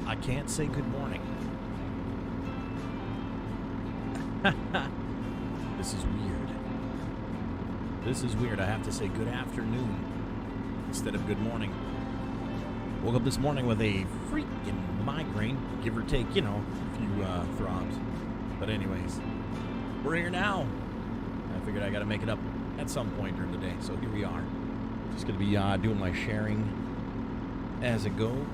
I can't say good morning. This is weird. This is weird. I have to say good afternoon instead of good morning. Woke up this morning with a freaking migraine, give or take, you know, a few throbs. But anyways, we're here now. I figured I got to make it up at some point during the day, so here we are. Just going to be doing my sharing as it goes.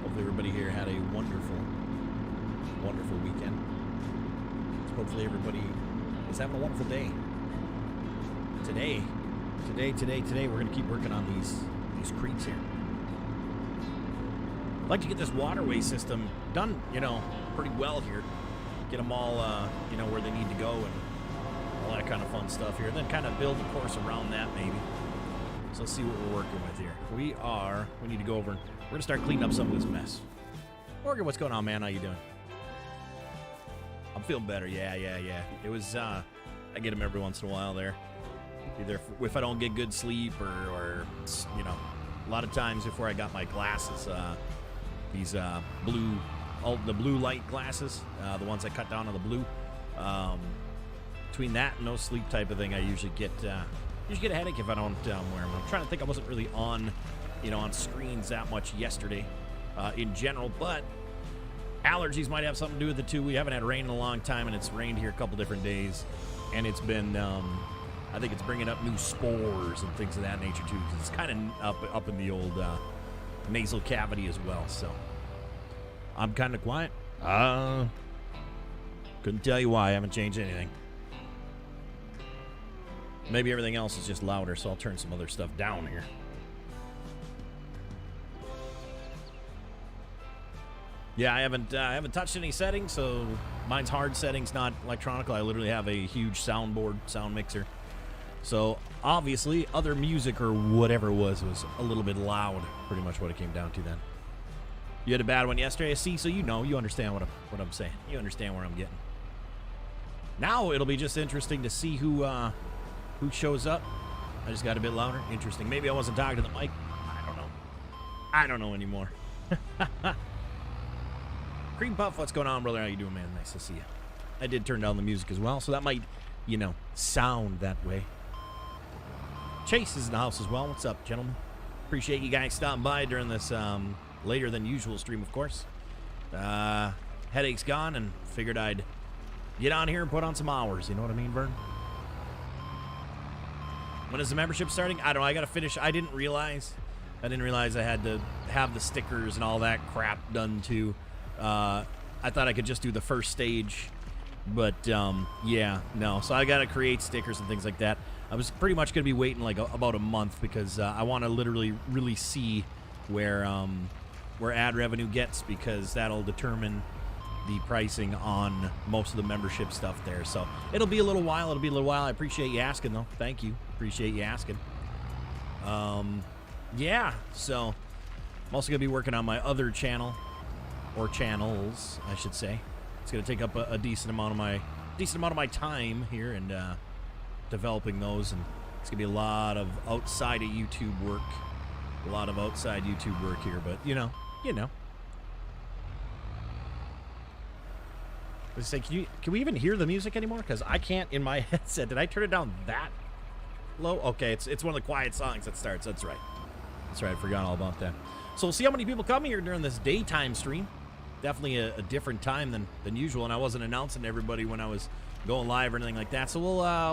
Hopefully everybody here had a wonderful, wonderful weekend. Hopefully everybody is having a wonderful day. Today, we're going to keep working on these creeks here. I'd like to get this waterway system done, you know, pretty well here. Get them all, you know, where they need to go and all that kind of fun stuff here. And then kind of build a course around that maybe. So let's see what we're working with here. We need to go over and we're going to start cleaning up some of this mess. Morgan, what's going on, man? How you doing? I'm feeling better. Yeah. It was, I get them every once in a while there. Either if I don't get good sleep or you know, a lot of times before I got my glasses, these the blue light glasses, the ones I cut down on the blue. Between that and no sleep type of thing, I usually get a headache if I don't wear them. I'm trying to think. I wasn't really on screens that much yesterday, in general, but allergies might have something to do with it too. We haven't had rain in a long time, and it's rained here a couple different days, and it's been, I think it's bringing up new spores and things of that nature too, because it's kind of up in the old nasal cavity as well. So I'm kind of quiet. Couldn't tell you why. I haven't changed anything. Maybe everything else is just louder, so I'll turn some other stuff down here. Yeah, I haven't touched any settings, so mine's hard settings, not electronic. I literally have a huge sound mixer. So obviously, other music or whatever it was a little bit loud. Pretty much what it came down to then. You had a bad one yesterday, see, so you understand what I'm saying. You understand where I'm getting. Now it'll be just interesting to see who shows up. I just got a bit louder. Interesting. Maybe I wasn't talking to the mic. I don't know anymore. Cream Puff, what's going on, brother? How you doing, man? Nice to see you. I did turn down the music as well, so that might, you know, sound that way. Chase is in the house as well. What's up, gentlemen? Appreciate you guys stopping by during this later than usual stream, of course. Headache's gone, and figured I'd get on here and put on some hours. You know what I mean, Vern? When is the membership starting? I don't know. I got to finish. I didn't realize I had to have the stickers and all that crap done too. I thought I could just do the first stage, but yeah, no. So I got to create stickers and things like that. I was pretty much going to be waiting like about a month because I want to literally really see where ad revenue gets, because that'll determine the pricing on most of the membership stuff there. So it'll be a little while. I appreciate you asking, though. Thank you. Appreciate you asking. Yeah. So I'm also gonna be working on my other channel, or channels, I should say. It's gonna take up a decent amount of my time here and developing those, and it's gonna be a lot of outside of YouTube work. Here, but you know. Let's say, can we even hear the music anymore? Because I can't in my headset. Did I turn it down that low? Okay, it's one of the quiet songs that starts. That's right. I forgot all about that. So we'll see how many people come here during this daytime stream. Definitely a different time than usual, and I wasn't announcing to everybody when I was going live or anything like that. So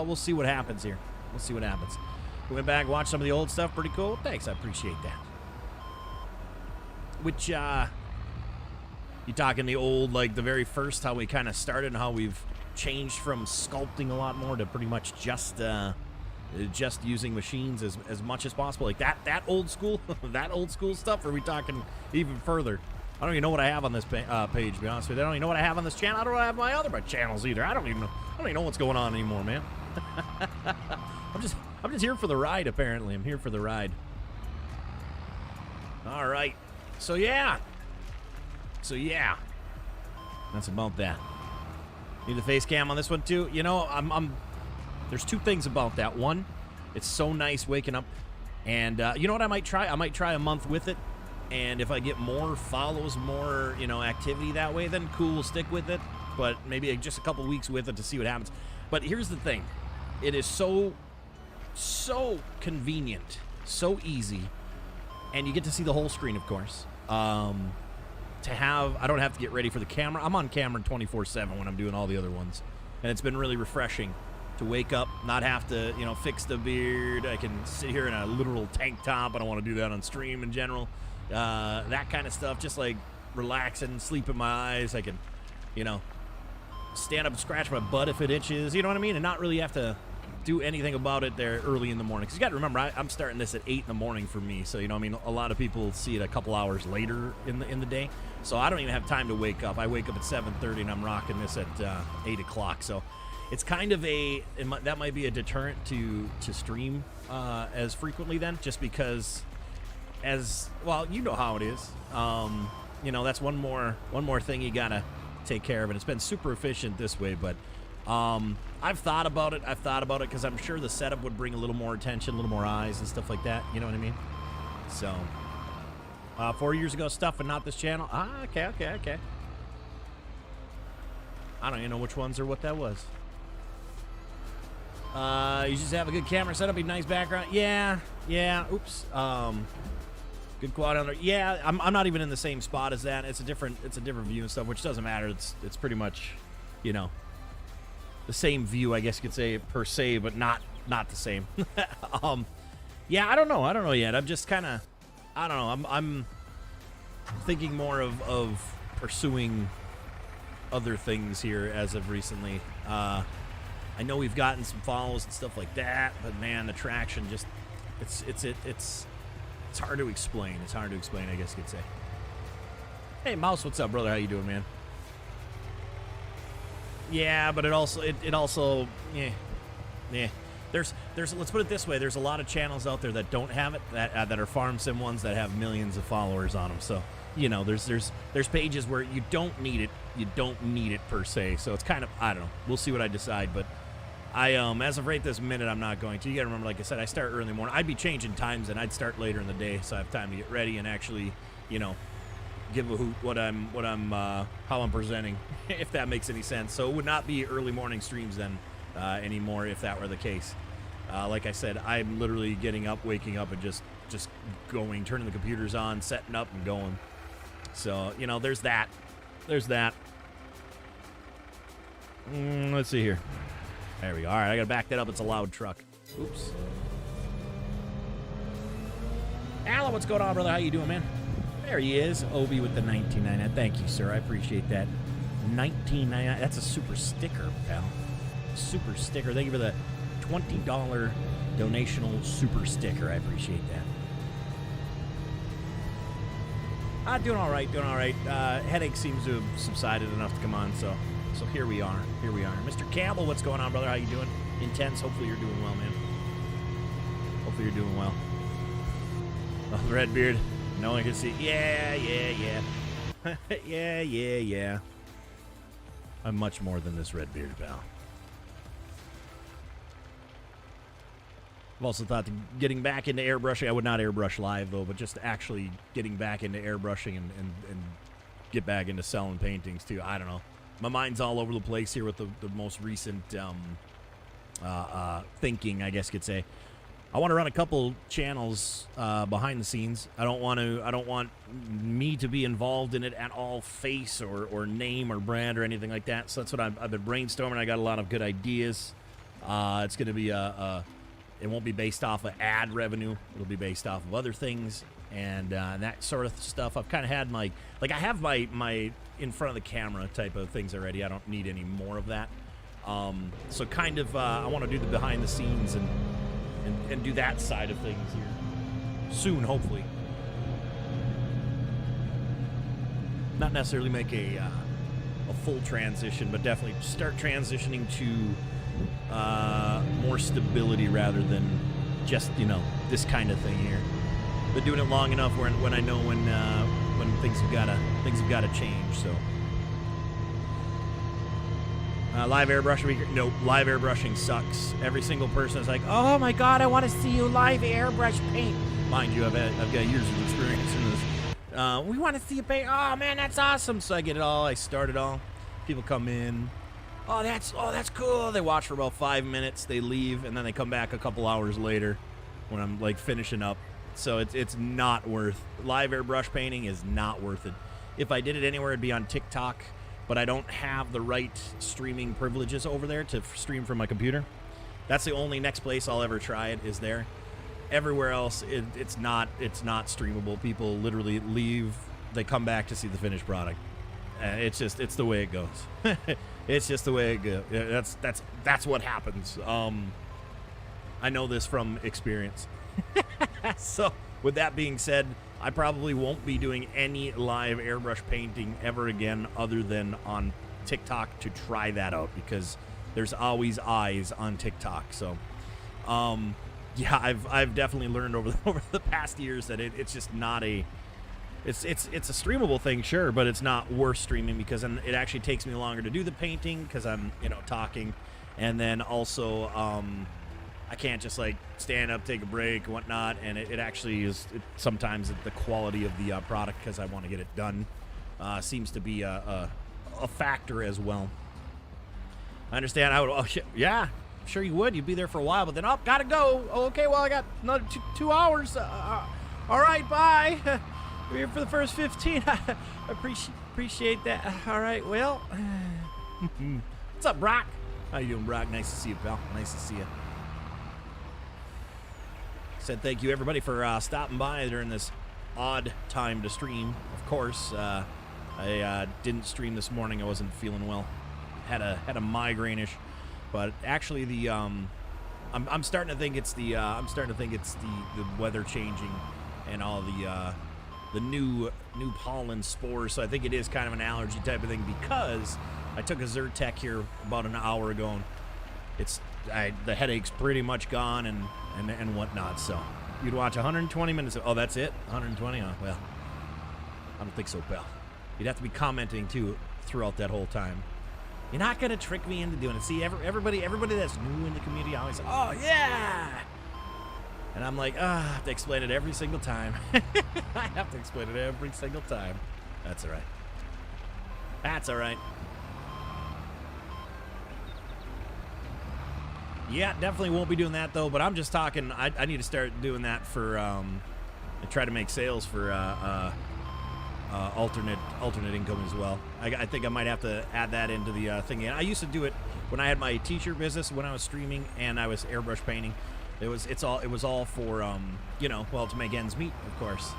we'll see what happens here. We'll see what happens. We went back, watched some of the old stuff. Pretty cool. Thanks, I appreciate that. Which you talking the old, like the very first, how we kind of started and how we've changed from sculpting a lot more to pretty much just using machines as much as possible, like that old school stuff? Or are we talking even further? I don't even know what I have on this page, to be honest with you. I don't even know what I have on this channel. I don't have my other channels either. I don't even know what's going on anymore, man. I'm just here for the ride, apparently. I'm here for the ride. All right. So yeah. That's about that. Need the face cam on this one too. You know, there's two things about that. One, it's so nice waking up, and you know what I might try? I might try a month with it, And if I get more follows, more, you know, activity that way, then cool, we'll stick with it. But maybe just a couple weeks with it to see what happens. But here's the thing. It is so convenient, so easy, and you get to see the whole screen, of course. I don't have to get ready for the camera. I'm on camera 24/7 when I'm doing all the other ones, and it's been really refreshing to wake up, not have to, you know, fix the beard. I can sit here in a literal tank top. I don't want to do that on stream in general. That kind of stuff, just like relaxing, sleep in my eyes. I can, you know, stand up and scratch my butt if it itches, you know what I mean, and not really have to do anything about it there early in the morning. Because you got to remember, I'm starting this at 8 in the morning for me, so, you know, I mean, a lot of people see it a couple hours later in the day, so I don't even have time to wake up. I wake up at 7:30 and I'm rocking this at 8 o'clock, so it's kind of that might be a deterrent to stream as frequently then, just because, as well, you know how it is. You know, that's one more thing you gotta take care of, and it's been super efficient this way. But I've thought about it because I'm sure the setup would bring a little more attention, a little more eyes and stuff like that, you know what I mean? So 4 years ago stuff, and not this channel. Okay. I don't even know which ones or what that was. You just have a good camera setup, a nice background. Yeah, oops. Good quad on there. Yeah, I'm not even in the same spot as that. It's a different view and stuff, which doesn't matter. It's pretty much, you know, the same view, I guess you could say, per se, but not the same. Yeah, I don't know yet. I'm just kind of, I don't know. I'm thinking more of pursuing other things here as of recently. I know we've gotten some follows and stuff like that, but man, the traction just, it's hard to explain. It's hard to explain, I guess you could say. Hey, Mouse, what's up, brother? How you doing, man? Yeah, but it also, yeah. There's let's put it this way. There's a lot of channels out there that don't have it, that are farm sim ones that have millions of followers on them. So, you know, there's pages where you don't need it. You don't need it per se. So it's kind of, I don't know. We'll see what I decide, but I as of right this minute, I'm not going to. You gotta remember, like I said, I start early in the morning. I'd be changing times, and I'd start later in the day, so I have time to get ready and actually, you know, give a hoot how I'm presenting, if that makes any sense. So it would not be early morning streams then anymore if that were the case. Like I said, I'm literally getting up, waking up, and just going, turning the computers on, setting up, and going. So, you know, there's that. There's that. Let's see here. There we go. All right, I got to back that up. It's a loud truck. Oops. Alan, what's going on, brother? How you doing, man? There he is. Obi with the 19.99. Thank you, sir. I appreciate that. 19.99. That's a super sticker, pal. Super sticker. Thank you for the $20 donational super sticker. I appreciate that. Doing all right. Doing all right. Headache seems to have subsided enough to come on, so here we are. Here we are. Mr. Campbell, what's going on, brother? How you doing? Intense. Hopefully you're doing well, man. Hopefully you're doing well. Oh, the red beard. No one can see. Yeah. yeah. I'm much more than this red beard, pal. I've also thought that getting back into airbrushing, I would not airbrush live, though, but just actually getting back into airbrushing and get back into selling paintings, too. I don't know. My mind's all over the place here with the most recent thinking, I guess you could say. I want to run a couple channels behind the scenes. I don't want me to be involved in it at all, face or name or brand or anything like that. So that's what I've been brainstorming. I got a lot of good ideas. It's going to be it won't be based off of ad revenue. It'll be based off of other things and that sort of stuff. I've kind of had I have my in front of the camera type of things already. I don't need any more of that. So kind of I want to do the behind the scenes and do that side of things here soon, hopefully. Not necessarily make a full transition, but definitely start transitioning to more stability rather than just, you know, this kind of thing here. Been doing it long enough when I know when things have gotta change. So live airbrushing, no, live airbrushing sucks. Every single person is like, oh my god, I want to see you live airbrush paint. Mind you, I've got years of experience in this. We want to see you paint. Oh man, that's awesome. So I get it all. I start it all. People come in. Oh, that's cool. They watch for about 5 minutes. They leave, and then they come back a couple hours later when I'm like finishing up. So it's not worth. Live airbrush painting is not worth it. If I did it anywhere, it'd be on TikTok, but I don't have the right streaming privileges over there to stream from my computer. That's the only next place I'll ever try it is there. Everywhere else, it's not streamable. People literally leave. They come back to see the finished product. It's the way it goes. It's just the way it goes. That's what happens. I know this from experience. So, with that being said, I probably won't be doing any live airbrush painting ever again other than on TikTok to try that out because there's always eyes on TikTok. So, yeah, I've definitely learned over the past years that it's just not a it's a streamable thing, sure, but it's not worth streaming because then it actually takes me longer to do the painting because I'm talking, and then also I can't just like stand up, take a break, and whatnot, and it actually is sometimes the quality of the product because I want to get it done seems to be a factor as well. I understand. Yeah, sure you would. You'd be there for a while, but then gotta go. Oh, okay, well I got another 2 hours. All right, bye. We're here for the first 15. I appreciate that. All right, well, what's up, Brock? How you doing, Brock? Nice to see you, pal. Nice to see you. Said thank you everybody for stopping by during this odd time to stream. Of course, I didn't stream this morning. I wasn't feeling well. Had a migraine-ish, but actually the I'm starting to think it's the weather changing and all the new pollen spores. So I think it is kind of an allergy type of thing because I took a Zyrtec here about an hour ago. And the headache's pretty much gone and whatnot. So you'd watch 120 minutes. Oh, that's it? 120? Oh, well, I don't think so, pal. You'd have to be commenting too throughout that whole time. You're not gonna trick me into doing it. See, everybody that's new in the community always, oh yeah, and I'm like, I have to explain it every single time. I have to explain it every single time. That's all right. That's all right. Yeah, definitely won't be doing that though. But I'm just talking. I need to start doing that for try to make sales for alternate income as well. I think I might have to add that into the thing. And I used to do it when I had my t-shirt business when I was streaming and I was airbrush painting. It was all for well, to make ends meet, of course.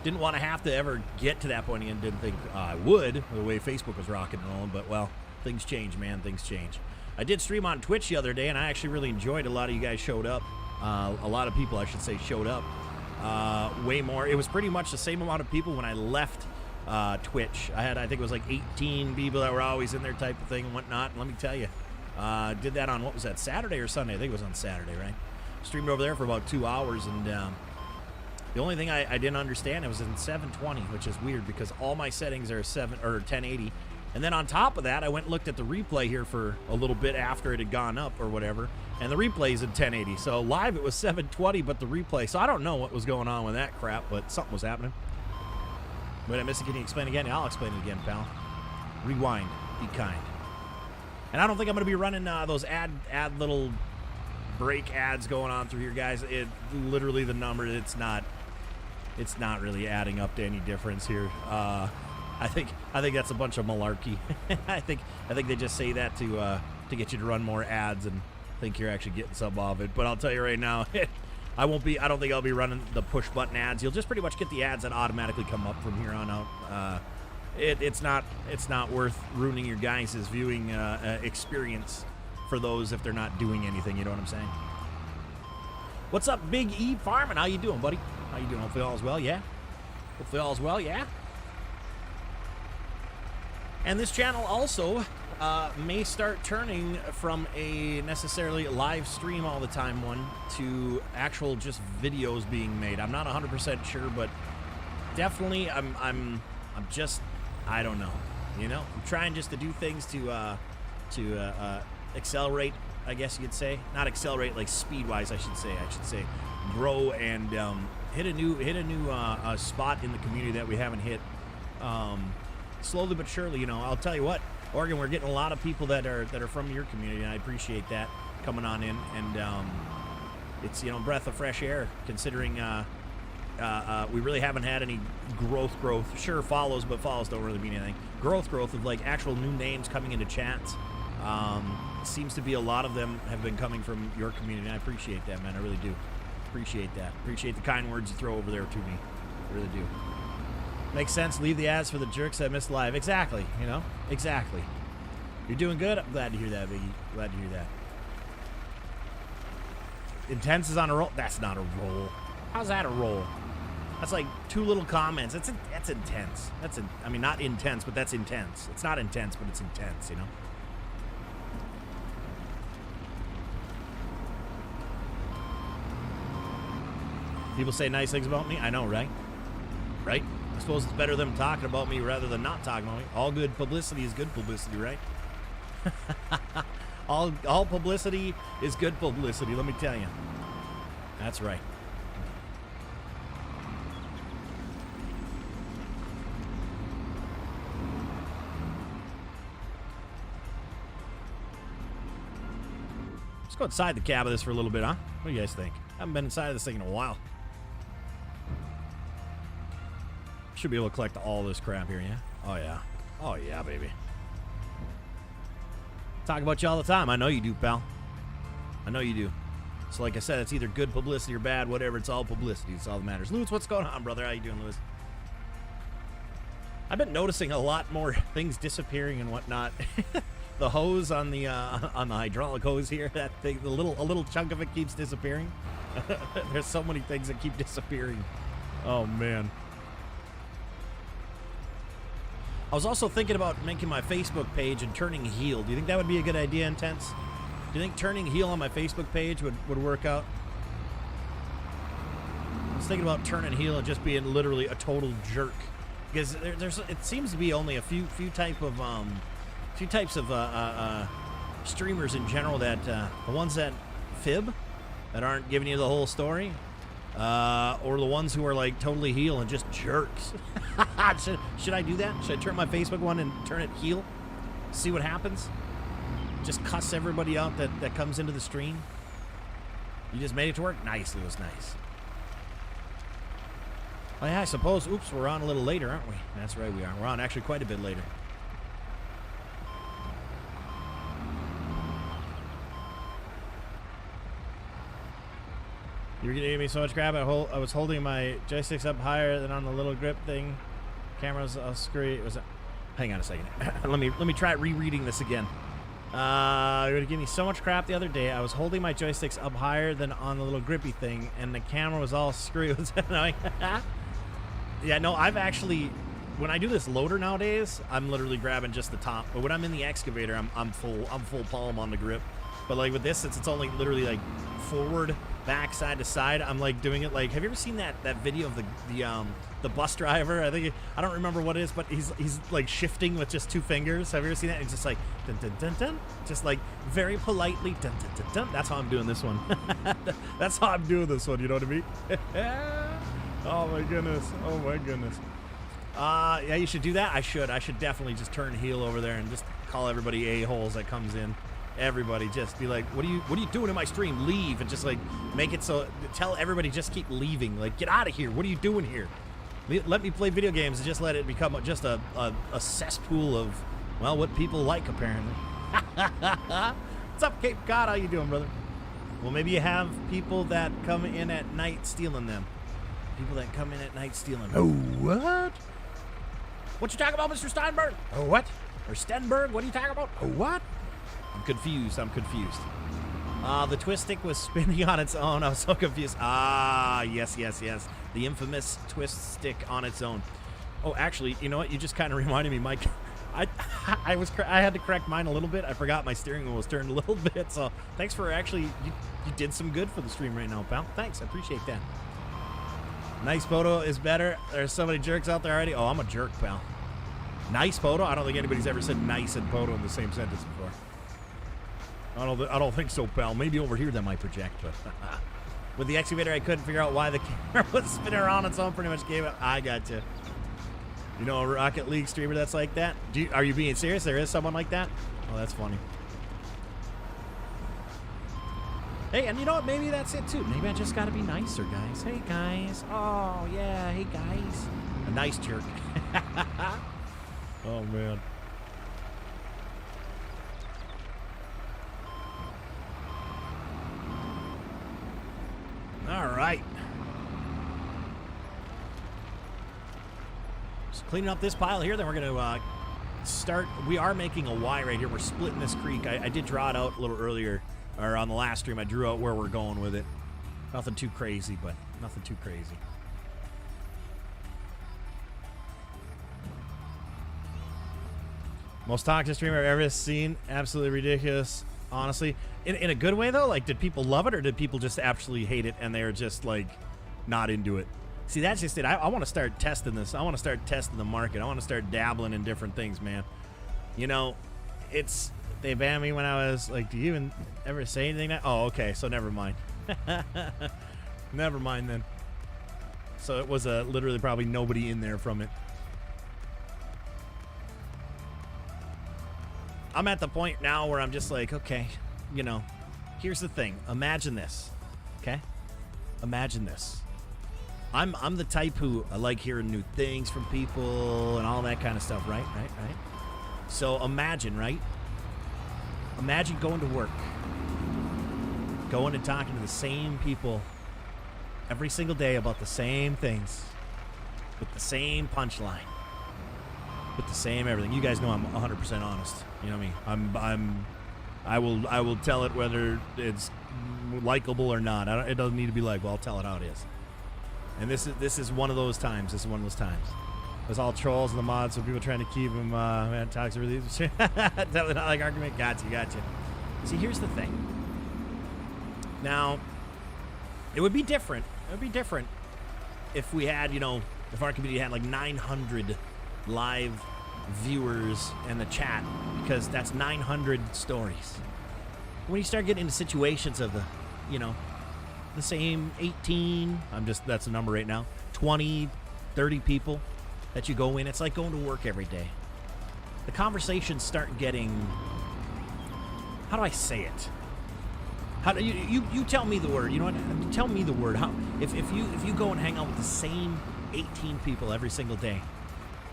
Didn't want to have to ever get to that point again. Didn't think I would the way Facebook was rocking and rolling. But well, things change, man. Things change. I did stream on Twitch the other day, and I actually really enjoyed it. A lot of you guys showed up. A lot of people, I should say, showed up. Way more. It was pretty much the same amount of people when I left Twitch. I think it was like 18 people that were always in there type of thing and whatnot. And let me tell you, did that on, what was that, Saturday or Sunday? I think it was on Saturday, right? Streamed over there for about 2 hours, and the only thing I didn't understand, it was in 720, which is weird because all my settings are 1080. And then on top of that, I went and looked at the replay here for a little bit after it had gone up or whatever, and the replay is in 1080. So live it was 720, but the replay. So I don't know what was going on with that crap, but something was happening. Wait, I missed it. Can you explain again? Yeah, I'll explain it again, pal. Rewind. Be kind. And I don't think I'm going to be running those ad little break ads going on through here, guys. It literally the number. It's not really adding up to any difference here. I think that's a bunch of malarkey. I think they just say that to get you to run more ads and think you're actually getting some of it. But I'll tell you right now, I don't think I'll be running the push button ads. You'll just pretty much get the ads that automatically come up from here on out. It's not worth ruining your guys' viewing experience for those if they're not doing anything. You know what I'm saying? What's up, Big E Farming? How you doing, buddy? How you doing? Hopefully all's well, yeah? Hopefully all's well, yeah? And this channel also may start turning from a necessarily live stream all the time one to actual just videos being made. I'm not 100% sure, but definitely I'm just, I don't know, you know? I'm trying just to do things to accelerate, I guess you could say. Not accelerate like speed-wise, I should say. Grow and hit a new spot in the community that we haven't hit. Slowly but surely, you know. I'll tell you what, Oregon, we're getting a lot of people that are from your community, and I appreciate that coming on in. And it's, you know, breath of fresh air, considering we really haven't had any growth. Sure, follows, but follows don't really mean anything. Growth of like actual new names coming into chats. Seems to be a lot of them have been coming from your community, and I appreciate that, man. I really do. Appreciate that. Appreciate the kind words you throw over there to me. I really do. Makes sense. Leave the ads for the jerks that missed live. Exactly. You know? Exactly. You're doing good. I'm glad to hear that, Biggie. Glad to hear that. Intense is on a roll. That's not a roll. How's that a roll? That's like 2 little comments. That's intense. I mean, not intense, but that's intense. It's not intense, but it's intense, you know? People say nice things about me. I know, right? Right? I suppose it's better them talking about me rather than not talking about me. All good publicity is good publicity, right? all publicity is good publicity, let me tell you. That's right. Let's go inside the cab of this for a little bit, huh? What do you guys think? I haven't been inside of this thing in a while. Should be able to collect all this crap here, yeah? Oh, yeah. Oh, yeah, baby. Talk about you all the time. I know you do, pal. I know you do. So, like I said, it's either good publicity or bad, whatever. It's all publicity. It's all that matters. Lewis, what's going on, brother? How you doing, Lewis? I've been noticing a lot more things disappearing and whatnot. The hose on the hydraulic hose here, that thing, a little chunk of it keeps disappearing. There's so many things that keep disappearing. Oh, man. I was also thinking about making my Facebook page and turning heel. Do you think that would be a good idea, Intense? Do you think turning heel on my Facebook page would work out? I was thinking about turning heel and just being literally a total jerk. Because it seems to be only a few types of streamers in general that the ones that fib, that aren't giving you the whole story, or the ones who are like totally heel and just jerks. Should I do that? Should I turn my Facebook one and turn it heel? See what happens? Just cuss everybody out that comes into the stream? You just made it to work? Nice, Lewis, nice. Oh yeah, I suppose, oops, we're on a little later, aren't we? That's right, we are. We're on actually quite a bit later. You're giving me so much crap. I was holding my joysticks up higher than on the little grip thing. Camera's all screwy. It was. Hang on a second. let me try rereading this again. You're gonna give me so much crap the other day. I was holding my joysticks up higher than on the little grippy thing, and the camera was all screwy. Was that annoying? Yeah, no, I've actually. When I do this loader nowadays, I'm literally grabbing just the top. But when I'm in the excavator, I'm full palm on the grip. But like with this, since it's only literally like forward, back, side to side, I'm like doing it like. Have you ever seen that video of the bus driver? I don't remember what it is, but he's like shifting with just 2 fingers. Have you ever seen that? It's just like dun dun dun dun, just like very politely dun dun dun dun. That's how I'm doing this one. That's how I'm doing this one. You know what I mean? Oh my goodness. Oh my goodness. Yeah, you should do that. I should definitely just turn heel over there and just call everybody a-holes that comes in. Everybody just be like, what are you doing in my stream? Leave. And just like make it so, tell everybody just keep leaving. Like, get out of here. What are you doing here? Let me play video games and just let it become just a cesspool of, well, what people like, apparently. What's up, Cape Cod? How you doing, brother? Well, maybe you have people that come in at night stealing them. People that come in at night stealing them. Oh, what? What you talking about, Mr. Steinberg? Oh, what? Or Stenberg? What are you talking about? Oh, what? I'm confused. The twist stick was spinning on its own. I was so confused. Ah, yes. The infamous twist stick on its own. Oh, actually, you know what? You just kind of reminded me, Mike. I had to correct mine a little bit. I forgot my steering wheel was turned a little bit. So thanks for actually, you did some good for the stream right now, pal. Thanks. I appreciate that. Nice PODO is better. There's so many jerks out there already. Oh, I'm a jerk, pal. Nice PODO? I don't think anybody's ever said nice and PODO in the same sentence before. I don't think so, pal. Maybe over here that might project, but With the excavator, I couldn't figure out why the camera was spinning around its own. Pretty much gave up. I got you. You know a Rocket League streamer that's like that? Are you being serious? There is someone like that? Oh, that's funny. Hey, and you know what? Maybe that's it, too. Maybe I just got to be nicer, guys. Hey, guys. Oh, yeah. Hey, guys. A nice jerk. Oh, man. All right. Just cleaning up this pile here, then we're going to start. We are making a Y right here. We're splitting this creek. I did draw it out a little earlier, or on the last stream. I drew out where we're going with it. Nothing too crazy, but nothing too crazy. Most toxic streamer I've ever seen. Absolutely ridiculous. Honestly, in a good way though. Like, did people love it or did people just absolutely hate it and they're just like not into it? See, that's just it. I want to start testing this. I want to start testing the market. I want to start dabbling in different things, man. You know, they banned me when I was like, do you even ever say anything now? Oh, okay, so never mind. Never mind then. So it was literally probably nobody in there from it. I'm at the point now where I'm just like, okay, you know, here's the thing. Imagine this, okay? Imagine this. I'm the type who I like hearing new things from people and all that kind of stuff, right? So imagine, right? Imagine going to work, going and talking to the same people every single day about the same things, with the same punchline, with the same everything. You guys know I'm 100% honest. You know what I mean? I will tell it whether it's likable or not. It doesn't need to be likable. I'll tell it how it is. And this is one of those times. This is one of those times. There's all trolls in the mods, so people trying to keep them toxic release. Definitely not like argument. Gotcha. See, here's the thing. Now, it would be different. It would be different if we had, you know, if our community had like 900 live viewers in the chat, because that's 900 stories. When you start getting into situations of the, you know, the same 18, that's the number right now, 20, 30 people that you go in, it's like going to work every day. The conversations start getting, how do I say it? How do you tell me the word? You know what? Tell me the word. How if you go and hang out with the same 18 people every single day,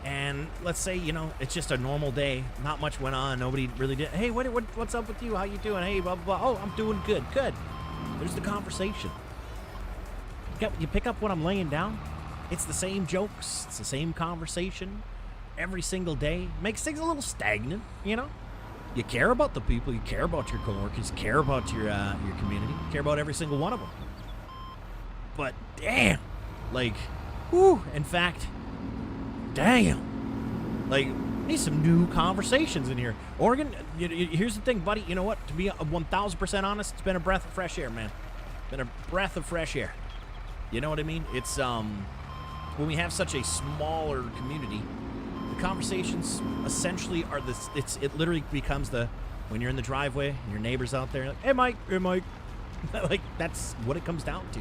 and let's say, you know, it's just a normal day, not much went on, nobody really did. Hey, what's up with you? How you doing? Hey, blah blah blah. Oh, I'm doing good. There's the conversation. You pick up what I'm laying down. It's the same jokes. It's the same conversation every single day. Makes things a little stagnant, you know. You care about the people. You care about your coworkers. You care about your community. You care about every single one of them. But damn, like, whoo. In fact, damn, like, need some new conversations in here. Oregon, here's the thing, buddy. You know what? To be 1,000% honest, it's been a breath of fresh air, man. Been a breath of fresh air. You know what I mean? It's when we have such a smaller community, the conversations essentially are this. It literally becomes when you're in the driveway and your neighbor's out there, like, hey Mike, like, that's what it comes down to.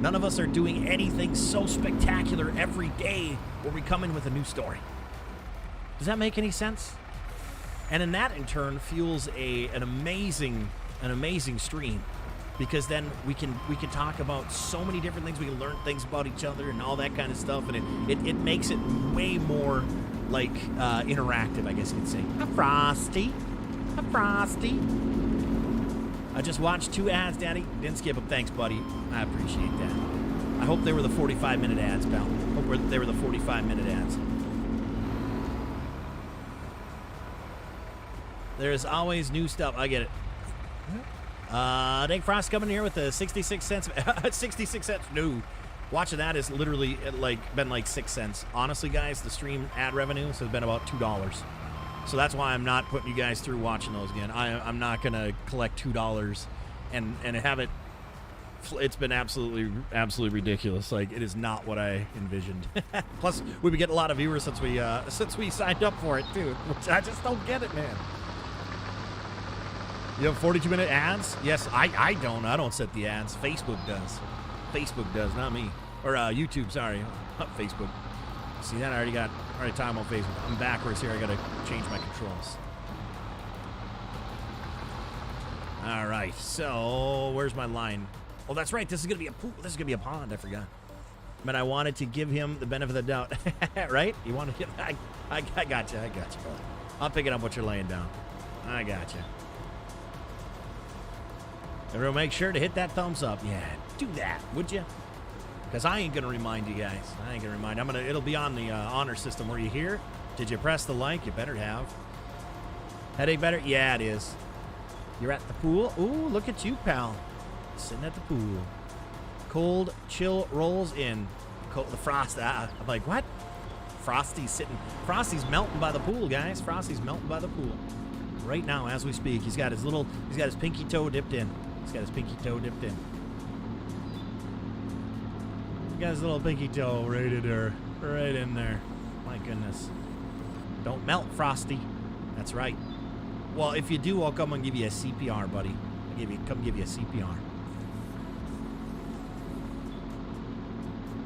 None of us are doing anything so spectacular every day where we come in with a new story. Does that make any sense? And in that, in turn, fuels an amazing stream, because then we can talk about so many different things. We can learn things about each other and all that kind of stuff, and it makes it way more like interactive, I guess you could say. A Frosty. I just watched 2 ads, Daddy. Didn't skip them. Thanks, buddy. I appreciate that. I hope they were the 45-minute ads, pal. Hope they were the 45-minute ads. There's always new stuff. I get it. Dave Frost coming here with the 66 cents. 66 cents new. Watching that is literally been like 6 cents. Honestly, guys, the stream ad revenue has been about $2. So that's why I'm not putting you guys through watching those again. I'm not going to collect $2 and have it. It's been absolutely ridiculous. Like, it is not what I envisioned. Plus, we've been getting a lot of viewers since we signed up for it too. Which I just don't get it, man. You have 42-minute ads? Yes, I don't. I don't set the ads. Facebook does. Facebook does, not me. Or YouTube, sorry. Not Facebook. See that? I already got time on Facebook. I'm backwards here. I got to change my controls. All right. So, where's my line? Oh, that's right. This is going to be a pool. This is going to be a pond. I forgot. But I wanted to give him the benefit of the doubt. Right? You want to... I got you. I got you, brother. I'm picking up what you're laying down. I got you. Everyone make sure to hit that thumbs up. Yeah, do that, would you? Because I ain't going to remind you guys. I ain't going to remind. It'll be on the honor system. Were you here? Did you press the like? You better have. Headache better? Yeah, it is. You're at the pool? Ooh, look at you, pal. Sitting at the pool. Cold chill rolls in. The frost. I'm like, what? Frosty's sitting. Frosty's melting by the pool, guys. Frosty's melting by the pool. Right now, as we speak. He's got his pinky toe dipped in. He's got his pinky toe dipped in. He got his little pinky toe right in there. Right in there. My goodness. Don't melt, Frosty. That's right. Well, if you do, I'll come and give you a CPR, buddy. Come give you a CPR.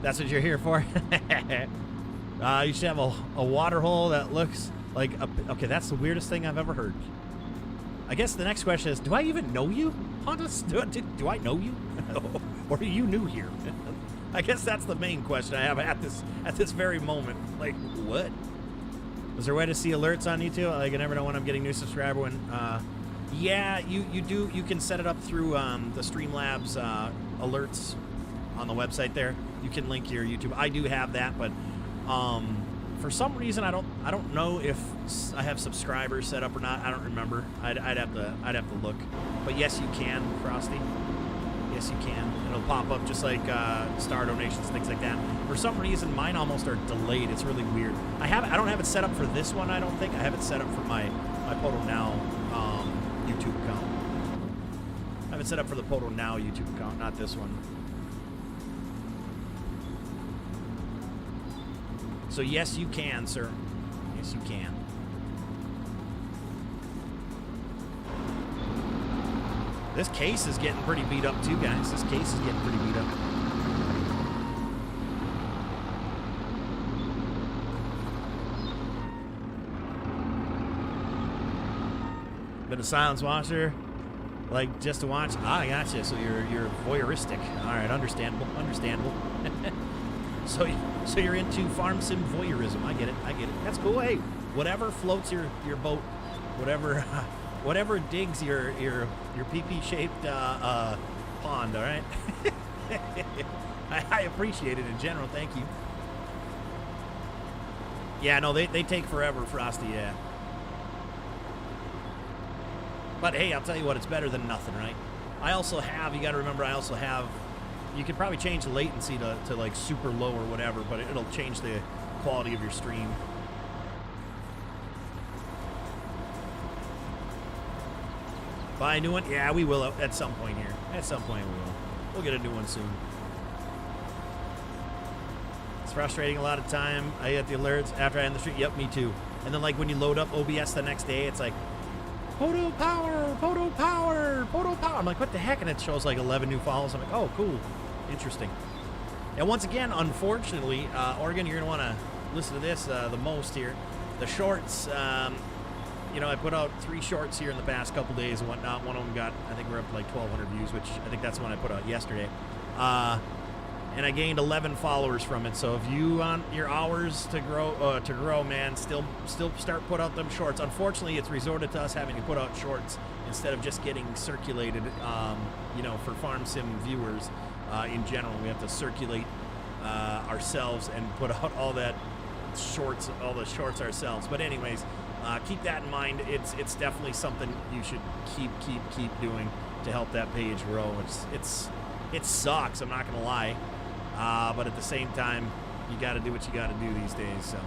That's what you're here for? You should have a water hole that looks like a... Okay, that's the weirdest thing I've ever heard. I guess the next question is, do I even know you? Do I know you? Or are you new here? I guess that's the main question I have at this very moment. Like, what? Is there a way to see alerts on YouTube? Like, I never know when I'm getting new subscriber. Yeah, you can set it up through the Streamlabs alerts on the website there. You can link your YouTube. I do have that, but for some reason I don't know if I have subscribers set up or not. I don't remember. I'd have to look. But yes, you can, Frosty. Yes, you can. It'll pop up just like star donations, things like that. For some reason, mine almost are delayed. It's really weird. I don't have it set up for this one. I don't think I have it set up for my PODO Now YouTube account. I have it set up for the PODO Now YouTube account, not this one. So yes, you can, sir. Yes, you can. This case is getting pretty beat up too, guys. This case is getting pretty beat up. Been a silence watcher, like just to watch. Ah, I gotcha. So you're voyeuristic. All right, understandable. So you're into farm sim voyeurism. I get it. That's cool. Hey, whatever floats your boat, whatever digs your pee-pee shaped pond. All right. I appreciate it in general. Thank you. Yeah, no, they take forever, Frosty. Yeah. But hey, I'll tell you what, it's better than nothing, right? I also have. You got to remember, you could probably change the latency to like super low or whatever, but it'll change the quality of your stream. Buy a new one? Yeah, we will at some point here. At some point we will. We'll get a new one soon. It's frustrating a lot of time. I get the alerts after I end the stream. Yep, me too. And then like when you load up OBS the next day, it's like, PODO power, PODO power, PODO power. I'm like, what the heck? And it shows like 11 new follows. I'm like, oh, cool. Interesting. And once again, unfortunately, Oregon, you're going to want to listen to this the most here. The shorts, you know, I put out 3 shorts here in the past couple days and whatnot. One of them got, I think we're up to like 1,200 views, which I think that's the one I put out yesterday. And I gained 11 followers from it. So if you want your hours to grow, man, still start put out them shorts. Unfortunately, it's resorted to us having to put out shorts instead of just getting circulated. You know, for farm sim viewers in general, we have to circulate ourselves and put out all the shorts ourselves. But anyways, keep that in mind. It's definitely something you should keep doing to help that page grow. It sucks. I'm not gonna lie. But at the same time, you got to do what you got to do these days. So,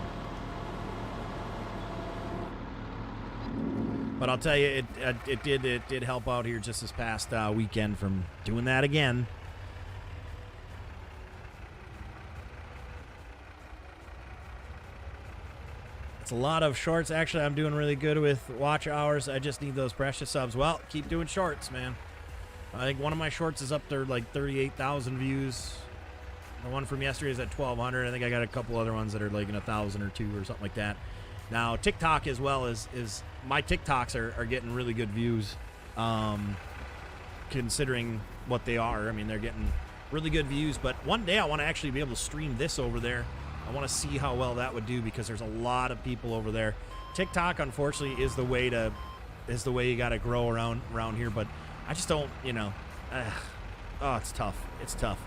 but I'll tell you, it did help out here just this past weekend from doing that again. That's a lot of shorts. Actually, I'm doing really good with watch hours. I just need those precious subs. Well, keep doing shorts, man. I think one of my shorts is up there like 38,000 views. The one from yesterday is at 1,200. I think I got a couple other ones that are like in 1,000 or 2 or something like that. Now, TikTok as well is my TikToks are getting really good views, considering what they are. I mean, they're getting really good views. But one day I want to actually be able to stream this over there. I want to see how well that would do because there's a lot of people over there. TikTok, unfortunately, is the way you got to grow around here. But I just don't, you know. Oh, it's tough. It's tough.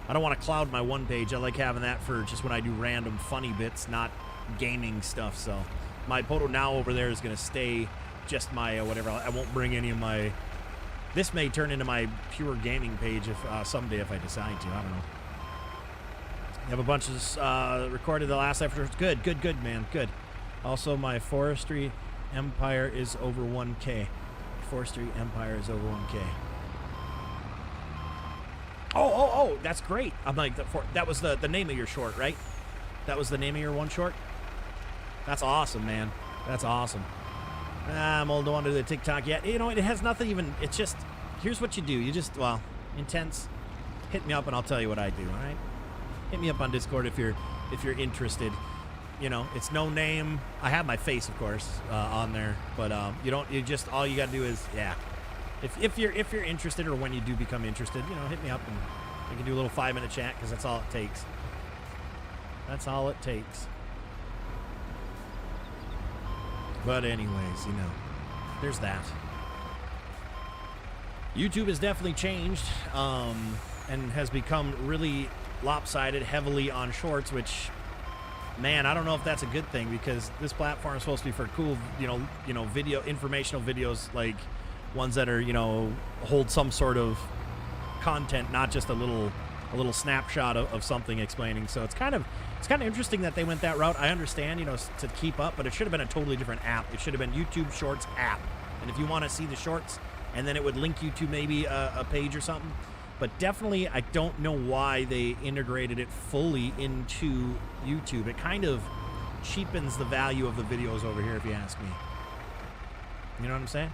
I don't want to cloud my one page. I like having that for just when I do random funny bits, not gaming stuff. So my PODO now over there is going to stay just my whatever. I won't bring any of my. This may turn into my pure gaming page if someday if I decide to. I don't know. You have a bunch of recorded the last episode. Good, man. Good. Also, my forestry empire is over 1K. Forestry empire is over 1K. Oh, that's great. I'm like, that was the name of your short, right? That was the name of your one short? That's awesome, man. That's awesome. I'm old to do the TikTok yet. You know, it has nothing even, it's just, here's what you do. You just, well, intense. Hit me up and I'll tell you what I do, all right? Hit me up on Discord if you're interested. You know, it's no name. I have my face, of course, on there, but you just all you gotta do is If you're interested or when you do become interested, you know, hit me up and we can do a little 5-minute chat because that's all it takes. That's all it takes. But anyways, you know, there's that. YouTube has definitely changed and has become really lopsided heavily on shorts, which, man, I don't know if that's a good thing because this platform is supposed to be for cool, you know, video, informational videos, like ones that are, you know, hold some sort of content, not just a little snapshot of something explaining. So it's kind of interesting that they went that route. I understand, you know, to keep up, but it should have been a totally different app. It should have been YouTube Shorts app. And if you want to see the shorts, and then it would link you to maybe a page or something. But definitely, I don't know why they integrated it fully into YouTube. It kind of cheapens the value of the videos over here, if you ask me. You know what I'm saying?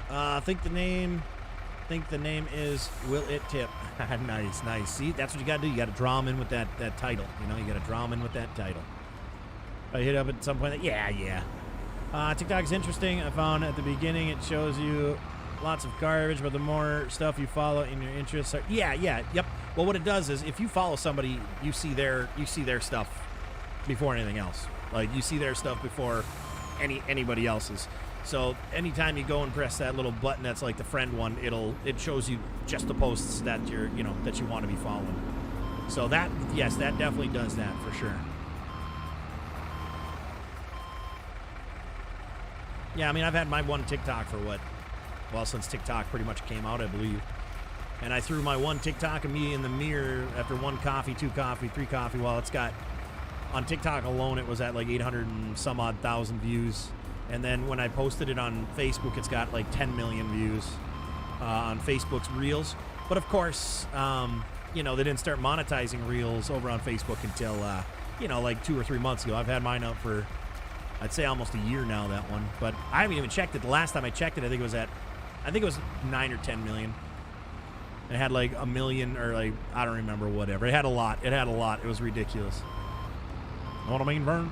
I think the name is Will It Tip. Nice. See, that's what you got to do. You got to draw them in with that title. You know, you got to draw them in with that title. I hit up at some point. Yeah. TikTok is interesting. I found at the beginning it shows you lots of garbage, but the more stuff you follow in your interests are. Yep. Well, what it does is if you follow somebody, you see their stuff before anything else. Like you see their stuff before anybody else's. So anytime you go and press that little button that's like the friend one, it shows you just the posts that that you want to be following. So that definitely does that for sure. Yeah, I mean I've had my one TikTok for since TikTok pretty much came out, I believe. And I threw my one TikTok of me in the mirror after 1 coffee, 2 coffee, 3 coffee. Well, it's got on TikTok alone it was at like 800 and some odd thousand views. And then when I posted it on Facebook, it's got like 10 million views on Facebook's Reels. But of course, they didn't start monetizing Reels over on Facebook until, like 2 or 3 months ago. I've had mine up for, I'd say almost a year now, that one. But I haven't even checked it. The last time I checked it, I think it was 9 or 10 million. It had like a million or like, I don't remember, whatever. It had a lot. It was ridiculous. Know what I mean, Vern?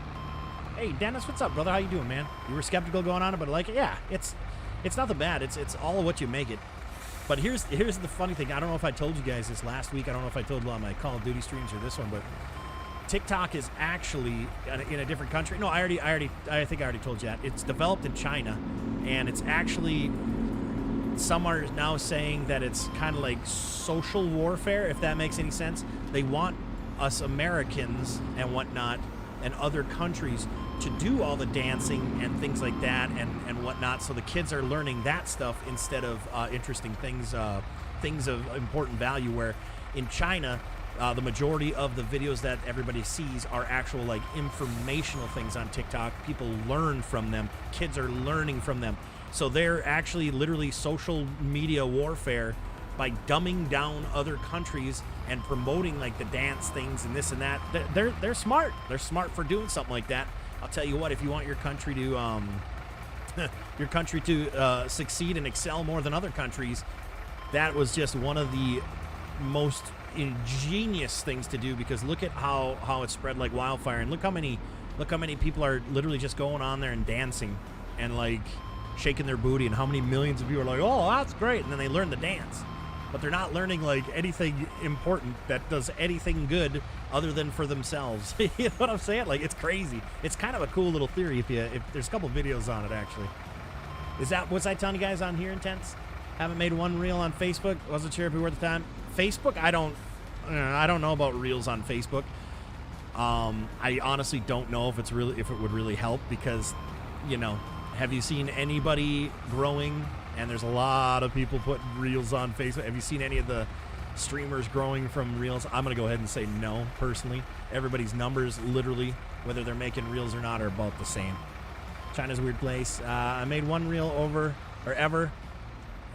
Hey, Dennis, what's up, brother? How you doing, man? You were skeptical going on it, but like it? Yeah, it's nothing bad. It's all of what you make it. But here's the funny thing. I don't know if I told you guys this last week. I don't know if I told you on my Call of Duty streams or this one, but TikTok is actually in a different country. No, I think I already told you that. It's developed in China, and it's actually, some are now saying that it's kind of like social warfare, if that makes any sense. They want us Americans and whatnot and other countries to do all the dancing and things like that and whatnot, so the kids are learning that stuff instead of interesting things of important value, where in China the majority of the videos that everybody sees are actual like informational things on TikTok. People learn from them. Kids are learning from them. So they're actually literally social media warfare by dumbing down other countries and promoting like the dance things and this and that. They're smart. They're smart for doing something like that. I'll tell you what, if you want your country to succeed and excel more than other countries, that was just one of the most ingenious things to do, because look at how it spread like wildfire, and look how many people are literally just going on there and dancing and like shaking their booty, and how many millions of people are like, oh, that's great, and then they learn the dance, but they're not learning like anything important that does anything good other than for themselves. You know what I'm saying? Like, it's crazy. It's kind of a cool little theory. If there's a couple videos on it actually. Was I telling you guys on here intense? Haven't made one reel on Facebook. Wasn't sure if we were at the time. Facebook, I don't know about reels on Facebook. I honestly don't know if it would really help, because, you know, have you seen anybody growing? And there's a lot of people putting reels on Facebook. Have you seen any of the streamers growing from reels? I'm gonna go ahead and say no. Personally, everybody's numbers, literally, whether they're making reels or not, are about the same. China's a weird place. I made one reel ever,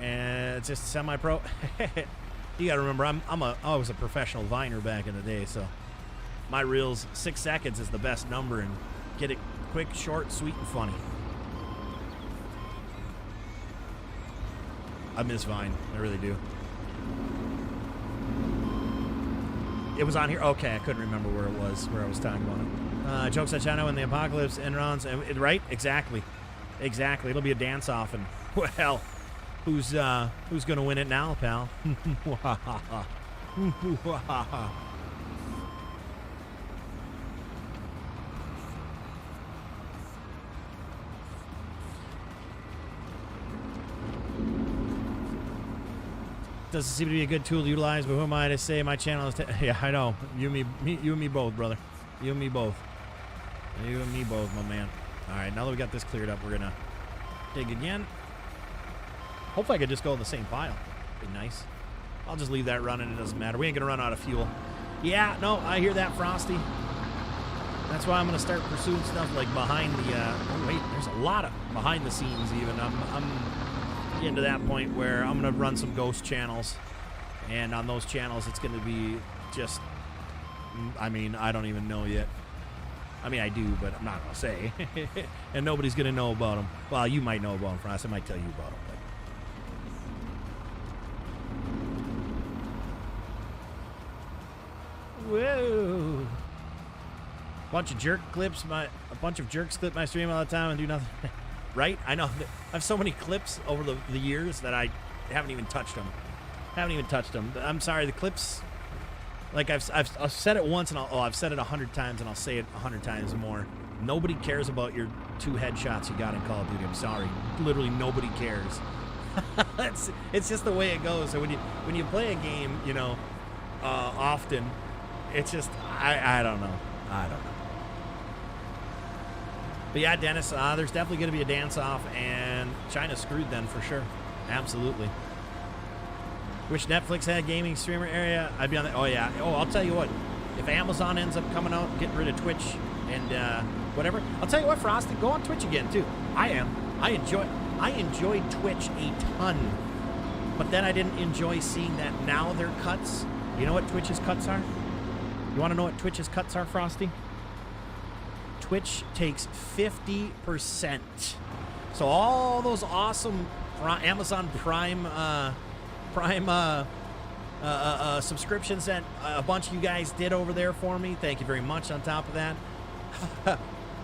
and it's just semi-pro. You gotta remember, I was a professional viner back in the day, so my reels, 6 seconds is the best number, and get it quick, short, sweet, and funny. I miss Vine, I really do. It was on here? Okay, I couldn't remember where I was talking about it. Jokes on China when the apocalypse, Enrons, right? Exactly. It'll be a dance-off, and, well, who's gonna win it now, pal? Doesn't seem to be a good tool to utilize, but who am I to say my channel is... Yeah, I know. You and me both, brother. You and me both. You and me both, my man. All right, now that we got this cleared up, we're going to dig again. Hopefully I could just go in the same pile. Be nice. I'll just leave that running. It doesn't matter. We ain't going to run out of fuel. Yeah, no, I hear that, Frosty. That's why I'm going to start pursuing stuff like behind the... oh, wait, there's a lot of behind the scenes even. I'm getting to that point where I'm going to run some ghost channels. And on those channels, it's going to be just... I mean, I don't even know yet. I mean, I do, but I'm not going to say. And nobody's going to know about them. Well, you might know about them, Frost. I might tell you about them. But... Whoa. Bunch of jerks clip my stream all the time and do nothing. Right? I know. I have so many clips over the years that I haven't even touched them. I'm sorry, the clips... Like, I've said it once, and I've said it 100 times, and I'll say it 100 times more. Nobody cares about your 2 headshots you got in Call of Duty. I'm sorry. Literally, nobody cares. It's just the way it goes. So when you play a game, you know, often, it's just, I don't know. But yeah, Dennis, there's definitely going to be a dance-off, and China's screwed then, for sure. Absolutely. Wish Netflix had a gaming streamer area. I'd be on that. Oh, yeah. Oh, I'll tell you what. If Amazon ends up coming out, getting rid of Twitch and whatever, I'll tell you what, Frosty, go on Twitch again, too. I am. I enjoyed Twitch a ton. But then I didn't enjoy seeing that now they're cuts. You know what Twitch's cuts are? You want to know what Twitch's cuts are, Frosty? Twitch takes 50%. So all those awesome Amazon Prime subscriptions that a bunch of you guys did over there for me, thank you very much. On top of that,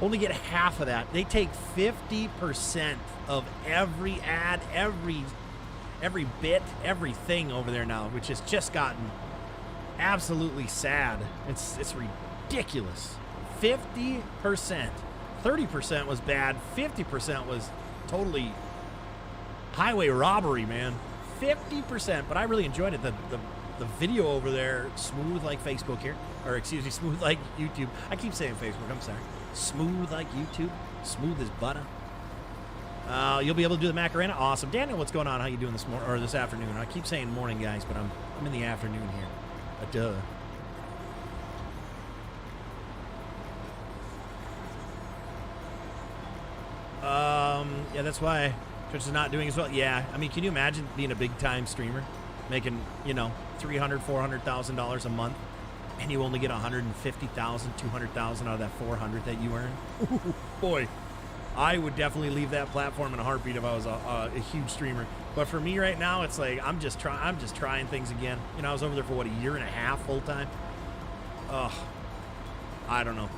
only get half of that. They take 50% of every ad, every bit, everything over there now, which has just gotten absolutely sad. It's ridiculous. 50%. 30% was bad. 50% was totally highway robbery, man. 50%, but I really enjoyed it. The video over there, smooth like Facebook here, or excuse me, smooth like YouTube. I keep saying Facebook, I'm sorry. Smooth like YouTube, smooth as butter. You'll be able to do the Macarena. Awesome. Daniel, what's going on? How you doing this morning or this afternoon? I keep saying morning, guys, but I'm in the afternoon here. Duh. Yeah, that's why Twitch is not doing as well. Yeah, I mean, can you imagine being a big-time streamer? making, you know, $300,000, $400,000 a month, and you only get $150,000, $200,000 out of that $400,000 that you earn. Ooh, boy, I would definitely leave that platform in a heartbeat if I was a huge streamer. But for me right now, it's like I'm just trying things again. You know, I was over there for what, a year and a half full time. Ugh, I don't know.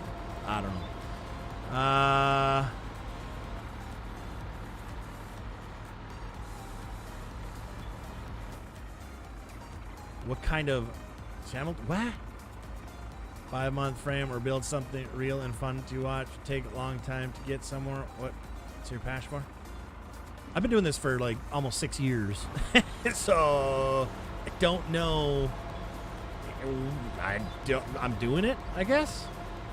What kind of channel? What? 5-month frame or build something real and fun to watch. Take a long time to get somewhere. What's your passion for? I've been doing this for like almost 6 years. So I don't know. I'm doing it, I guess.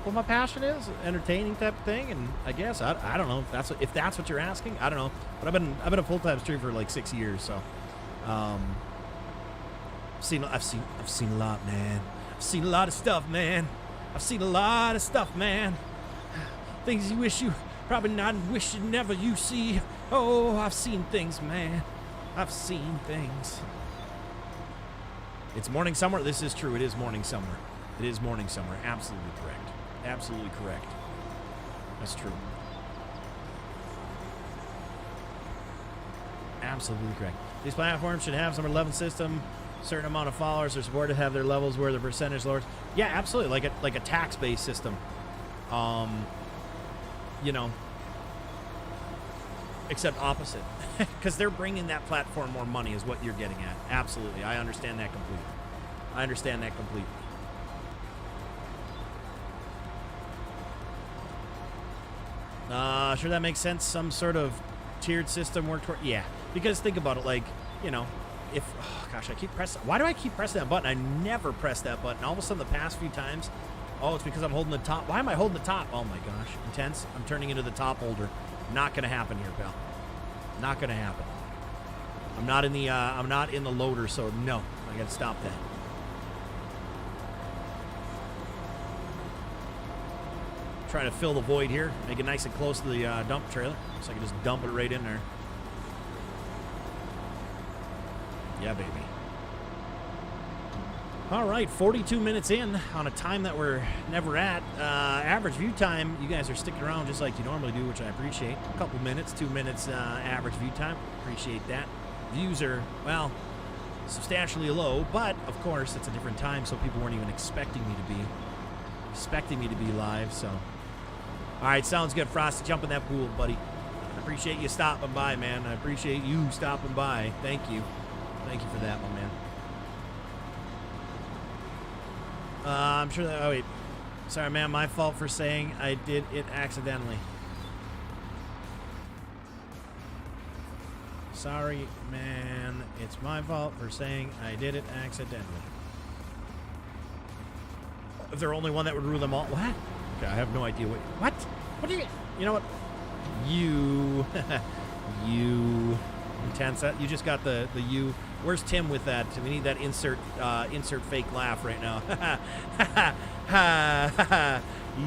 What my passion is, entertaining type of thing, and I guess I don't know if that's what you're asking. I don't know, but I've been a full-time streamer for like 6 years, so I've seen a lot, man. I've seen a lot of stuff, man. Things you wish you probably not, wish you never you see. Oh, I've seen things, man. I've seen things. It's morning summer. This is true. It is morning summer. It is morning summer. Absolutely correct. Absolutely correct. That's true. Absolutely correct. These platforms should have some 11 system. Certain amount of followers are supported to have their levels where the percentage lowers. Yeah, absolutely. Like a tax-based system. You know, except opposite. Because they're bringing that platform more money is what you're getting at. Absolutely. I understand that completely. Sure, that makes sense. Some sort of tiered system work toward. Yeah, because think about it. Like, you know, if gosh, I keep pressing. Why do I keep pressing that button? I never press that button. All of a sudden, the past few times, oh, it's because I'm holding the top. Why am I holding the top? Oh my gosh, intense. I'm turning into the top holder. Not gonna happen here, pal. Not gonna happen. I'm not in the loader, so no, I gotta stop that. Trying to fill the void here, make it nice and close to the dump trailer, so I can just dump it right in there. Yeah, baby. All right, 42 minutes in on a time that we're never at. Average view time, you guys are sticking around just like you normally do, which I appreciate. A couple minutes, 2 minutes average view time. Appreciate that. Views are, well, substantially low, but of course it's a different time, so people weren't even expecting me to be live, so. All right, sounds good, Frosty. Jump in that pool, buddy. I appreciate you stopping by, man. I appreciate you stopping by. Thank you. Thank you for that, my man. I'm sure that, oh wait. Sorry, man, my fault for saying I did it accidentally. Sorry, man, it's my fault for saying I did it accidentally. If they're only one that would rule them all, what? Okay, I have no idea what do you know what? You intense. You just got the you. Where's Tim with that? We need that insert fake laugh right now.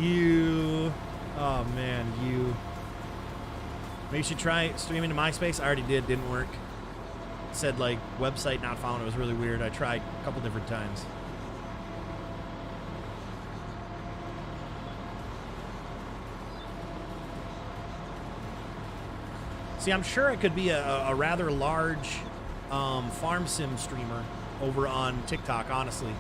You. Oh man, you. Maybe you should try streaming to MySpace. I already did. Didn't work. It said like website not found. It was really weird. I tried a couple different times. See, I'm sure it could be a rather large farm sim streamer over on TikTok, honestly,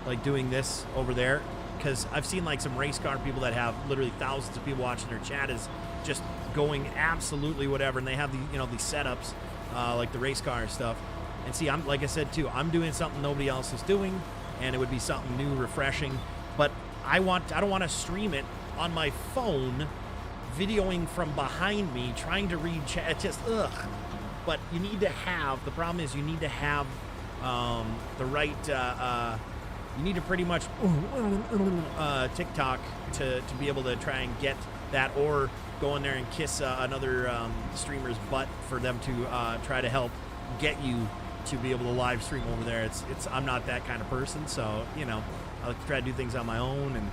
like doing this over there, because I've seen like some race car people that have literally thousands of people watching. Their chat is just going absolutely whatever, and they have these setups like the race car stuff. And see, I'm like I said too, I'm doing something nobody else is doing, and it would be something new, refreshing. But I don't want to stream it on my phone, videoing from behind me, trying to read chat. It's just ugh. But you need to have, the problem is you need to have the right, you need to pretty much TikTok to be able to try and get that, or go in there and kiss another streamer's butt for them to try to help get you to be able to live stream over there. It's I'm not that kind of person, so I like to try to do things on my own and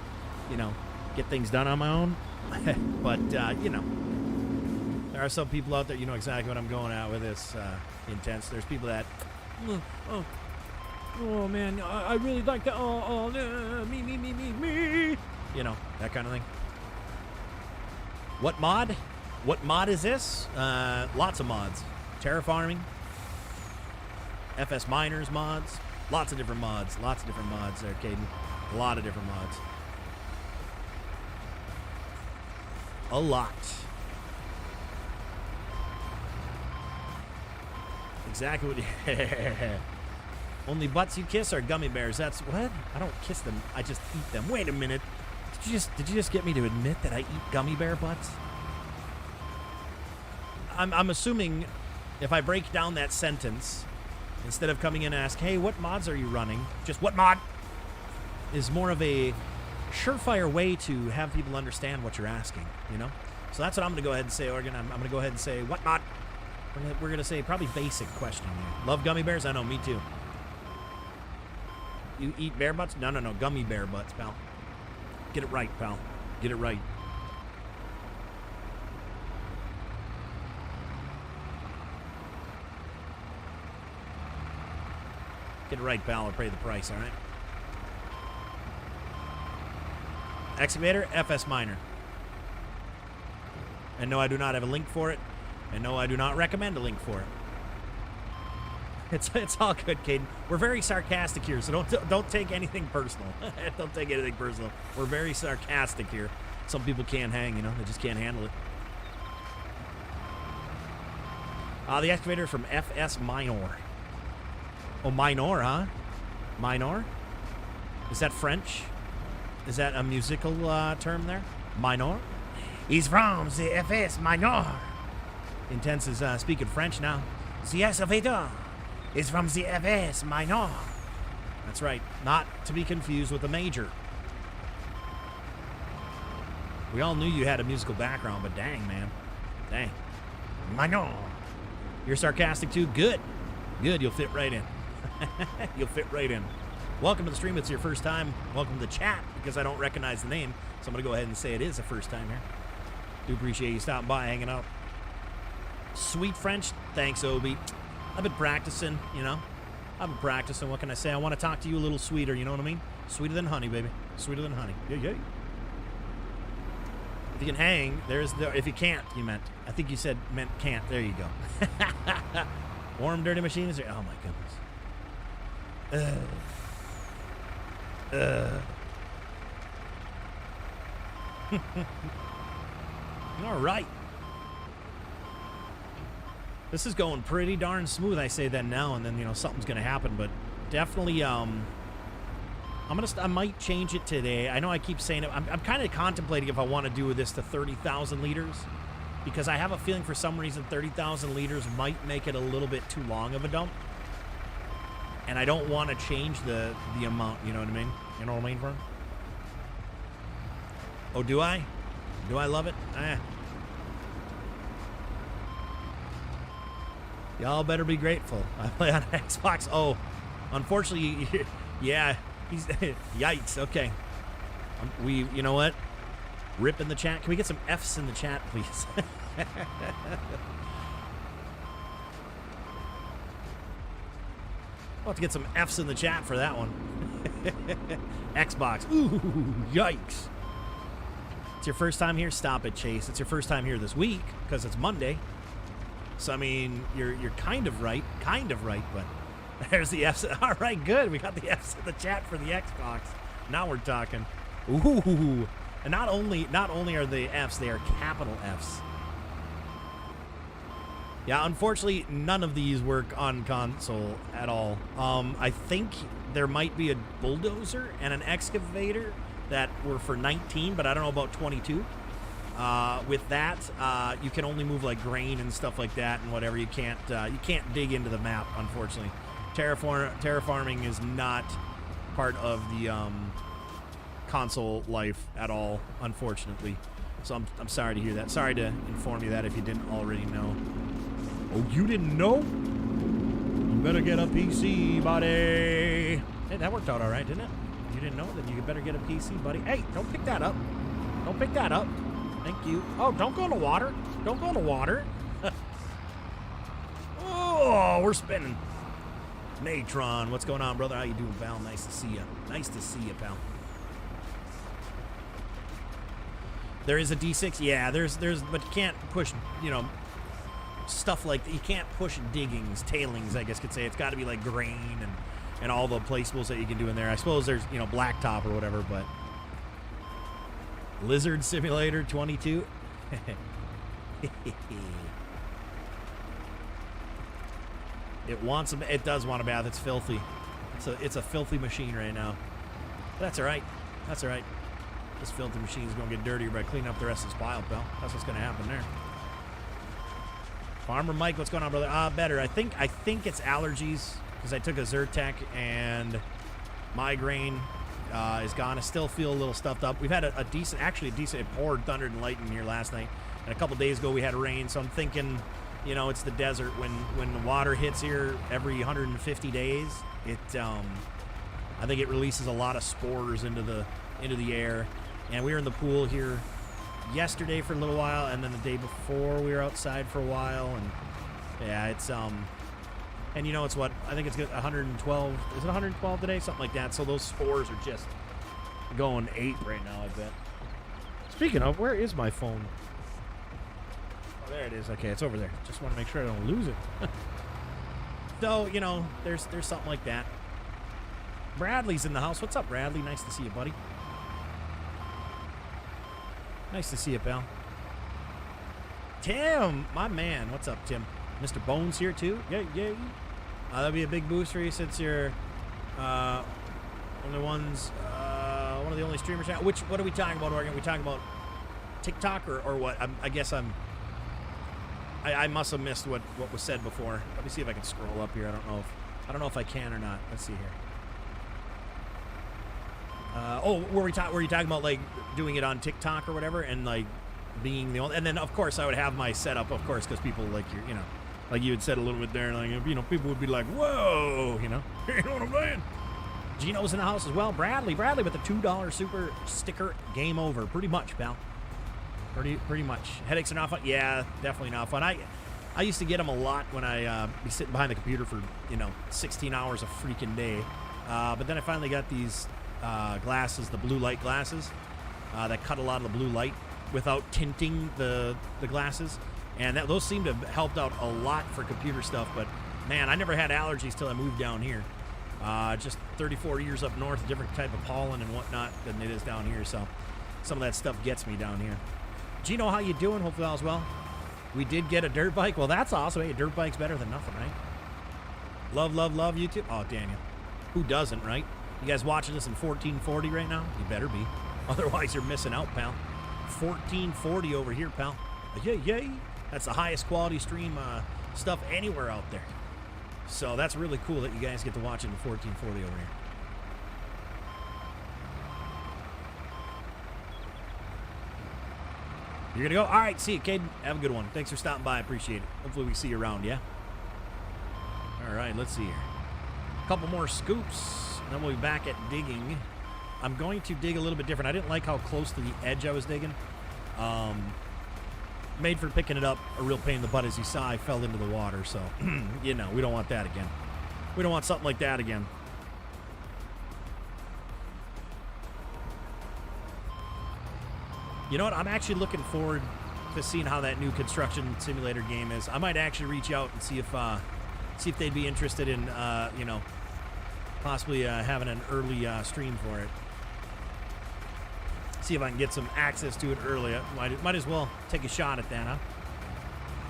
get things done on my own. But there are some people out there, you know exactly what I'm going at with this intense. There's people that Oh, man, I really like that. Me. You know, that kind of thing. What mod? What mod is this? Lots of mods. Terraforming. FS Miners mods. Lots of different mods. Lots of different mods there, Caden. A lot of different mods. A lot. Exactly what Only butts you kiss are gummy bears. That's what? I don't kiss them. I just eat them. Wait a minute. Did you just get me to admit that I eat gummy bear butts? I'm assuming if I break down that sentence, instead of coming in and ask, hey, what mods are you running? Just what mod? Is more of a surefire way to have people understand what you're asking, you know? So that's what I'm going to go ahead and say, Oregon. I'm going to go ahead and say, what mod? We're going to say probably basic question here. Love gummy bears? I know, me too. You eat bear butts? No, gummy bear butts, pal. Get it right, pal. Get it right. Get it right, pal, or pay the price, all right? Excavator, FS Miner. And no, I do not have a link for it. And no, I do not recommend a link for it. It's all good, Caden. We're very sarcastic here, so don't take anything personal. Don't take anything personal. We're very sarcastic here. Some people can't hang, you know. They just can't handle it. The excavator from FS Minor. Oh, Minor, huh? Minor? Is that French? Is that a musical term there? Minor? He's from the FS Minor. Intense is speaking French now. The excavator is from the FS Minor. That's right. Not to be confused with a major. We all knew you had a musical background, but dang, man. Dang. Minor. You're sarcastic too? Good. Good. You'll fit right in. You'll fit right in. Welcome to the stream. It's your first time. Welcome to the chat, because I don't recognize the name. So I'm going to go ahead and say it is the first time here. Do appreciate you stopping by, hanging out. Sweet French. Thanks, Obi. I've been practicing, you know. I've been practicing. What can I say? I want to talk to you a little sweeter, you know what I mean? Sweeter than honey, baby. Sweeter than honey. Yeah. If you can hang, if you can't, you meant. I think you said meant can't. There you go. Warm, dirty machines. Oh, my goodness. All right. This is going pretty darn smooth. I say that now, and then, you know, something's going to happen, but definitely, I might change it today. I know I keep saying it. I'm kind of contemplating if I want to do this to 30,000 liters, because I have a feeling for some reason 30,000 liters might make it a little bit too long of a dump. And I don't want to change the amount, you know what I mean? You know what I mean, Vern? Oh, do I? Do I love it? Y'all better be grateful. I play on Xbox. Oh, unfortunately, yeah. He's yikes. Okay. You know what? Rip in the chat. Can we get some F's in the chat, please? I'll have to get some F's in the chat for that one. Xbox. Ooh, yikes. It's your first time here? Stop it, Chase. It's your first time here this week, because it's Monday. So, I mean, you're kind of right, but there's the F's. All right, good. We got the F's in the chat for the Xbox. Now we're talking. Ooh. And not only are they F's, they are capital F's. Yeah, unfortunately, none of these work on console at all. I think there might be a bulldozer and an excavator that were for 19, but I don't know about 22. With that, you can only move like grain and stuff like that and whatever. You can't dig into the map, unfortunately. Terraforming is not part of the console life at all, unfortunately. So I'm sorry to hear that. Sorry to inform you that if you didn't already know. Oh, you didn't know? You better get a PC, buddy. Hey, that worked out all right, didn't it? You didn't know? Then you better get a PC, buddy. Hey, don't pick that up. Don't pick that up. Thank you. Oh, don't go in the water. Don't go in the water. Oh, we're spinning. Natron, what's going on, brother? How you doing, pal? Nice to see you. Nice to see you, pal. There is a D6? Yeah, there's, but you can't push, you know, stuff like that. You can't push diggings, tailings, I guess you could say. It's got to be like grain and all the placeables that you can do in there. I suppose there's, you know, blacktop or whatever, but Lizard Simulator 22. It does want a bath. It's filthy. It's a filthy machine right now. But that's all right. That's all right. This filthy machine is going to get dirtier by cleaning up the rest of this pile, pal. That's what's going to happen there. Farmer Mike, what's going on, brother? Better. I think it's allergies because I took a Zyrtec and migraine is gone. I still feel a little stuffed up. We've had a decent, it poured thunder and lightning here last night. And a couple days ago we had rain, so I'm thinking, you know, it's the desert. When the water hits here every 150 days, I think it releases a lot of spores into the air. And we were in the pool here yesterday for a little while, and then the day before we were outside for a while, and yeah, it's and you know, it's what I think it's 112. Is it 112 today? Something like that. So those spores are just going ape right now, I bet. Speaking of, where is my phone? Oh, there it is. Okay, it's over there. Just want to make sure I don't lose it. So, you know, there's something like that. Bradley's in the house. What's up, Bradley? Nice to see you, buddy. Nice to see you, pal. Tim, my man. What's up, Tim? Mr. Bones here, too. Yay. That'll be a big boost for you since you're one of the only streamers now. What are we talking about, Oregon? Are we talking about TikTok or what? I must have missed what was said before. Let me see if I can scroll up here. I don't know if I can or not. Let's see here. Were you talking about like doing it on TikTok or whatever, and like being the only? And then of course I would have my setup, of course, because people like you know, like you had said a little bit there, like, you know, people would be like, whoa, you know, you know what I'm saying? Gino's in the house as well. Bradley with the $2 super sticker. Game over, pretty much, pal. Pretty much. Headaches are not fun. Yeah, definitely not fun. I used to get them a lot when I be sitting behind the computer for, you know, 16 hours a freaking day. But then I finally got these glasses, the blue light glasses, that cut a lot of the blue light without tinting the glasses, and those seem to have helped out a lot for computer stuff. But man, I never had allergies till I moved down here. Just 34 years up north, a different type of pollen and whatnot than it is down here, so some of that stuff gets me down here. Gino, how you doing? Hopefully all's well. We did get a dirt bike. Well, that's awesome. Hey, a dirt bike's better than nothing, right? Love YouTube. Oh, Daniel, who doesn't, right? You guys watching this in 1440 right now? You better be. Otherwise, you're missing out, pal. 1440 over here, pal. Yay. That's the highest quality stream stuff anywhere out there. So that's really cool that you guys get to watch it in 1440 over here. You're going to go? All right, see you, Caden. Have a good one. Thanks for stopping by. I appreciate it. Hopefully we see you around, yeah? All right, let's see here. A couple more scoops, and then we'll be back at digging. I'm going to dig a little bit different. I didn't like how close to the edge I was digging. Made for picking it up a real pain in the butt. As you saw, I fell into the water, so, you know, we don't want that again. We don't want something like that again. You know what? I'm actually looking forward to seeing how that new construction simulator game is. I might actually reach out and see if they'd be interested in, you know, possibly having an early stream for it. See if I can get some access to it early. Might as well take a shot at that, huh?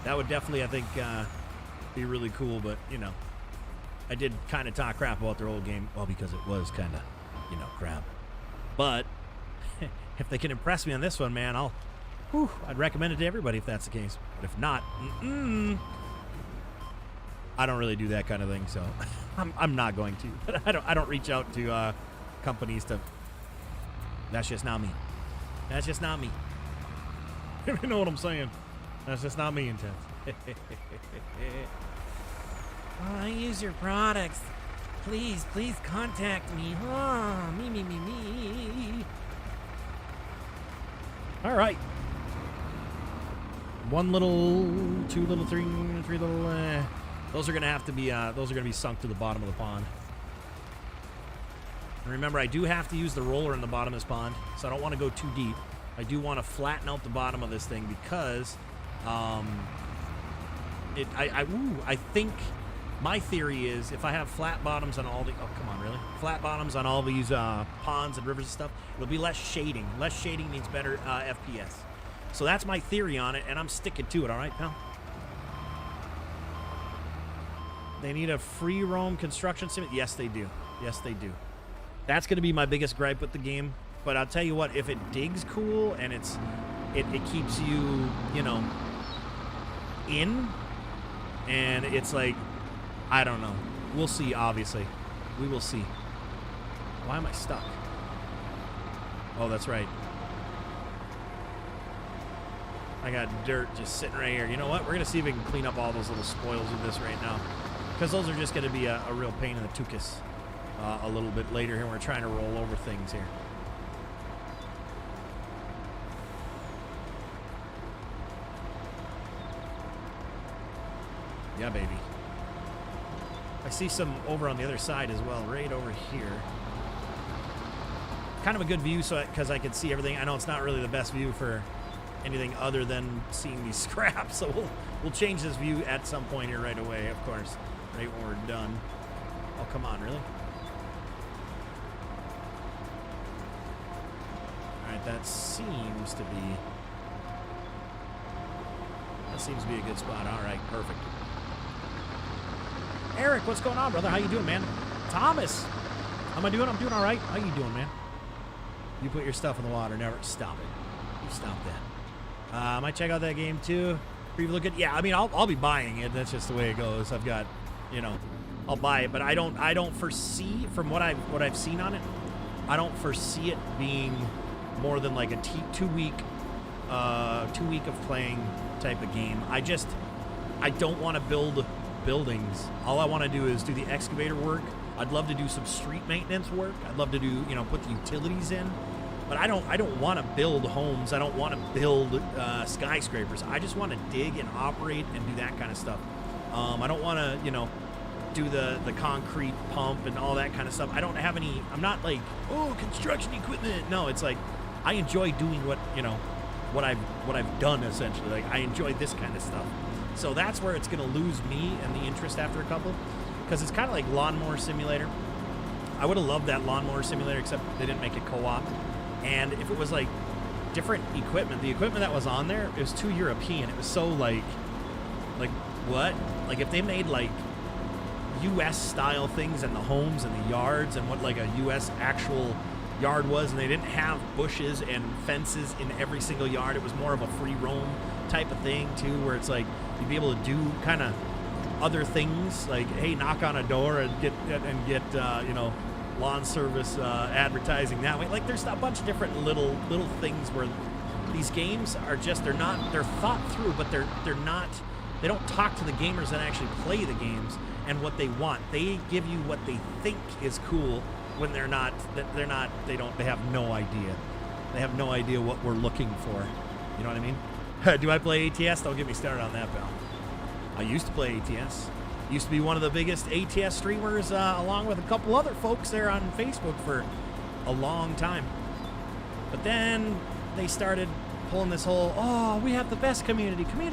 That would definitely, I think, be really cool. But, you know, I did kind of talk crap about their old game. Well, because it was kind of, you know, crap. But if they can impress me on this one, man, I'd recommend it to everybody if that's the case. But if not, I don't really do that kind of thing, so I'm not going to. But I don't reach out to companies to. That's just not me. That's just not me. You know what I'm saying? That's just not me, Intense. Oh, I use your products. Please contact me. Oh, me. All right. One little, two little, three little. Those are going to have to be, those are going to be sunk to the bottom of the pond. And remember, I do have to use the roller in the bottom of this pond, so I don't want to go too deep. I do want to flatten out the bottom of this thing because I think my theory is if I have flat bottoms on all the, oh, come on, really? Flat bottoms on all these ponds and rivers and stuff, it'll be less shading. Less shading means better FPS. So that's my theory on it, and I'm sticking to it, all right, pal? They need a free roam construction sim. Yes, they do. Yes, they do. That's going to be my biggest gripe with the game. But I'll tell you what, if it digs cool and it keeps you, you know, in, and it's like, I don't know. We'll see, obviously. We will see. Why am I stuck? Oh, that's right. I got dirt just sitting right here. You know what? We're going to see if we can clean up all those little spoils of this right now. Because those are just going to be a real pain in the tuchus a little bit later here. We're trying to roll over things here. Yeah, baby. I see some over on the other side as well, right over here. Kind of a good view, so because I can see everything. I know it's not really the best view for anything other than seeing these scraps, so we'll change this view at some point here right away, of course, right when we're done. Oh, come on, really? All right, that seems to be a good spot. All right, perfect. Eric, what's going on, brother? How you doing, man? Thomas, how am I doing? I'm doing all right. How you doing, man? You put your stuff in the water. Never stop it. You stop that. I might check out that game too. Look at, yeah. I mean, I'll be buying it. That's just the way it goes. I've got, you know, I'll buy it, but I don't foresee from what I've seen on it. I don't foresee it being more than like a 2 week of playing type of game. I don't want to build buildings. All I want to do is do the excavator work. I'd love to do some street maintenance work. I'd love to do, you know, put the utilities in. But I don't want to build homes. I don't want to build skyscrapers. I just want to dig and operate and do that kind of stuff. I don't want to, you know, do the concrete pump and all that kind of stuff. I don't have any. I'm not like, oh, construction equipment. No, it's like I enjoy doing what I've done essentially. Like I enjoy this kind of stuff. So that's where it's going to lose me and the interest after a couple, because it's kind of like Lawnmower Simulator. I would have loved that Lawnmower Simulator, except they didn't make it co-op. And if it was like different equipment, the equipment that was on there, it was too European. It was so like what? Like if they made like U.S. style things in the homes and the yards and what like a U.S. actual yard was, and they didn't have bushes and fences in every single yard. It was more of a free roam type of thing too, where it's like you'd be able to do kind of other things like, hey, knock on a door and get you know, lawn service advertising that way. Like there's a bunch of different little things where these games are just they're thought through, but they don't talk to the gamers that actually play the games and what they want. They give you what they think is cool when they have no idea. They have no idea what we're looking for. You know what I mean? Do I play ATS? Don't get me started on that, pal. I used to play ATS. Used to be one of the biggest ATS streamers, along with a couple other folks there on Facebook for a long time. But then they started pulling this whole, oh, we have the best community. We're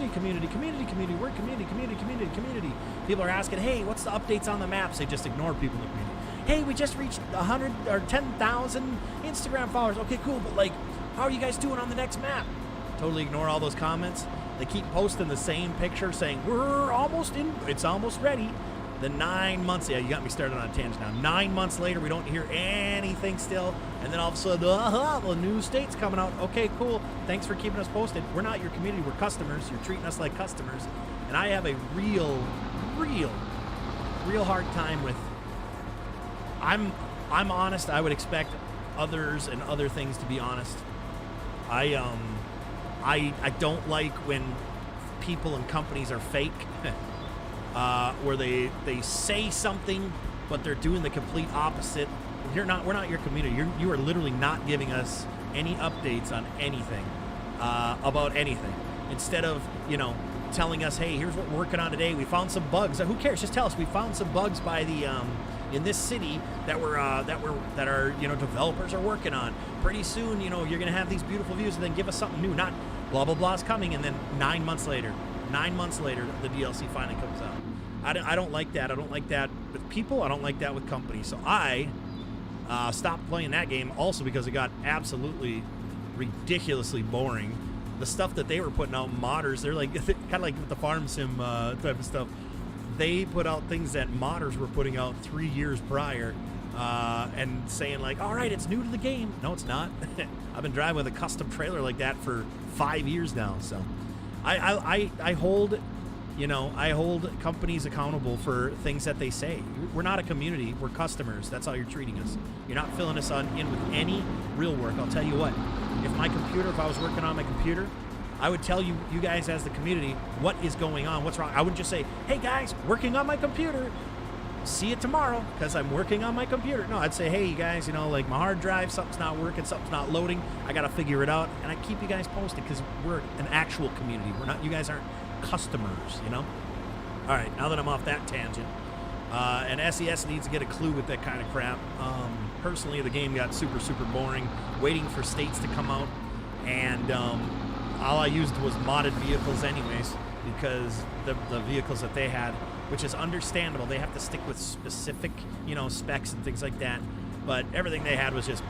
community. People are asking, hey, what's the updates on the maps? They just ignore people in the community. Hey, we just reached 100 or 10,000 Instagram followers. Okay, cool, but like, how are you guys doing on the next map? Totally ignore all those comments. They keep posting the same picture saying, we're almost in, it's almost ready. Then 9 months, yeah, you got me started on a tangent now. 9 months later, we don't hear anything still. And then all of a sudden, the new state's coming out. Okay, cool. Thanks for keeping us posted. We're not your community, we're customers. You're treating us like customers. And I have a real hard time with, I'm honest. I would expect others and other things to be honest. I don't like when people and companies are fake, where they say something, but they're doing the complete opposite. We're not your community. You are literally not giving us any updates on anything, about anything. Instead of, you know, telling us, hey, here's what we're working on today. We found some bugs. Who cares? Just tell us we found some bugs by the in this city that our developers are working on. Pretty soon, you're gonna have these beautiful views, and then give us something new. Not blah blah blah's coming, and then 9 months later, the DLC finally comes out. I don't like that. I don't like that with people. I don't like that with companies. So I stopped playing that game also because it got absolutely ridiculously boring. The stuff that they were putting out, modders, they're like kind of like with the farm sim type of stuff. They put out things that modders were putting out 3 years prior, and saying like, all right, it's new to the game. No, it's not. I've been driving with a custom trailer like that for 5 years now. So I hold companies accountable for things that they say. We're not a community, we're customers. That's how you're treating us. You're not filling us in with any real work. I'll tell you what, if I was working on my computer, I would tell you guys as the community what is going on, what's wrong. I wouldn't just say, hey guys, working on my computer, see you tomorrow because I'm working on my computer. No, I'd say, hey you guys, like my hard drive, something's not working, something's not loading, I gotta figure it out, and I keep you guys posted because we're an actual community. You guys aren't customers, All right, now that I'm off that tangent, and SES needs to get a clue with that kind of crap. Personally, the game got super, super boring, waiting for states to come out, and all I used was modded vehicles anyways, because the vehicles that they had, which is understandable, they have to stick with specific, specs and things like that, but everything they had was just,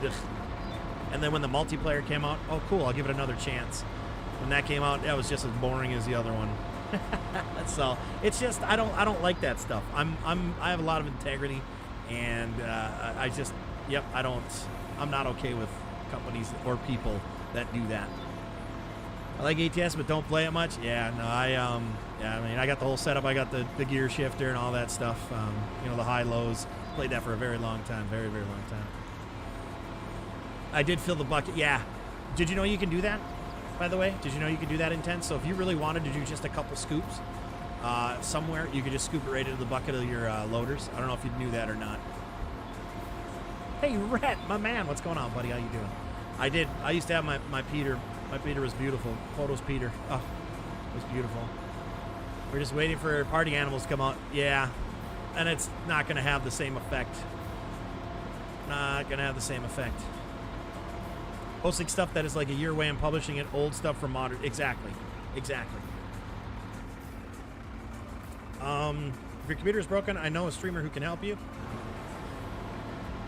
ugh. And then when the multiplayer came out, oh cool, I'll give it another chance. When that came out, that was just as boring as the other one. So it's just I don't like that stuff. I have a lot of integrity, and I'm not okay with companies or people that do that. I like ATS, but don't play it much. Yeah, no, I got the whole setup. I got the gear shifter and all that stuff. The high lows. Played that for a very long time, very, very long time. I did fill the bucket. Yeah. Did you know you can do that? By the way, did you know you could do that intense? So if you really wanted to do just a couple scoops somewhere, you could just scoop it right into the bucket of your loaders. I don't know if you knew that or not. Hey, Rhett, my man, what's going on, buddy? How you doing? I did. I used to have my Peter. My Peter was beautiful. PODO's Peter. Oh, it was beautiful. We're just waiting for party animals to come out. Yeah, and it's not going to have the same effect. Not going to have the same effect. Posting stuff that is like a year away and publishing it, old stuff from modern. Exactly. If your computer is broken, I know a streamer who can help you.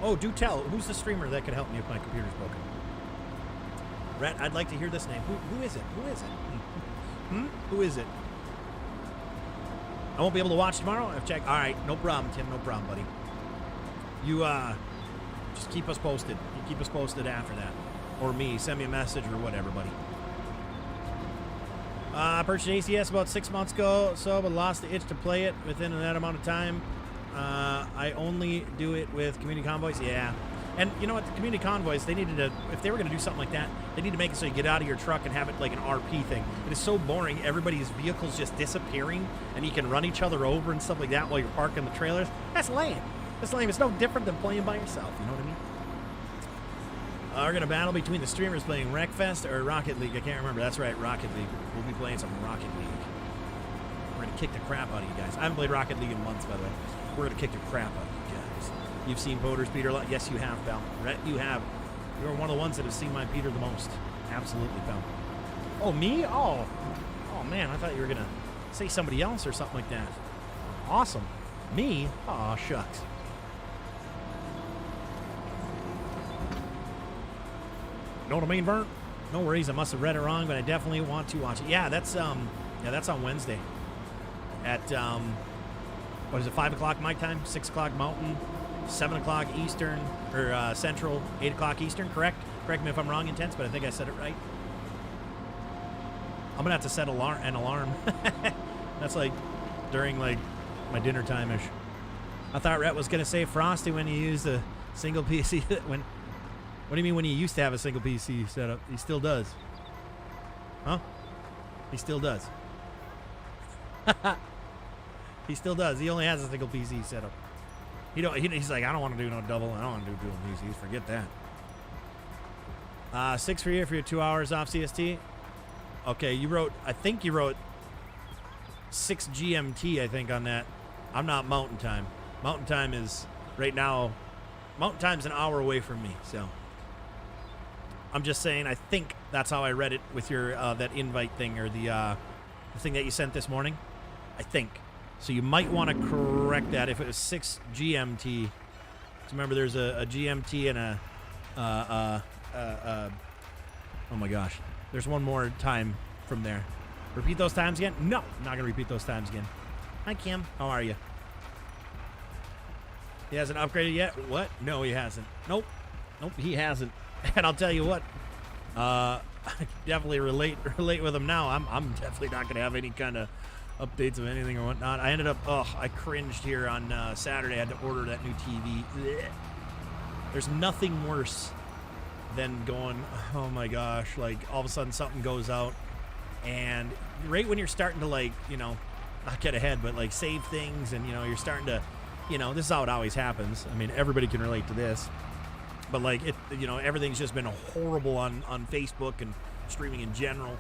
Oh, do tell. Who's the streamer that can help me if my computer's broken? Rhett, I'd like to hear this name. Who is it? Who is it? I won't be able to watch tomorrow. I've checked. All right, no problem, Tim. No problem, buddy. You just keep us posted. You keep us posted after that. Or me, send me a message or whatever, buddy. I purchased ACS about 6 months ago, but lost the itch to play it within that amount of time. I only do it with community convoys. Yeah. And you know what? The community convoys, they needed to, if they were going to do something like that, they need to make it so you get out of your truck and have it like an RP thing. It is so boring. Everybody's vehicles just disappearing, and you can run each other over and stuff like that while you're parking the trailers. That's lame. That's lame. It's no different than playing by yourself. You know what I mean? We're going to battle between the streamers playing Wreckfest or Rocket League. I can't remember. That's right, Rocket League. We'll be playing some Rocket League. We're going to kick the crap out of you guys. I haven't played Rocket League in months, by the way. We're going to kick the crap out of you guys. You've seen Poders Peter a lot? Yes, you have, pal. Rhett, you have. You're one of the ones that have seen my Peter the most. Absolutely, pal. Oh, me? Oh, man, I thought you were going to say somebody else or something like that. Awesome. Me? Aw, shucks. Know what I mean, Bert? No worries. I must have read it wrong, but I definitely want to watch it. Yeah, that's on Wednesday at what is it? 5 o'clock my time, 6 o'clock Mountain, 7 o'clock Eastern or Central, 8 o'clock Eastern. Correct? Correct me if I'm wrong, Intense, but I think I said it right. I'm gonna have to set an alarm. That's like during like my dinner time ish. I thought Rhett was gonna say Frosty when you use the single PC when. What do you mean when he used to have a single PC setup? He still does. Huh? He still does. He still does. He only has a single PC setup. He's like, I don't want to do no double. I don't want to do dual PCs. Forget that. 6 for you for your 2 hours off CST. Okay, you wrote, I think you wrote 6 GMT, I think, on that. I'm not Mountain Time. Mountain Time is, right now, Mountain Time's an hour away from me, so. I'm just saying, I think that's how I read it with your, that invite thing, or the thing that you sent this morning. I think. So you might want to correct that if it was 6 GMT. So remember, there's a GMT and a, oh my gosh. There's one more time from there. Repeat those times again? No, I'm not going to repeat those times again. Hi, Kim. How are you? He hasn't upgraded yet? What? No, he hasn't. Nope. Nope, he hasn't. And I'll tell you what, I definitely relate with him now. I'm definitely not going to have any kind of updates of anything or whatnot. I ended up, I cringed here on Saturday. I had to order that new TV. Blech. There's nothing worse than going, oh my gosh, like all of a sudden something goes out, and right when you're starting to, like, you know, not get ahead, but like save things, and, you know, you're starting to, you know, this is how it always happens. I mean, everybody can relate to this. But, like, it, you know, everything's just been horrible on Facebook and streaming in general.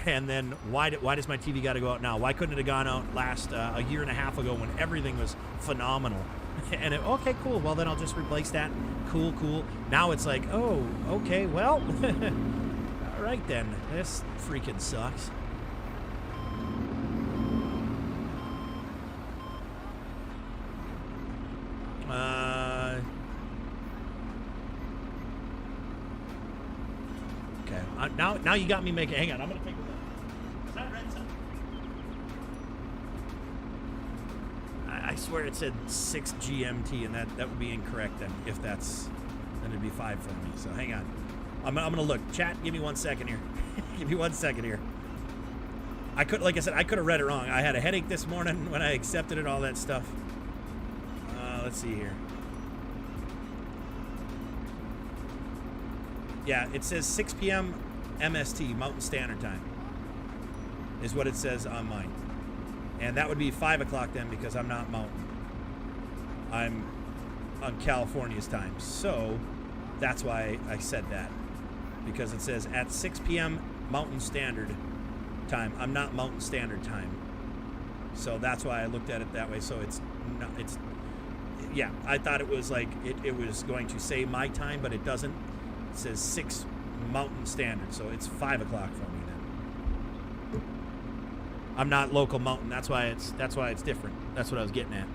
And then why does my TV got to go out now? Why couldn't it have gone out a year and a half ago when everything was phenomenal? And okay, cool. Well, then I'll just replace that. Cool. Now it's like, oh, okay, well, all right then. This freaking sucks. Now you got me making. Hang on, I'm gonna take a look. Is that red sun? I swear it said 6 GMT, and that would be incorrect then. If that's, then it'd be 5 for me. So hang on, I'm gonna look. Chat, give me 1 second here. Give me 1 second here. Like I said, I could have read it wrong. I had a headache this morning when I accepted it, all that stuff. Let's see here. Yeah, it says 6 p.m. MST, Mountain Standard Time, is what it says on mine. And that would be 5 o'clock then, because I'm not Mountain. I'm on California's time. So that's why I said that. Because it says at 6 p.m. Mountain Standard Time. I'm not Mountain Standard Time. So that's why I looked at it that way. So it's not, yeah, I thought it was like, it was going to say my time, but it doesn't. It says 6 Mountain Standard, so it's 5 o'clock for me then. I'm not local Mountain. That's why it's different. That's what I was getting at.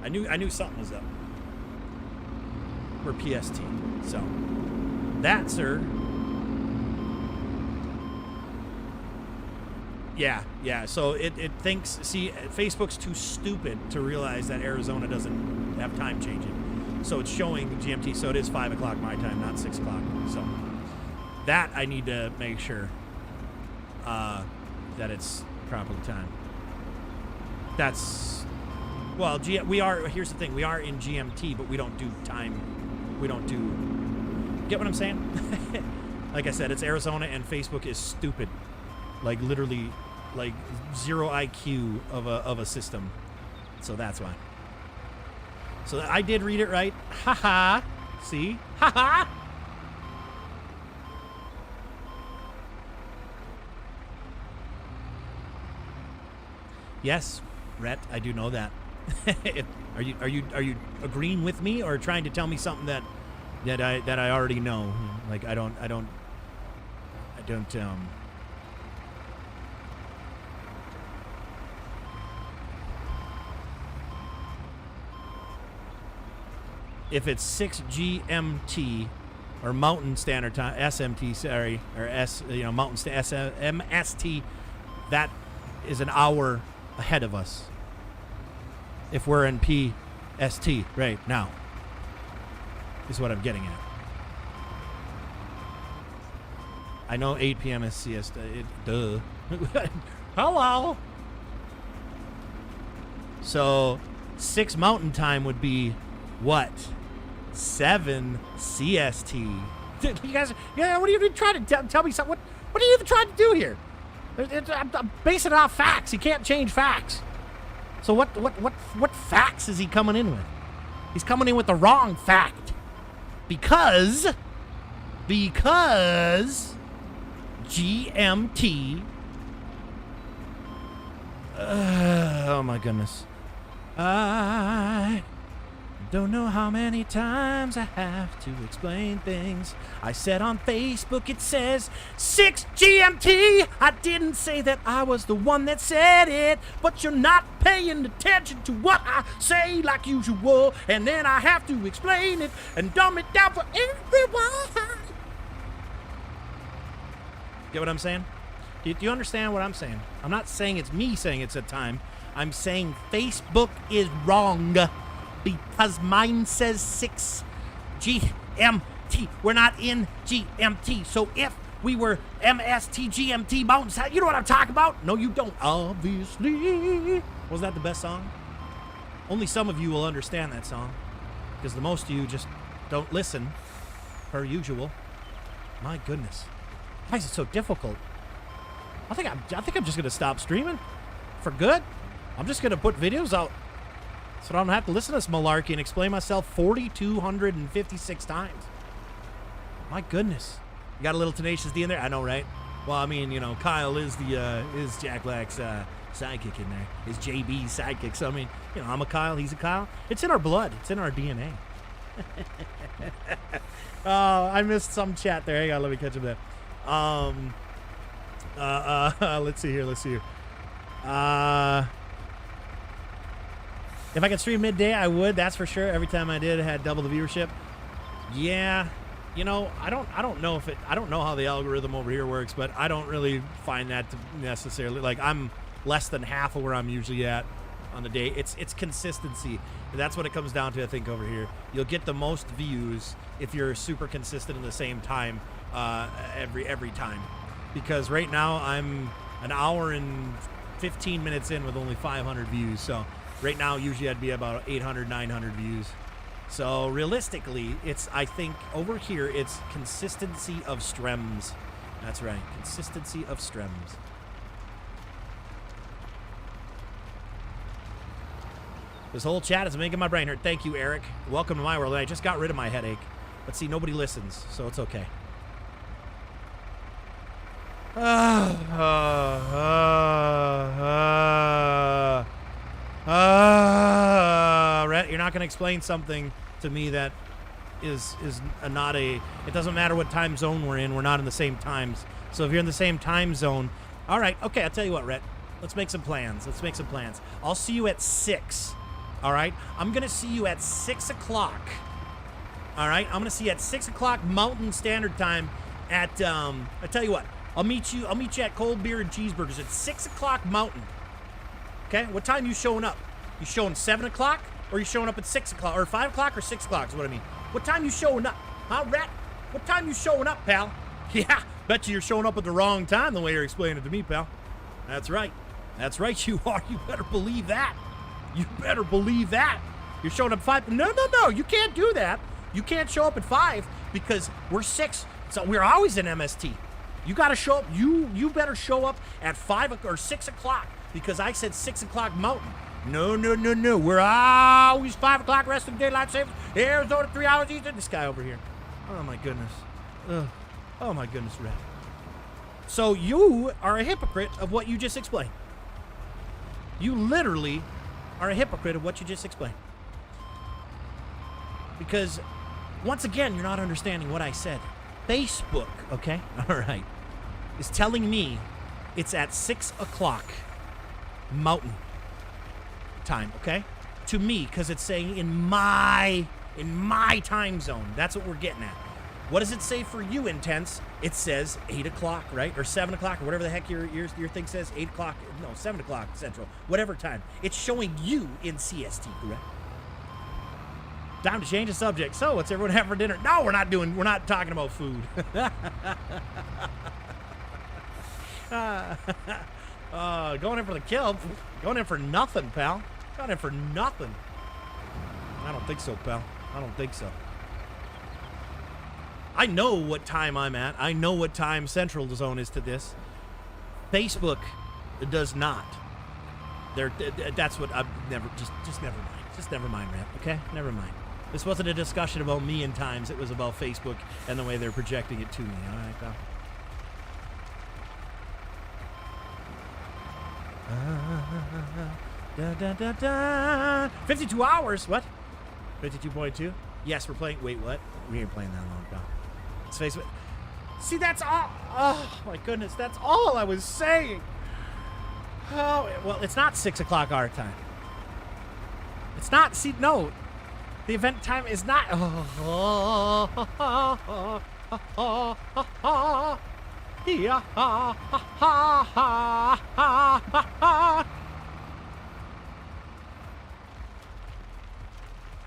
I knew something was up. We're PST. So that, sir. Yeah. So it thinks. See, Facebook's too stupid to realize that Arizona doesn't have time changing. So it's showing GMT. So it is 5 o'clock my time, not 6 o'clock. So that I need to make sure that it's properly timed. That's, well, we are, here's the thing, we are in GMT, but we don't do time, we don't do, get what I'm saying? Like I said, it's Arizona, and Facebook is stupid. Like, literally, like, 0 IQ of a system. So that's why. So I did read it right. Haha. See? Haha. Yes, Rhett, I do know that. Are you agreeing with me, or trying to tell me something that I already know? Like, I don't if it's 6 GMT or Mountain Standard Time, SMT, sorry, or Mountain MST, that is an hour ahead of us. If we're in PST right now, is what I'm getting at. I know 8 p.m. is siesta. Duh. Hello. So 6 Mountain Time would be what? 7 CST. You guys, yeah. What are you trying to tell me? Something? What are you even trying to do here? I'm basing it off facts. You can't change facts. So what facts is he coming in with? He's coming in with the wrong fact. Because GMT Oh my goodness. I don't know how many times I have to explain things. I said on Facebook it says 6 GMT. I didn't say that I was the one that said it, but you're not paying attention to what I say like usual, and then I have to explain it and dumb it down for everyone. Get what I'm saying? Do you understand what I'm saying? I'm not saying it's me saying it's a time. I'm saying Facebook is wrong because mine says 6 GMT. We're not in GMT. So if we were MST GMT Mountain, you know what I'm talking about? No, you don't, obviously. Was that the best song? Only some of you will understand that song because the most of you just don't listen, per usual. My goodness. Why is it so difficult? I think I'm just going to stop streaming for good. I'm just going to put videos out so I don't have to listen to this malarkey and explain myself 4,256 times. My goodness. You got a little Tenacious D in there? I know, right? Well, I mean, you know, Kyle is Jack Black's sidekick in there. Is JB's sidekick. So, I mean, you know, I'm a Kyle, he's a Kyle. It's in our blood. It's in our DNA. Oh, I missed some chat there. Hang on, let me catch up there. Let's see here. If I could stream midday, I would. That's for sure. Every time I did, it had double the viewership. Yeah, you know, I don't know if I don't know how the algorithm over here works, but I don't really find that to necessarily, like, I'm less than half of where I'm usually at on the day. It's consistency. That's what it comes down to, I think, over here. You'll get the most views if you're super consistent in the same time every time. Because right now I'm an hour and 15 minutes in with only 500 views. So right now usually I'd be about 800, 900 views. So realistically, I think over here it's consistency of streams. That's right, consistency of streams. This whole chat is making my brain hurt. Thank you, Eric. Welcome to my world. I just got rid of my headache. But see, nobody listens, so it's okay. Rhett, you're not going to explain something to me that is not a... It doesn't matter what time zone we're in. We're not in the same times. So if you're in the same time zone... All right, okay, I'll tell you what, Rhett. Let's make some plans. I'll see you at 6. All right? I'm going to see you at 6 o'clock. All right? I'm going to see you at 6 o'clock Mountain Standard Time at... I'll tell you what. I'll meet you at Cold Beer and Cheeseburgers at 6 o'clock Mountain. Okay? What time you showing up? You showing 7 o'clock? Or you showing up at 6 o'clock? Or 5 o'clock or 6 o'clock is what I mean. What time you showing up? Huh, Rat? What time you showing up, pal? Yeah, bet you you're showing up at the wrong time the way you're explaining it to me, pal. That's right. That's right, you are. You better believe that. You better believe that. You're showing up 5. No. You can't do that. You can't show up at 5 because we're 6. So we're always in MST. You got to show up. You better show up at 5 or 6 o'clock because I said 6 o'clock Mountain. No. We're always 5 o'clock rest of the daylight savings. Arizona 3 hours eastern. This guy over here. Oh my goodness. Oh my goodness, Red. So you are a hypocrite of what you just explained. You literally are a hypocrite of what you just explained. Because once again, you're not understanding what I said. Facebook, okay? All right. Is telling me it's at 6 o'clock Mountain time, okay? To me, because it's saying in my time zone. That's what we're getting at. What does it say for you, Intense? It says 8 o'clock, right? Or 7 o'clock, or whatever the heck your thing says. 8 o'clock, no, 7 o'clock Central. Whatever time. It's showing you in CST, correct? Time to change the subject. So, what's everyone having for dinner? No, we're not talking about food. Going in for the kill. Going in for nothing, pal. Going in for nothing. I don't think so, pal. I don't think so. I know what time I'm at. I know what time Central Zone is to this. Facebook does not. That's what I've never... Just never mind. Just never mind, Rap, okay? Never mind. This wasn't a discussion about me and times. It was about Facebook and the way they're projecting it to me. All right, pal. Da, da, da, da. 52 hours. What? 52.2? Yes, we're playing. Wait, what? We ain't playing that long, pal. Let's face it. See, that's all. Oh, my goodness. That's all I was saying. Oh, well, it's not 6 o'clock our time. It's not. See, no. The event time is not.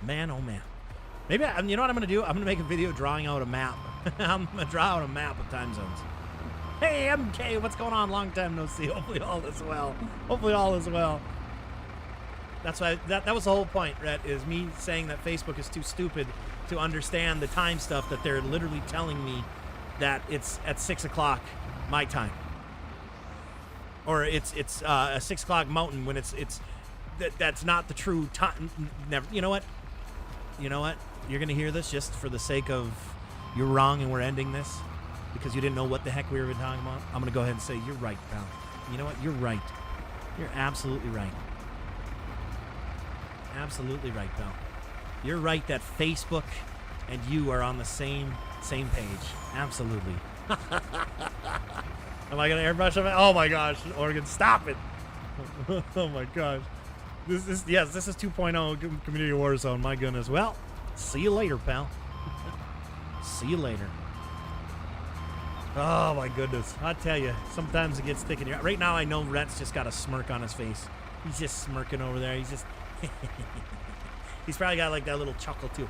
Man, oh man. Maybe, you know what I'm going to do? I'm going to make a video drawing out a map. I'm going to draw out a map of time zones. Hey, MK, what's going on? Long time no see. Hopefully all is well. Hopefully all is well. That's why, that was the whole point, Rhett, is me saying that Facebook is too stupid to understand the time stuff that they're literally telling me that it's at 6 o'clock my time. Or it's a 6 o'clock mountain when that's not the true time. Never. You know what? You know what? You're going to hear this just for the sake of you're wrong and we're ending this because you didn't know what the heck we were talking about. I'm going to go ahead and say you're right, pal. You know what? You're right. You're absolutely right. Absolutely right, pal. You're right that Facebook and you are on the same page. Absolutely. Am I going to airbrush him? Oh my gosh, Oregon, stop it. Oh my gosh. This is 2.0 Community War Zone. My goodness. Well, see you later, pal. See you later. Oh my goodness. I tell you, sometimes it gets thick in your. Right now, I know Rhett's just got a smirk on his face. He's just smirking over there. He's just. He's probably got like that little chuckle too.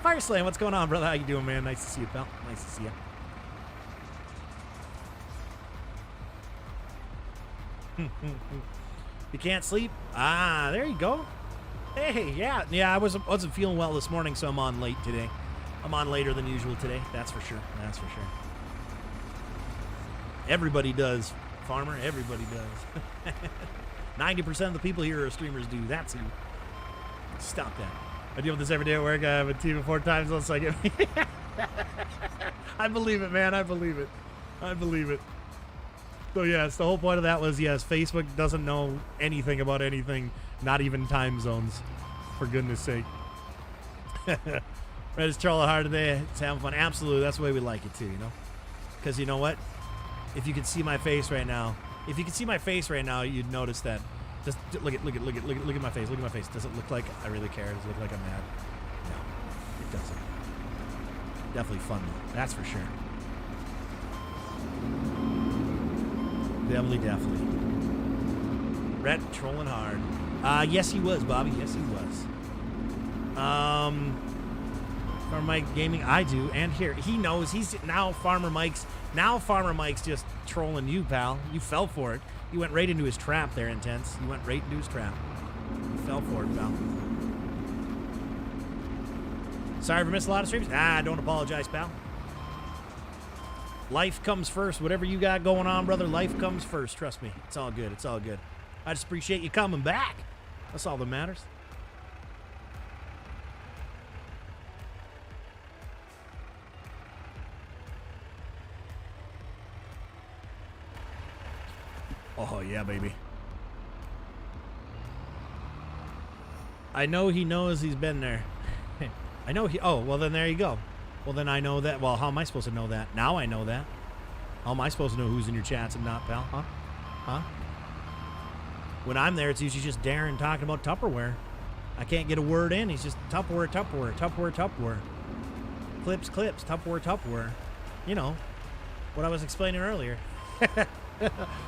Fire Slam, what's going on, brother? How you doing, man? Nice to see you, pal. Nice to see you. You can't sleep? Ah, there you go. Hey, yeah. I wasn't feeling well this morning, so I'm on late today. I'm on later than usual today. That's for sure. That's for sure. Everybody does, Farmer. Everybody does. 90% of the people here are streamers do. That's who. Stop that. I deal with this every day at work. I have a team of 4 times less like it. I believe it, man. I believe it. I believe it. So yes, the whole point of that was, yes, Facebook doesn't know anything about anything, not even time zones, for goodness sake. Red is trolling hard today. It's having fun. Absolutely. That's the way we like it too, you know? Because you know what? If you could see my face right now, you'd notice that. Just look at my face. Look at my face. Does it look like I really care? Does it look like I'm mad? No, it doesn't. Definitely fun though. That's for sure. Definitely. Rhett trolling hard. Yes, he was, Bobby. Yes, he was. Farmer Mike Gaming, I do, and here he knows. He's now Farmer Mike's just trolling you, pal. You fell for it. You went right into his trap there, Intense. You went right into his trap. You fell for it, pal. Sorry for missing a lot of streams. Don't apologize, pal. Life comes first. Whatever you got going on, brother, life comes first. Trust me. It's all good. It's all good. I just appreciate you coming back. That's all that matters. Oh, yeah, baby. I know he knows he's been there. I know he... Oh, well, then there you go. Well, then I know that. Well, how am I supposed to know that? Now I know that. How am I supposed to know who's in your chats and not, pal? Huh? Huh? When I'm there, it's usually just Darren talking about Tupperware. I can't get a word in. He's just Tupperware, Tupperware, Tupperware, Tupperware. Clips, clips, Tupperware, Tupperware. You know, what I was explaining earlier.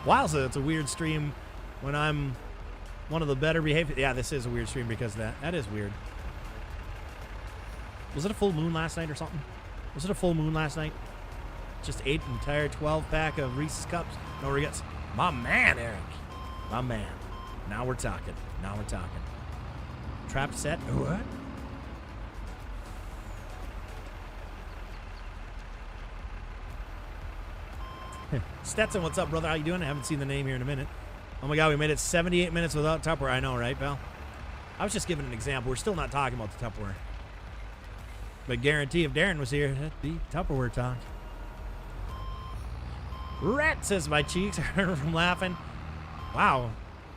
Wowza, it's a weird stream when I'm one of the better behaved. Yeah, this is a weird stream because of that. That is weird. Was it a full moon last night or something? Was it a full moon last night? Just ate an entire 12-pack of Reese's Cups. No regrets. My man, Eric. My man. Now we're talking. Now we're talking. Trap set. What? Stetson, what's up, brother? How you doing? I haven't seen the name here in a minute. Oh my God, we made it 78 minutes without Tupperware. I know, right, pal? I was just giving an example. We're still not talking about the Tupperware. But guarantee if Darren was here, that'd be Tupperware talk. Rat, says my cheeks hurt from laughing. Wow.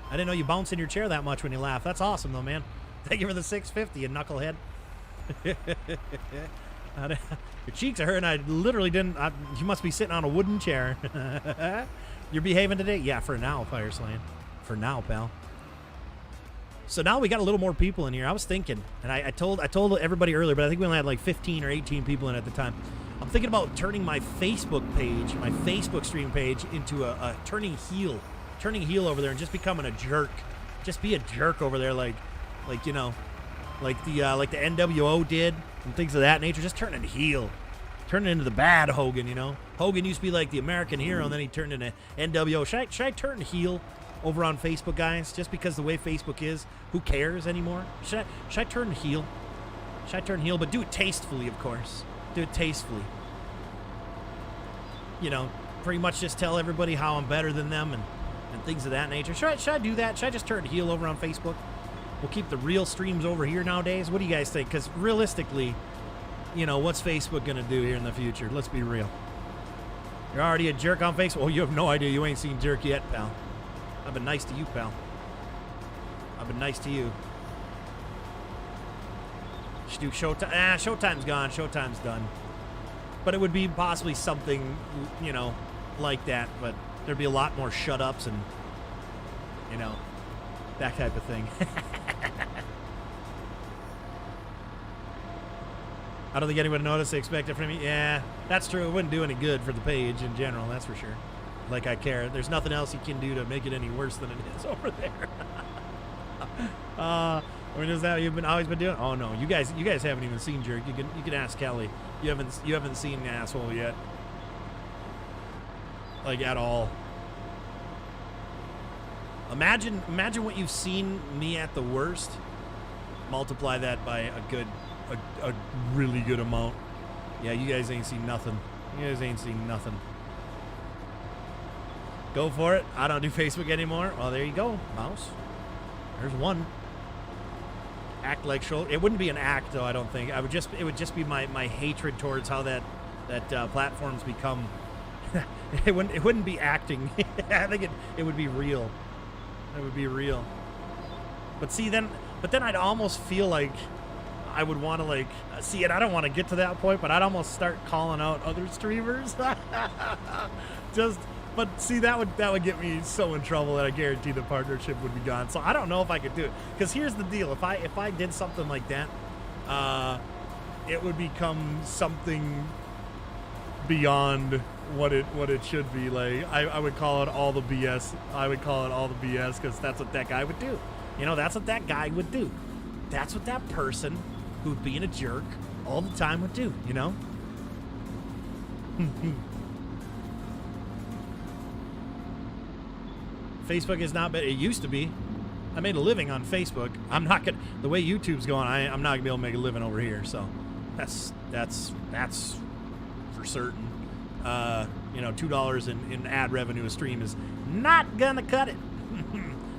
I didn't know you bounce in your chair that much when you laugh. That's awesome, though, man. Thank you for the 650, you knucklehead. Your cheeks are hurting. I literally didn't. You must be sitting on a wooden chair. You're behaving today? Yeah, for now, Fire Slaying. For now, pal. So now we got a little more people in here. I was thinking, and I told everybody earlier, but I think we only had like 15 or 18 people in at the time. I'm thinking about turning my Facebook page, my Facebook stream page, into a turning heel over there, and just becoming a jerk. Just be a jerk over there, like you know, like the NWO did and things of that nature. Just turning heel, turning into the bad Hogan. You know, Hogan used to be like the American hero, and then he turned into NWO. Should I turn heel over on Facebook, guys? Just because the way Facebook is, who cares anymore? Should I turn heel? Should I turn heel? But do it tastefully, of course. Do it tastefully. You know, pretty much just tell everybody how I'm better than them and things of that nature. Should I do that? Should I just turn heel over on Facebook? We'll keep the real streams over here nowadays. What do you guys think? Because realistically, you know, what's Facebook going to do here in the future? Let's be real. You're already a jerk on Facebook? Oh, you have no idea. You ain't seen jerk yet, pal. I've been nice to you, pal. I've been nice to you. Should do Showtime. Showtime's gone. Showtime's done. But it would be possibly something, you know, like that. But there'd be a lot more shut-ups and, you know, that type of thing. I don't think anyone would notice. They expect it from me. Yeah, that's true. It wouldn't do any good for the page in general, that's for sure. Like I care. There's nothing else you can do to make it any worse than it is over there. I mean, is that you've always been doing? Oh no, you guys haven't even seen jerk. You can ask Kelly. You haven't seen the asshole yet. Like at all. Imagine what you've seen me at the worst. Multiply that by a really good amount. Yeah, you guys ain't seen nothing. You guys ain't seen nothing. Go for it. I don't do Facebook anymore. Well, there you go, mouse. There's one. Act like show. It wouldn't be an act, though. I don't think. It would just be my hatred towards how that platforms become. It wouldn't be acting. I think it would be real. It would be real. But then I'd almost feel like I would want to like see it. I don't want to get to that point, but I'd almost start calling out other streamers. But see, that would get me so in trouble that I guarantee the partnership would be gone. So I don't know if I could do it. Because here's the deal: if I did something like that, it would become something beyond what it should be. Like I would call it all the BS. I would call it all the BS because that's what that guy would do. You know, that's what that guy would do. That's what that person who's being a jerk all the time would do. You know. Facebook is not bad. It used to be. I made a living on Facebook. I'm not gonna. The way YouTube's going, I'm not gonna be able to make a living over here. So that's for certain. You know, $2 in ad revenue a stream is not gonna cut it.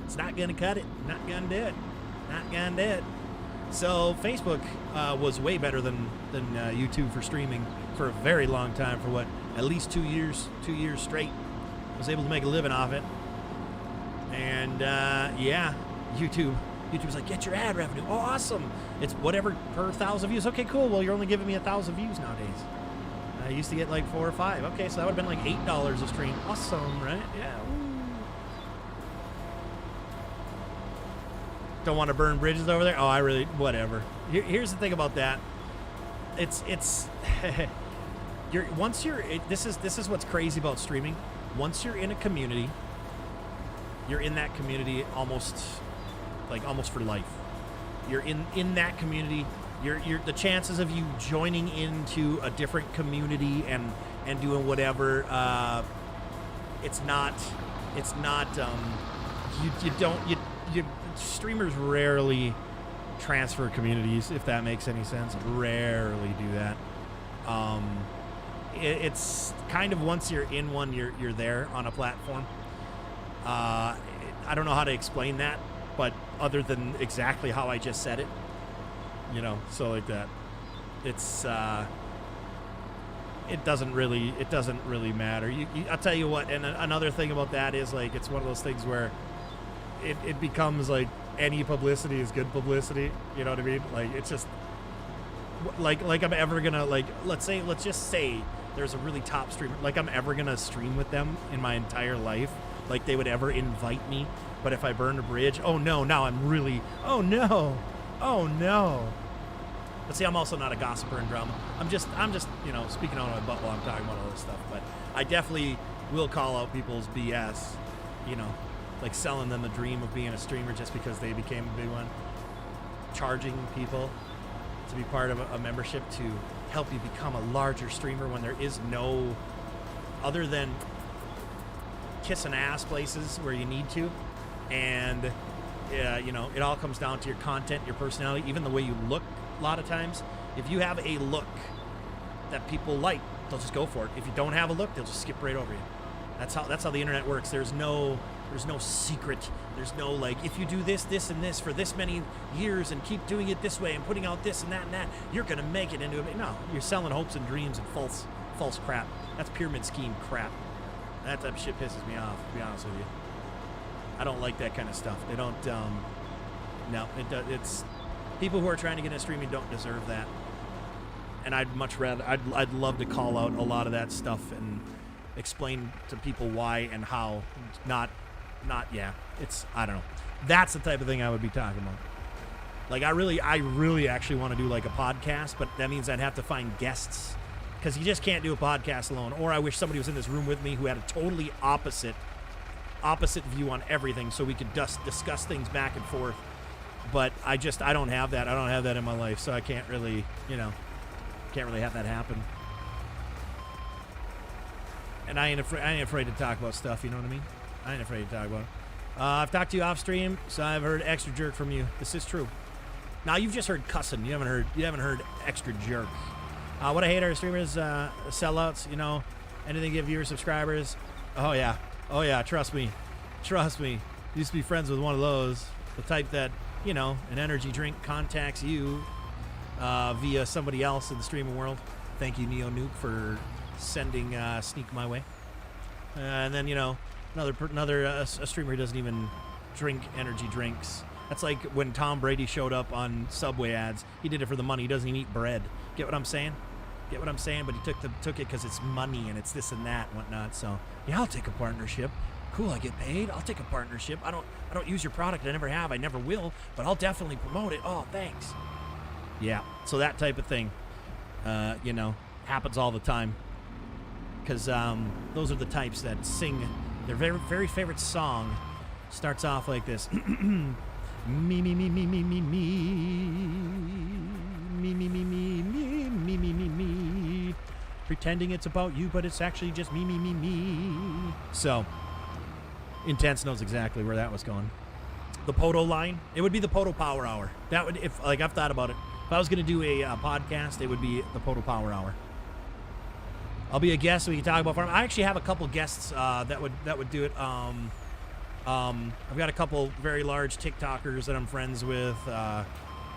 It's not gonna cut it. Not gonna do it. Not gonna do it. So Facebook was way better than YouTube for streaming for a very long time. For what, at least 2 years straight. I was able to make a living off it. And yeah, YouTube's like, get your ad revenue. Oh, awesome. It's whatever per 1,000 views. Okay, cool. Well, you're only giving me 1,000 views nowadays. I used to get like 4 or 5. Okay, so that would have been like $8 a stream. Awesome, right? Yeah. Ooh. Don't want to burn bridges over there? Oh, I really, whatever. Here's the thing about that. It's this is what's crazy about streaming. Once you're in a community, you're in that community almost for life. You're in that community. You're the chances of you joining into a different community and doing whatever. Streamers rarely transfer communities, if that makes any sense. Rarely do that. It's kind of once you're in one, you're there on a platform. I don't know how to explain that, but other than exactly how I just said it, you know, so like that. It's it doesn't really matter. I'll tell you what, and another thing about that is, like, it's one of those things where it becomes like any publicity is good publicity. You know what I mean? Like, it's just like I'm ever gonna, like, let's just say there's a really top streamer, like I'm ever gonna stream with them in my entire life, like they would ever invite me. But if I burn a bridge, oh no, now I'm really, oh no. But see, I'm also not a gossiper in drama. I'm just, you know, speaking out of my butt while I'm talking about all this stuff. But I definitely will call out people's BS, you know, like selling them the dream of being a streamer just because they became a big one. Charging people to be part of a membership to help you become a larger streamer when there is no other than kissing ass places where you need to. And, you know, it all comes down to your content, your personality, even the way you look. A lot of times, if you have a look that people like, they'll just go for it. If you don't have a look, they'll just skip right over you. That's how the internet works. There's no secret. There's no, like, if you do this, this, and this for this many years and keep doing it this way and putting out this and that, you're gonna make it into a. No, you're selling hopes and dreams and false crap. That's pyramid scheme crap. That type of shit pisses me off, to be honest with you. I don't like that kind of stuff. They don't. No, it's. People who are trying to get into streaming don't deserve that. And I'd much rather, I'd love to call out a lot of that stuff and explain to people why and how. Not, yeah. It's, I don't know. That's the type of thing I would be talking about. Like, I really actually want to do like a podcast, but that means I'd have to find guests. Because you just can't do a podcast alone. Or I wish somebody was in this room with me who had a totally opposite view on everything, so we could discuss things back and forth. But I don't have that. I don't have that in my life, so I can't really, you know, have that happen. And I ain't afraid to talk about stuff, you know what I mean? I ain't afraid to talk about it. I've talked to you off stream, so I've heard extra jerk from you. This is true. Now you've just heard cussing. You haven't heard extra jerk. What I hate are streamers, sellouts, you know, anything to give viewers, subscribers. Oh yeah, trust me. Used to be friends with one of those, the type that, you know, an energy drink contacts you via somebody else in the streaming world. Thank you, Neo Nuke, for sending Sneak my way. And then, you know, a streamer who doesn't even drink energy drinks. That's like when Tom Brady showed up on Subway ads. He did it for the money. He doesn't even eat bread. Get what I'm saying? But he took it because it's money and it's this and that and whatnot. So yeah, I'll take a partnership. Cool, I get paid. I'll take a partnership. I don't use your product. I never have. I never will. But I'll definitely promote it. Oh, thanks. Yeah. So that type of thing, you know, happens all the time. Because those are the types that sing their very, very favorite song. Starts off like this. Me, me, me, me, me, me, me, me. Me, me, me, me, me, me, me, me, me. Pretending it's about you, but it's actually just me, me, me, me. So, Intense knows exactly where that was going. The PODO line, it would be the PODO Power Hour. That would, if, like, I've thought about it. If I was going to do a podcast, it would be the PODO Power Hour. I'll be a guest so we can talk about farm. I actually have a couple guests that would do it. I've got a couple very large TikTokers that I'm friends with.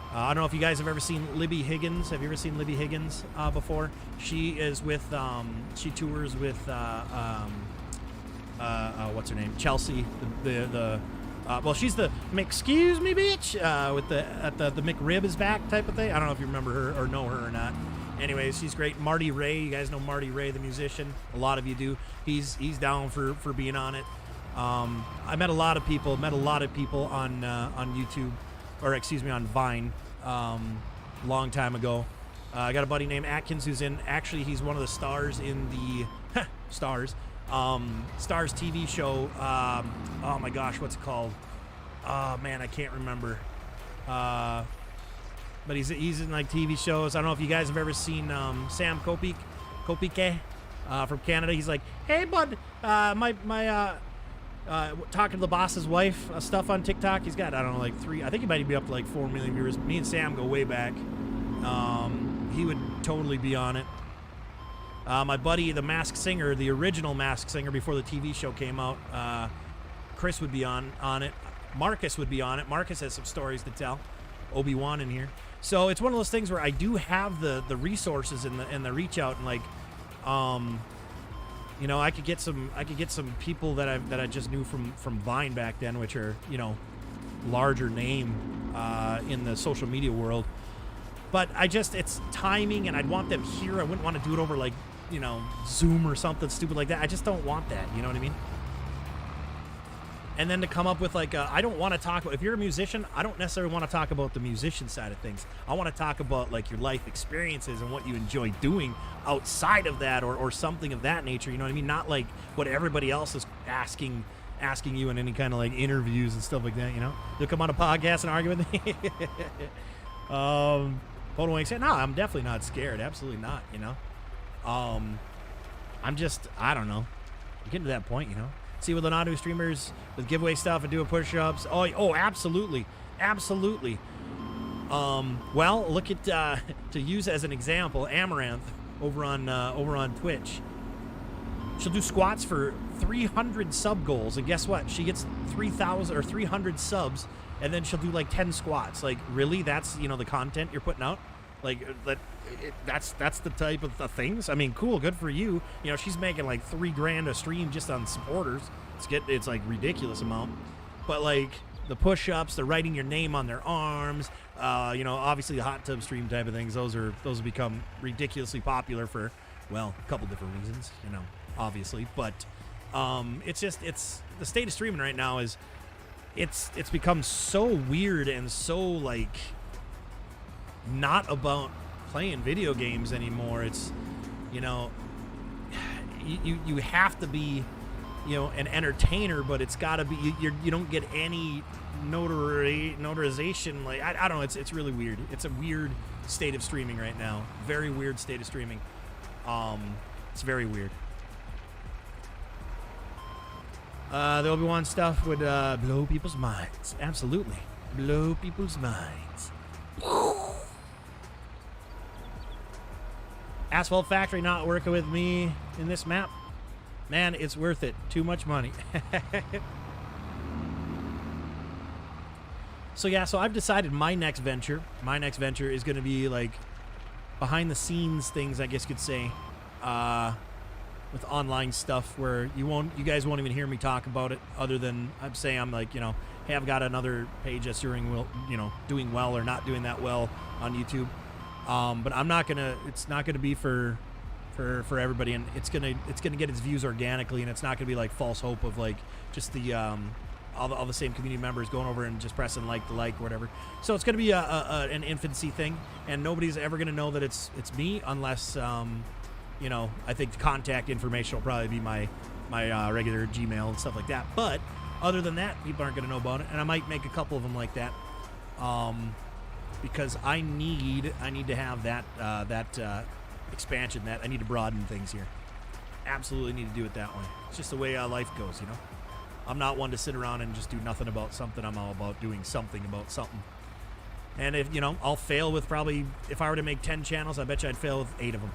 I don't know if you guys have ever seen Libby Higgins. Have you ever seen Libby Higgins before? She is with, she tours with, what's her name? Chelsea, well, she's the excuse me, bitch, with the McRib is back type of thing. I don't know if you remember her or know her or not. Anyways, she's great. Marty Ray, you guys know Marty Ray, the musician. A lot of you do. He's down for being on it. I met a lot of people on YouTube, or excuse me, on Vine, long time ago. I got a buddy named Atkins who's actually he's one of the stars in the Stars TV show. Oh my gosh, what's it called? Oh man, I can't remember. But he's in like TV shows. I don't know if you guys have ever seen Sam Kopike from Canada. He's like, hey bud, my talking to the boss's wife stuff on TikTok. He's got, I don't know, like I think he might be up to like 4 million viewers. Me and Sam go way back. He would totally be on it. My buddy, the Masked Singer, the original Masked Singer before the TV show came out, Chris would be on it. Marcus would be on it. Marcus has some stories to tell. Obi-Wan in here. So it's one of those things where I do have the resources and the reach out and like You know, I could get some people that I just knew from Vine back then, which are, you know, larger name in the social media world. But it's timing, and I'd want them here. I wouldn't want to do it over, like, you know, Zoom or something stupid like that. I just don't want that, you know what I mean? And then to come up with, like, I don't want to talk about, if you're a musician, I don't necessarily want to talk about the musician side of things. I want to talk about, like, your life experiences and what you enjoy doing outside of that, or something of that nature, you know what I mean? Not like what everybody else is asking you in any kind of, like, interviews and stuff like that, you know? You'll come on a podcast and argue with me. PODO Wing said, no, I'm definitely not scared. Absolutely not, you know? I'm just, I don't know. I'm getting to that point, you know? See with Leonardo streamers with giveaway stuff and doing push-ups. Oh, absolutely. Absolutely. Well, look at, to use as an example, Amaranth over on Twitch. She'll do squats for 300 sub goals, and guess what? She gets 3,000 or 300 subs, and then she'll do like 10 squats. Like, really? That's, you know, the content you're putting out? Like, that's the type of things? I mean, cool, good for you. You know, she's making like $3,000 a stream just on supporters. It's like ridiculous amount. But like the push-ups, the writing your name on their arms, you know, obviously the hot tub stream type of things, those have become ridiculously popular for, well, a couple different reasons, you know, obviously. But it's the state of streaming right now is it's become so weird and so, like, not about playing video games anymore. It's, you know, you have to be, you know, an entertainer, but it's got to be, you don't get any notarization. Like, I don't know, it's really weird. It's a weird state of streaming right now. Very weird state of streaming. It's very weird. The Obi-Wan stuff would blow people's minds. Absolutely. Blow people's minds. Asphalt Factory not working with me in this map. Man, it's worth it. Too much money. So yeah, so I've decided my next venture is going to be like behind the scenes things, I guess you could say, with online stuff where you guys won't even hear me talk about it, other than I'd say I'm like, you know, hey, I've got another page that's doing well or not doing that well on YouTube. But I'm not gonna. It's not gonna be for everybody, and it's gonna get its views organically, and it's not gonna be like false hope of like just the all the same community members going over and just pressing like or whatever. So it's gonna be an infancy thing, and nobody's ever gonna know that it's me unless you know, I think the contact information will probably be my regular Gmail and stuff like that. But other than that, people aren't gonna know about it, and I might make a couple of them like that. Because I need to have that expansion. That I need to broaden things here. Absolutely need to do it that way. It's just the way life goes, you know. I'm not one to sit around and just do nothing about something. I'm all about doing something about something. And if, you know, I'll fail with probably, if I were to make 10 channels, I bet you I'd fail with 8 of them.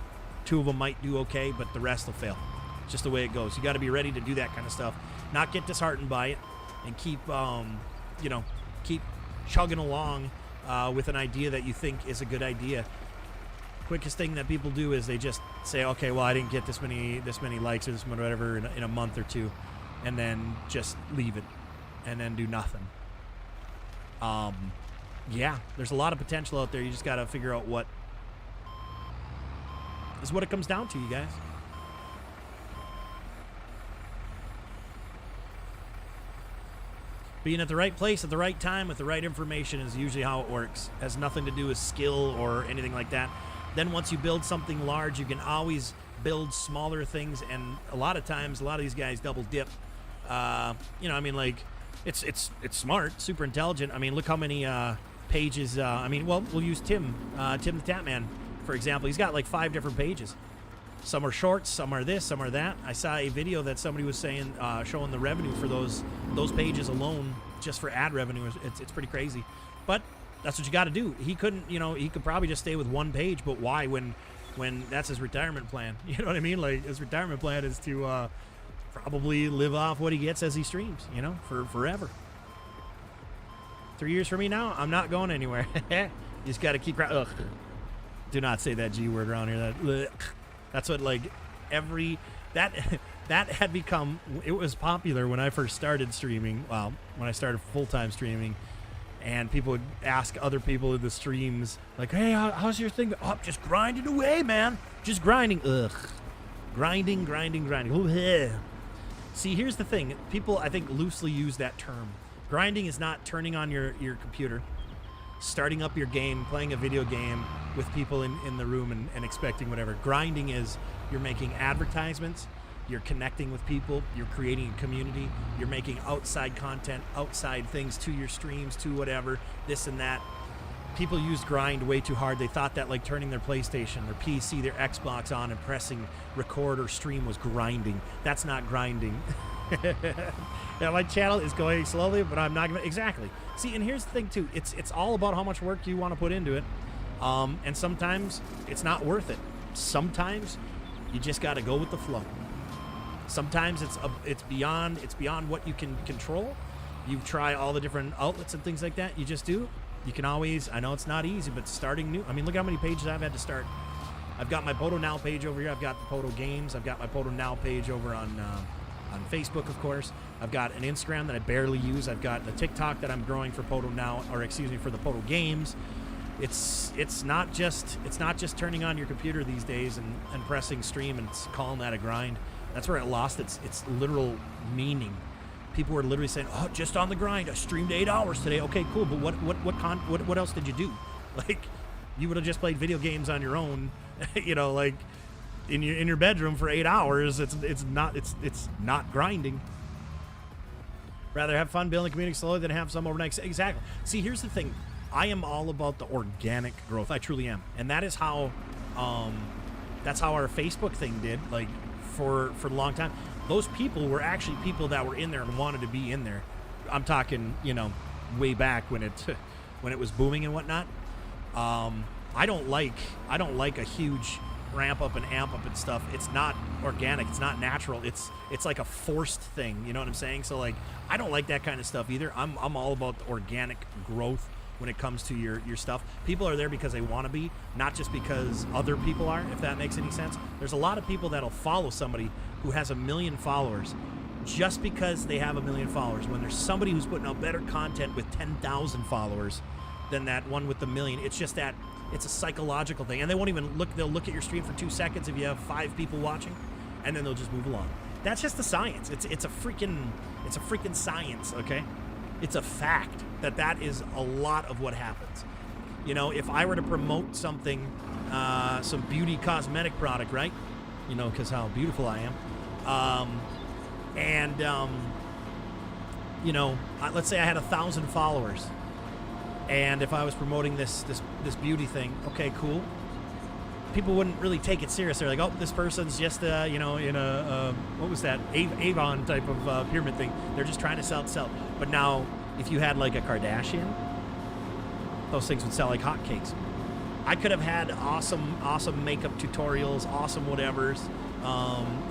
2 of them might do okay, but the rest will fail. It's just the way it goes. You got to be ready to do that kind of stuff. Not get disheartened by it, and keep, you know, keep chugging along. With an idea that you think is a good idea. Quickest thing that people do is they just say, okay, well, I didn't get this many likes or this many whatever in a month or 2, and then just leave it and then do nothing. Yeah, there's a lot of potential out there. You just got to figure out what is what it comes down to, you guys. Being at the right place at the right time with the right information is usually how it works. It has nothing to do with skill or anything like that. Then once you build something large, you can always build smaller things, and a lot of times, a lot of these guys double dip. You know, I mean, like, it's smart, super intelligent. I mean, look how many pages. I mean, well, we'll use Tim the Tatman, for example. He's got like 5 different pages. Some are shorts, some are this, some are that. I saw a video that somebody was saying, showing the revenue for those pages alone, just for ad revenue. It's pretty crazy. But that's what you got to do. He couldn't, you know, he could probably just stay with 1 page, but why when that's his retirement plan? You know what I mean? Like, his retirement plan is to probably live off what he gets as he streams, you know, for forever. 3 years for me now, I'm not going anywhere. You just got to keep... Ugh. Do not say that G word around here. That's what, like, that that had become, it was popular when I first started streaming. Well, when I started full-time streaming, and people would ask other people in the streams, like, hey, how's your thing? Oh, just grinding away, man. Just grinding. Ugh. Grinding. Ugh. See, here's the thing. People, I think, loosely use that term. Grinding is not turning on your computer, starting up your game, playing a video game with people in the room and expecting whatever. Grinding is you're making advertisements, you're connecting with people, you're creating a community, you're making outside content, outside things to your streams, to whatever, this and that. People used grind way too hard. They thought that like turning their PlayStation, their PC, their Xbox on and pressing record or stream was grinding. That's not grinding. Yeah, my channel is going slowly, but I'm not gonna, exactly. See, and here's the thing too. It's all about how much work you want to put into it. And sometimes it's not worth it. Sometimes you just got to go with the flow. Sometimes it's beyond what you can control. You try all the different outlets and things like that. You just do. You can always, I know it's not easy, but starting new. I mean, look how many pages I've had to start. I've got my PODO Now page over here. I've got the PODO Games. I've got my PODO Now page over on Facebook, of course. I've got an Instagram that I barely use. I've got the TikTok that I'm growing for PODO Now, or excuse me, for the PODO Games. It's not just turning on your computer these days and pressing stream and calling that a grind. That's where it lost its literal meaning. People were literally saying, "Oh, just on the grind. I streamed 8 hours today." Okay, cool. But what else did you do? Like, you would have just played video games on your own, you know, like in your bedroom for 8 hours. It's not grinding. Rather have fun building a community slowly than have some overnight. Exactly. See, here's the thing. I am all about the organic growth. I truly am, and that is how that's how our Facebook thing did. Like for a long time. Those people were actually people that were in there and wanted to be in there. I'm talking, you know, way back when it was booming and whatnot. I don't like a huge ramp up and amp up and stuff. It's not organic. It's not natural. It's like a forced thing. You know what I'm saying? So like, I don't like that kind of stuff either. I'm all about the organic growth when it comes to your stuff. People are there because they want to be, not just because other people are, if that makes any sense. There's a lot of people that'll follow somebody who has 1 million followers just because they have 1 million followers, when there's somebody who's putting out better content with 10,000 followers than that one with the 1 million. It's just that it's a psychological thing, and they won't even look. They'll look at your stream for 2 seconds if you have 5 people watching, and then they'll just move along. That's just the science. It's a freaking science, okay? It's a fact that is a lot of what happens. You know, if I were to promote something, some beauty cosmetic product, right? You know, because how beautiful I am. You know, let's say I had 1,000 followers, and if I was promoting this beauty thing, okay, cool. People wouldn't really take it serious. They're like, oh, this person's just, you know, in a what was that, Avon type of pyramid thing. They're just trying to sell. But now, if you had like a Kardashian, those things would sell like hotcakes. I could have had awesome makeup tutorials, awesome whatevers,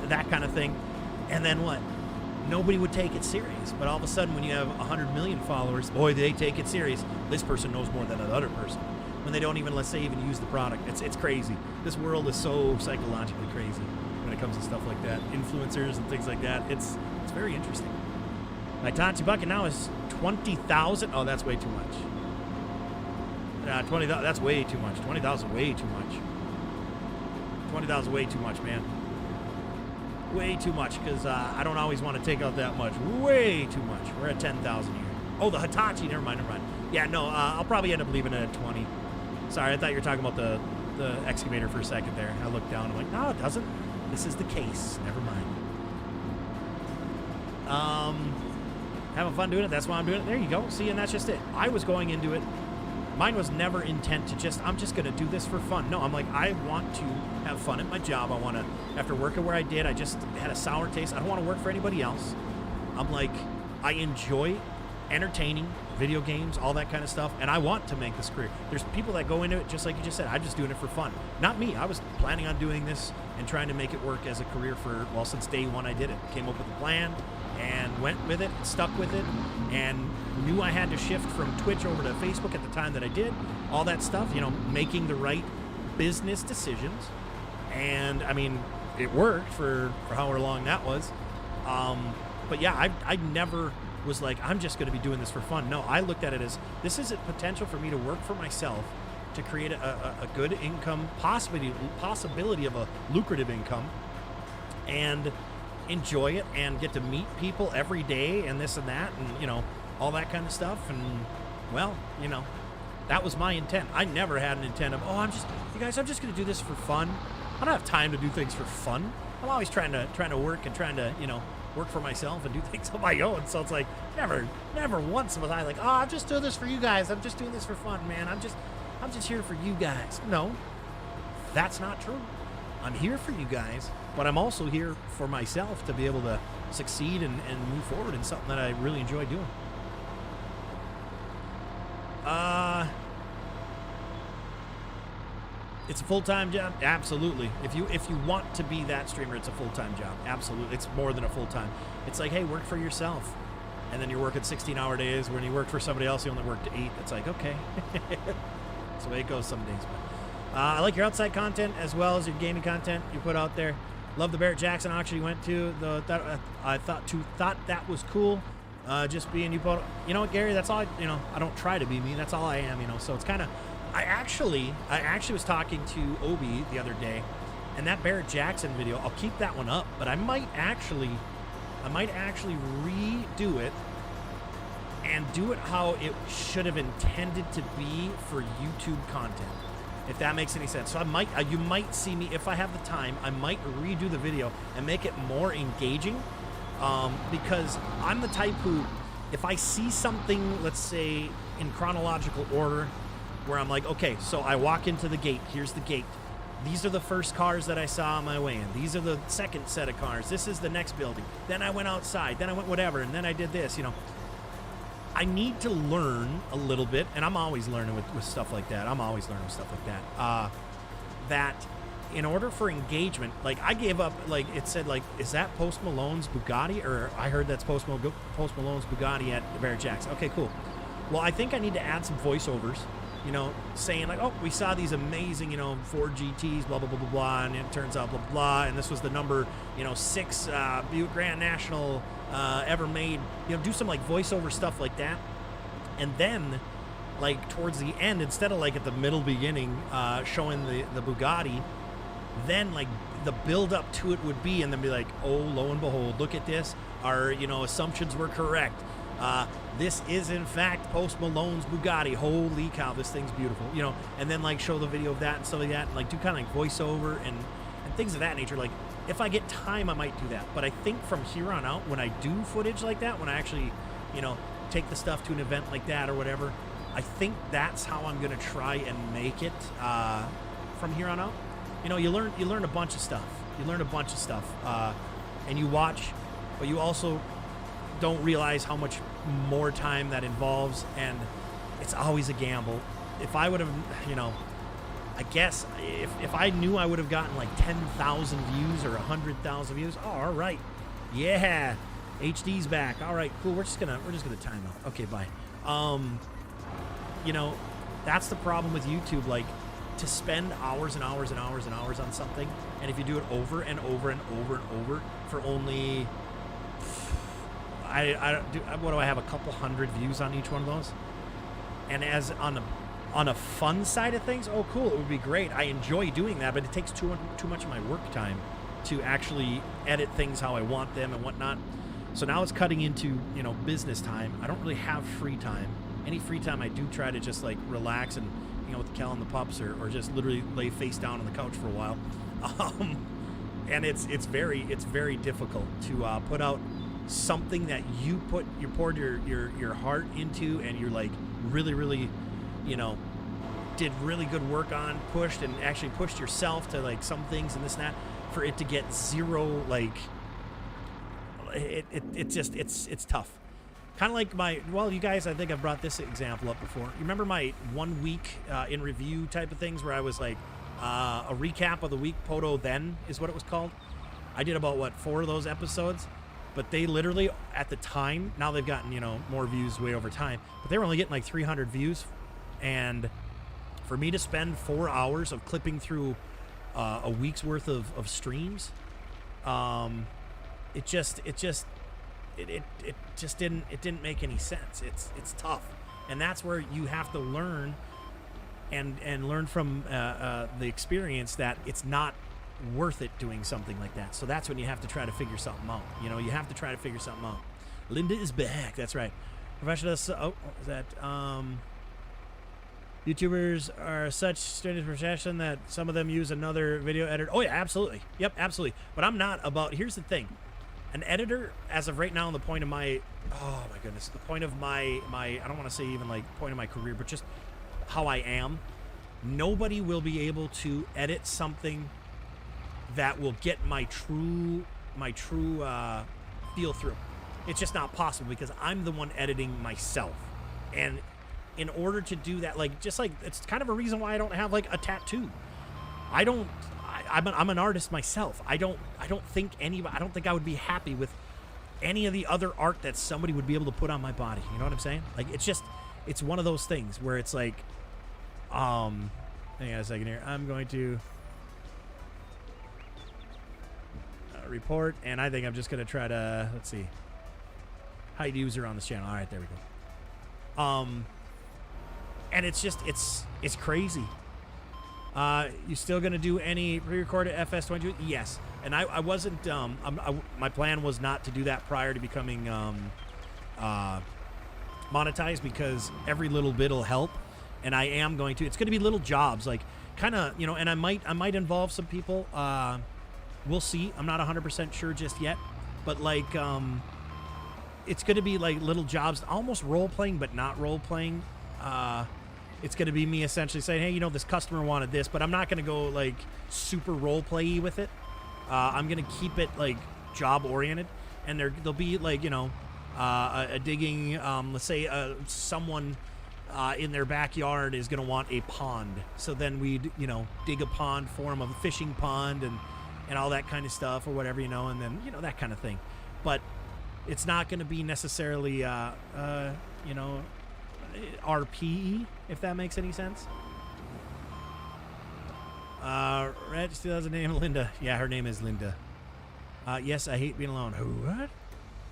that kind of thing. And then what? Nobody would take it serious. But all of a sudden, when you have 100 million followers, boy, they take it serious. This person knows more than that other person. When they don't even, let's say, even use the product. It's crazy. This world is so psychologically crazy when it comes to stuff like that. Influencers and things like that. It's very interesting. My Tansi bucket now is 20,000. Oh, that's way too much. 20,000, that's way too much. 20,000, way too much. 20,000, way too much, man. Way too much, because I don't always want to take out that much. Way too much. We're at 10,000 here. Oh, the Hitachi. Never mind. Yeah, no, I'll probably end up leaving it at 20. Sorry, I thought you were talking about the excavator for a second there. I looked down. I'm like, no, it doesn't. This is the case. Never mind. Having fun doing it. That's why I'm doing it. There you go. See, and that's just it. I was going into it. Mine was never intent to I'm just going to do this for fun. No, I'm like, I want to have fun at my job. I want to, after working where I did, I just had a sour taste. I don't want to work for anybody else. I'm like, I enjoy entertaining, video games, all that kind of stuff, and I want to make this career. There's people that go into it just like you just said. I'm just doing it for fun. Not me. I was planning on doing this and trying to make it work as a career for, well, since day one I did it. Came up with a plan and went with it, stuck with it, and knew I had to shift from Twitch over to Facebook at the time that I did. All that stuff, you know, making the right business decisions. And I mean, it worked for however long that was. But yeah, I never was like, I'm just going to be doing this for fun. No, I looked at it as this is a potential for me to work for myself, to create a good income, possibility of a lucrative income, and enjoy it and get to meet people every day and this and that and, all that kind of stuff. And, well, that was my intent. I never had an intent of, I'm just going to do this for fun. I don't have time to do things for fun. I'm always trying to work and trying to, work for myself and do things on my own. So it's like, never once was I like, I'm just doing this for you guys. I'm just doing this for fun, man. I'm just here for you guys. No, that's not true. I'm here for you guys, but I'm also here for myself to be able to succeed and move forward in something that I really enjoy doing. It's a full-time job? Absolutely. If you want to be that streamer, it's a full-time job. Absolutely. It's more than a full-time. It's like, hey, work for yourself. And then you're working 16-hour days. When you work for somebody else, you only work to 8. It's like, okay. That's the way it goes some days. But I like your outside content as well as your gaming content you put out there. Love the Barrett Jackson auction you went to. I thought that was cool. Just being you, PODO. You know what, Gary? That's all. I don't try to be me. That's all I am. So it's kind of. I actually was talking to Obi the other day, and that Barrett Jackson video. I'll keep that one up, but I might actually redo it and do it how it should have intended to be for YouTube content, if that makes any sense. So you might see me, if I have the time, I might redo the video and make it more engaging, because I'm the type who, if I see something, let's say in chronological order, where I'm like, okay, so I walk into the gate, here's the gate. These are the first cars that I saw on my way in. These are the second set of cars. This is the next building. Then I went outside. Then I went whatever. And then I did this, I need to learn a little bit, and I'm always learning with stuff like that. That in order for engagement, like I gave up, like it said, like, is that Post Malone's Bugatti? Or I heard that's Post Malone's Bugatti at Barrett Jackson. Okay, cool. Well, I think I need to add some voiceovers, saying like, oh, we saw these amazing, Ford GTs, blah, blah, blah, blah, blah, and it turns out blah, blah, blah, and this was the number, 6 Buick Grand National ever made. Do some like voiceover stuff like that. And then, like, towards the end, instead of like at the middle beginning, showing the Bugatti, then like the build up to it would be, and then be like, oh, lo and behold, look at this. Our, assumptions were correct. This is in fact Post Malone's Bugatti. Holy cow, this thing's beautiful. And then like show the video of that and stuff like that, and like do kind of like voiceover and things of that nature. Like if I get time, I might do that. But I think from here on out, when I do footage like that, when I actually, take the stuff to an event like that or whatever, I think that's how I'm gonna try and make it from here on out. You learn a bunch of stuff. And you watch, but you also don't realize how much more time that involves, and it's always a gamble. If I would have, I guess if I knew I would have gotten like 10,000 views or 100,000 views, oh, all right, yeah, HD's back. All right, cool. We're just gonna time out. Okay, bye. That's the problem with YouTube. Like, to spend hours and hours and hours and hours on something, and if you do it over and over and over and over for only, what do I have, a couple hundred views on each one of those? And as on a fun side of things, oh cool, it would be great. I enjoy doing that, but it takes too much of my work time to actually edit things how I want them and whatnot. So now it's cutting into, business time. I don't really have free time. Any free time I do try to just like relax and hang out with Kel and the pups, or just literally lay face down on the couch for a while. And it's very difficult to put out something that you poured your heart into, and you're like really did really good work on, pushed yourself to like some things and this and that, for it to get zero, like it's tough. Kind of like you guys, I think I've brought this example up before. You remember my 1 week in review type of things, where I was like a recap of the week, PODO then is what it was called. I did about 4 of those episodes. But they literally, at the time, now they've gotten, more views way over time, but they were only getting like 300 views. And for me to spend 4 hours of clipping through a week's worth of streams. It just didn't make any sense. It's tough, and that's where you have to learn and learn from the experience that it's not worth it doing something like that. So that's when you have to try to figure something out. You know, you have to try to figure something out. Linda is back. That's right. Professional. Oh, what was that? YouTubers are such strange profession that some of them use another video editor. Oh yeah, absolutely. Yep, absolutely. But I'm not about. Here's the thing. An editor, as of right now, on the point of my, oh my goodness, the point of my I don't want to say even like point of my career, but just how I am. Nobody will be able to edit something that will get my true feel through. It's just not possible because I'm the one editing myself, and in order to do that, like it's kind of a reason why I don't have like a tattoo. I'm an artist myself. I don't think I would be happy with any of the other art that somebody would be able to put on my body. You know what I'm saying? Like it's one of those things where it's like, hang on a second here. I'm going to report, and I think I'm just going to try to, let's see, hide user on this channel. All right, there we go. And it's just, it's crazy. You still gonna do any pre-recorded FS22? Yes. And I wasn't, my plan was not to do that prior to becoming monetized, because every little bit will help. And I am going to, it's gonna be little jobs, like kind of, you know, and I might involve some people. We'll see. I'm not 100% sure just yet, but like, it's gonna be like little jobs, almost role-playing, but not role-playing. It's going to be me essentially saying, hey, you know, this customer wanted this, but I'm not going to go like super role play with it. I'm going to keep it like job oriented, and there'll be like, you know, a digging, let's say someone in their backyard is going to want a pond. So then we'd, you know, dig a pond for them, a fishing pond and all that kind of stuff or whatever, you know, and then, you know, that kind of thing. But it's not going to be necessarily, you know, RPE, if that makes any sense. Red still has a name, Linda. Yeah, her name is Linda. Yes, I hate being alone. What?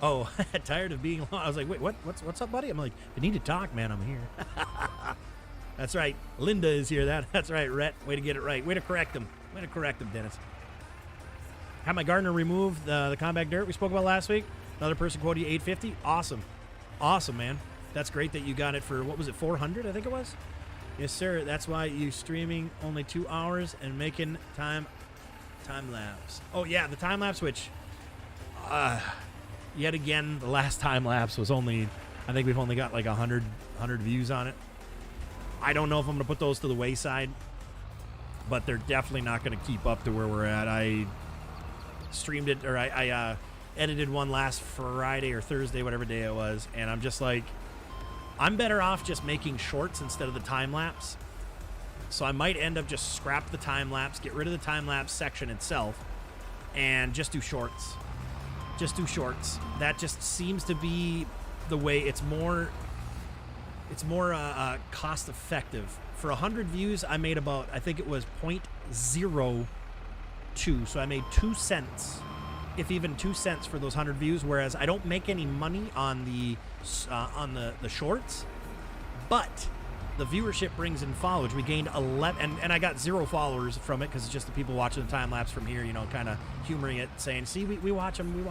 Oh, tired of being alone. I was like, wait, what's up, buddy? I'm like, if you need to talk, man, I'm here. That's right. Linda is here. That's right, Rhett. Way to get it right. Way to correct him. Way to correct him, Dennis. Had my gardener remove the compact dirt we spoke about last week. Another person quoted you $850. Awesome. Awesome, man. That's great that you got it for, what was it, $400, I think it was? Yes, sir. That's why you streaming only 2 hours and making time lapse. Oh, yeah, the time lapse, which, yet again, the last time lapse was only, I think we've only got like 100 views on it. I don't know if I'm going to put those to the wayside, but they're definitely not going to keep up to where we're at. I streamed it, or I edited one last Friday or Thursday, whatever day it was, and I'm just like, I'm better off just making shorts instead of the time-lapse. So I might end up just scrap the time-lapse, get rid of the time-lapse section itself, and just do shorts. Just do shorts. That just seems to be the way. It's more cost-effective. For 100 views, I made about, I think it was 0.02. So I made 2 cents, if even 2 cents for those 100 views, whereas I don't make any money on the shorts, but the viewership brings in followers. We gained 11, and I got 0 followers from it because it's just the people watching the time lapse from here, you know, kind of humoring it, saying, see, we watch them.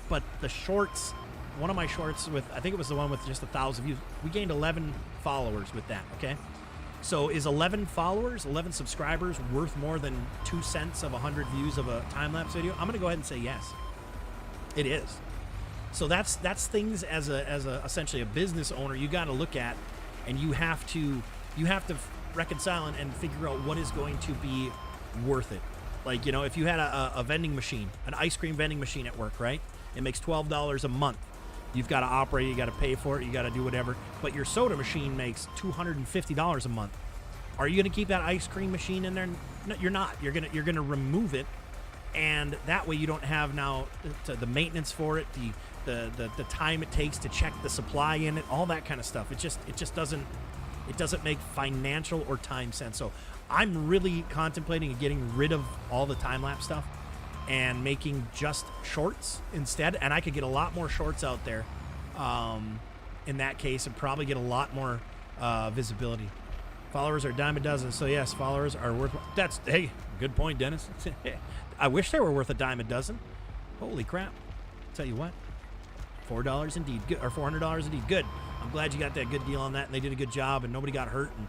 But the shorts, one of my shorts with, I think it was the one with just 1,000 views, we gained 11 followers with that. Okay. So is 11 followers, 11 subscribers worth more than 2 cents of 100 views of a time-lapse video? I'm going to go ahead and say yes. It is. So that's things as a essentially a business owner you got to look at, and you have to reconcile and figure out what is going to be worth it. Like, you know, if you had a vending machine, an ice cream vending machine at work, right? It makes $12 a month. You've got to operate, you got to pay for it, you got to do whatever. But your soda machine makes $250 a month. Are you going to keep that ice cream machine in there? No, you're not. You're gonna remove it, and that way you don't have now the maintenance for it, the time it takes to check the supply in it, all that kind of stuff. It just doesn't It doesn't make financial or time sense. So I'm really contemplating getting rid of all the time-lapse stuff and making just shorts instead. And I could get a lot more shorts out there in that case and probably get a lot more visibility. Followers are a dime a dozen. So, yes, followers are worth... Hey, good point, Dennis. I wish they were worth a dime a dozen. Holy crap. Tell you what. $4 indeed. Good, or $400 indeed. Good. I'm glad you got that good deal on that, and they did a good job, and nobody got hurt, and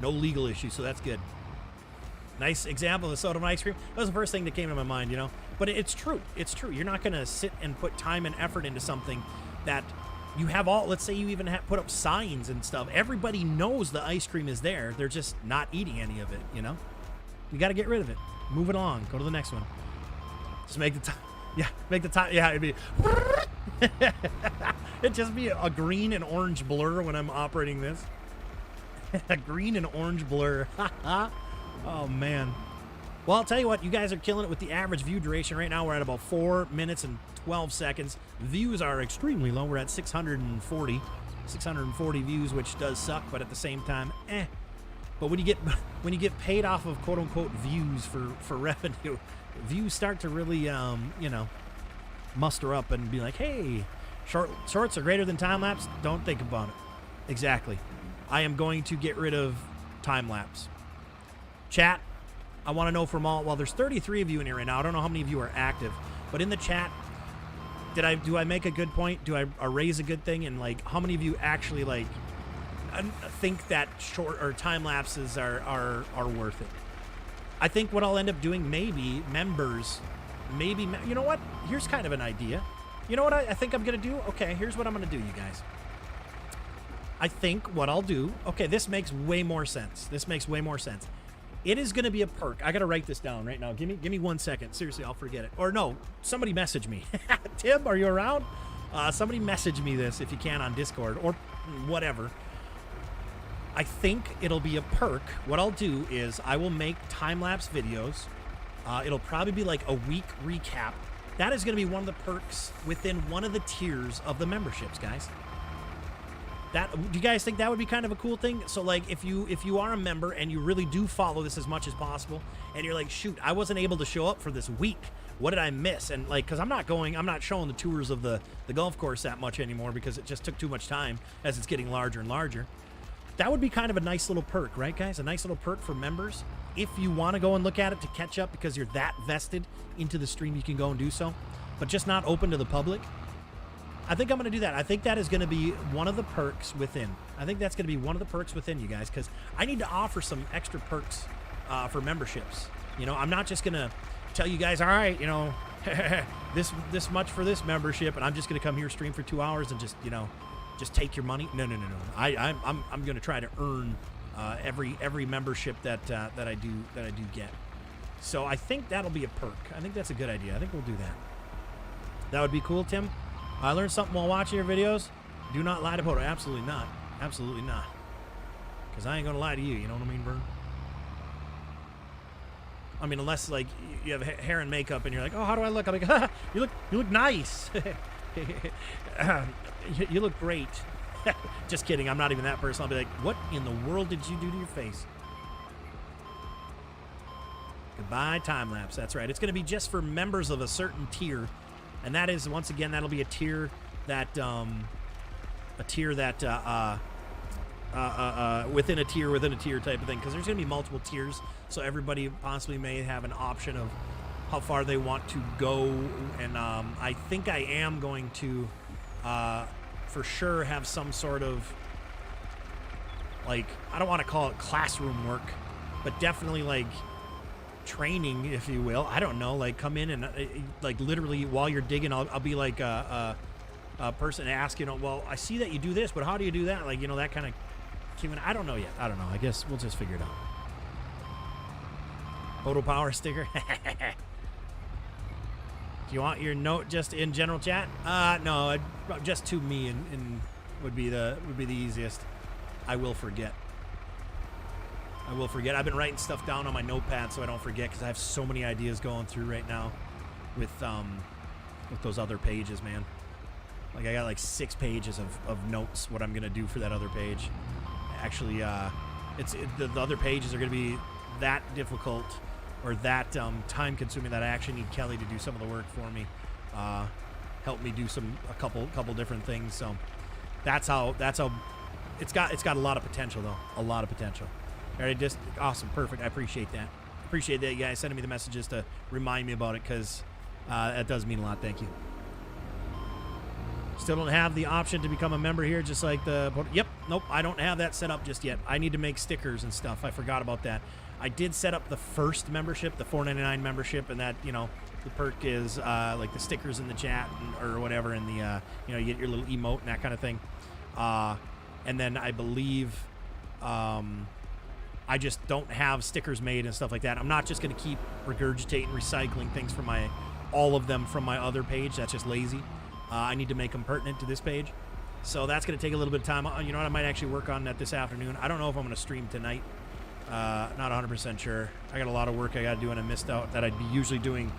no legal issues, so that's good. Nice example of the soda and ice cream. That was the first thing that came to my mind, you know. But it's true. It's true. You're not going to sit and put time and effort into something that you have all... Let's say you even put up signs and stuff. Everybody knows the ice cream is there. They're just not eating any of it, you know. You got to get rid of it. Move it along. Go to the next one. Just make the time... Yeah, make the time... Yeah, it'd be... It'd just be a green and orange blur when I'm operating this. A green and orange blur. Oh, man. Well, I'll tell you what. You guys are killing it with the average view duration. Right now, we're at about 4 minutes and 12 seconds. Views are extremely low. We're at 640 views, which does suck, but at the same time, But when you get paid off of quote-unquote views for revenue, views start to really, you know, muster up and be like, hey, shorts are greater than time-lapse. Don't think about it. Exactly. I am going to get rid of time-lapse. Chat, I want to know from all... Well, there's 33 of you in here right now. I don't know how many of you are active. But in the chat, do I make a good point? Do I raise a good thing? And, like, how many of you actually, like, think that short or time lapses are worth it? I think what I'll end up doing, maybe you know what? Here's kind of an idea. You know what I think I'm going to do? Okay, here's what I'm going to do, you guys. I think what I'll do... Okay, this makes way more sense. It is going to be a perk. I got to write this down right now. Give me 1 second. Seriously, I'll forget it. Or no, somebody message me. Tim, are you around? Somebody message me this if you can on Discord or whatever. I think it'll be a perk. What I'll do is I will make time-lapse videos. It'll probably be like a week recap. That is going to be one of the perks within one of the tiers of the memberships, guys. Do you guys think that would be kind of a cool thing? So, like, if you are a member and you really do follow this as much as possible, and you're like, shoot, I wasn't able to show up for this week. What did I miss? And, like, because I'm not showing the tours of the golf course that much anymore because it just took too much time as it's getting larger and larger. That would be kind of a nice little perk, right, guys? A nice little perk for members. If you want to go and look at it to catch up because you're that vested into the stream, you can go and do so, but just not open to the public. I think I'm going to do that. I think that is going to be one of the perks within. I think that's going to be one of the perks within, you guys, because I need to offer some extra perks for memberships. You know, I'm not just going to tell you guys, all right, you know, this much for this membership, and I'm just going to come here, stream for 2 hours, and just, you know, just take your money. No. I'm going to try to earn every membership that I do get. So I think that'll be a perk. I think that's a good idea. I think we'll do that. That would be cool, Tim. I learned something while watching your videos. Do not lie to PODO. Absolutely not. Absolutely not. Because I ain't going to lie to you. You know what I mean, Vern? I mean, unless, like, you have hair and makeup and you're like, oh, how do I look? I'm like, you look nice. You look great. Just kidding. I'm not even that person. I'll be like, what in the world did you do to your face? Goodbye, time-lapse. That's right. It's going to be just for members of a certain tier. And that is, once again, that'll be a tier that, within a tier type of thing. Because there's going to be multiple tiers. So everybody possibly may have an option of how far they want to go. And I think I am going to, for sure, have some sort of, like, I don't want to call it classroom work, but definitely, like, training, if you will. I don't know, like, come in and like literally while you're digging, I'll be like a person asking, well, I see that you do this, but how do you do that? Like, you know, that kind of Q&A. I don't know yet. I don't know. I guess we'll just figure it out. PODO power sticker. Do you want your note just in general chat? No, just to me and would be the easiest. I will forget. I've been writing stuff down on my notepad so I don't forget because I have so many ideas going through right now with those other pages, man. Like, I got like 6 pages of notes, what I'm going to do for that other page. actually, the other pages are going to be that difficult or that time consuming that I actually need Kelly to do some of the work for me, help me do a couple different things. So that's how it's got a lot of potential though, a lot of potential. All right, just awesome, perfect. I appreciate that. Appreciate that you guys sending me the messages to remind me about it, because that does mean a lot. Thank you. Still don't have the option to become a member here, just like the... Yep, nope, I don't have that set up just yet. I need to make stickers and stuff. I forgot about that. I did set up the first membership, the $4.99 membership, and that, the perk is like the stickers in the chat or whatever, and the, you get your little emote and that kind of thing. And then I believe I just don't have stickers made and stuff like that. I'm not just going to keep regurgitating, recycling things from all of them from my other page. That's just lazy. I need to make them pertinent to this page. So that's going to take a little bit of time. You know what? I might actually work on that this afternoon. I don't know if I'm going to stream tonight. Not 100% sure. I got a lot of work I got to do, and I missed out that I'd be usually doing,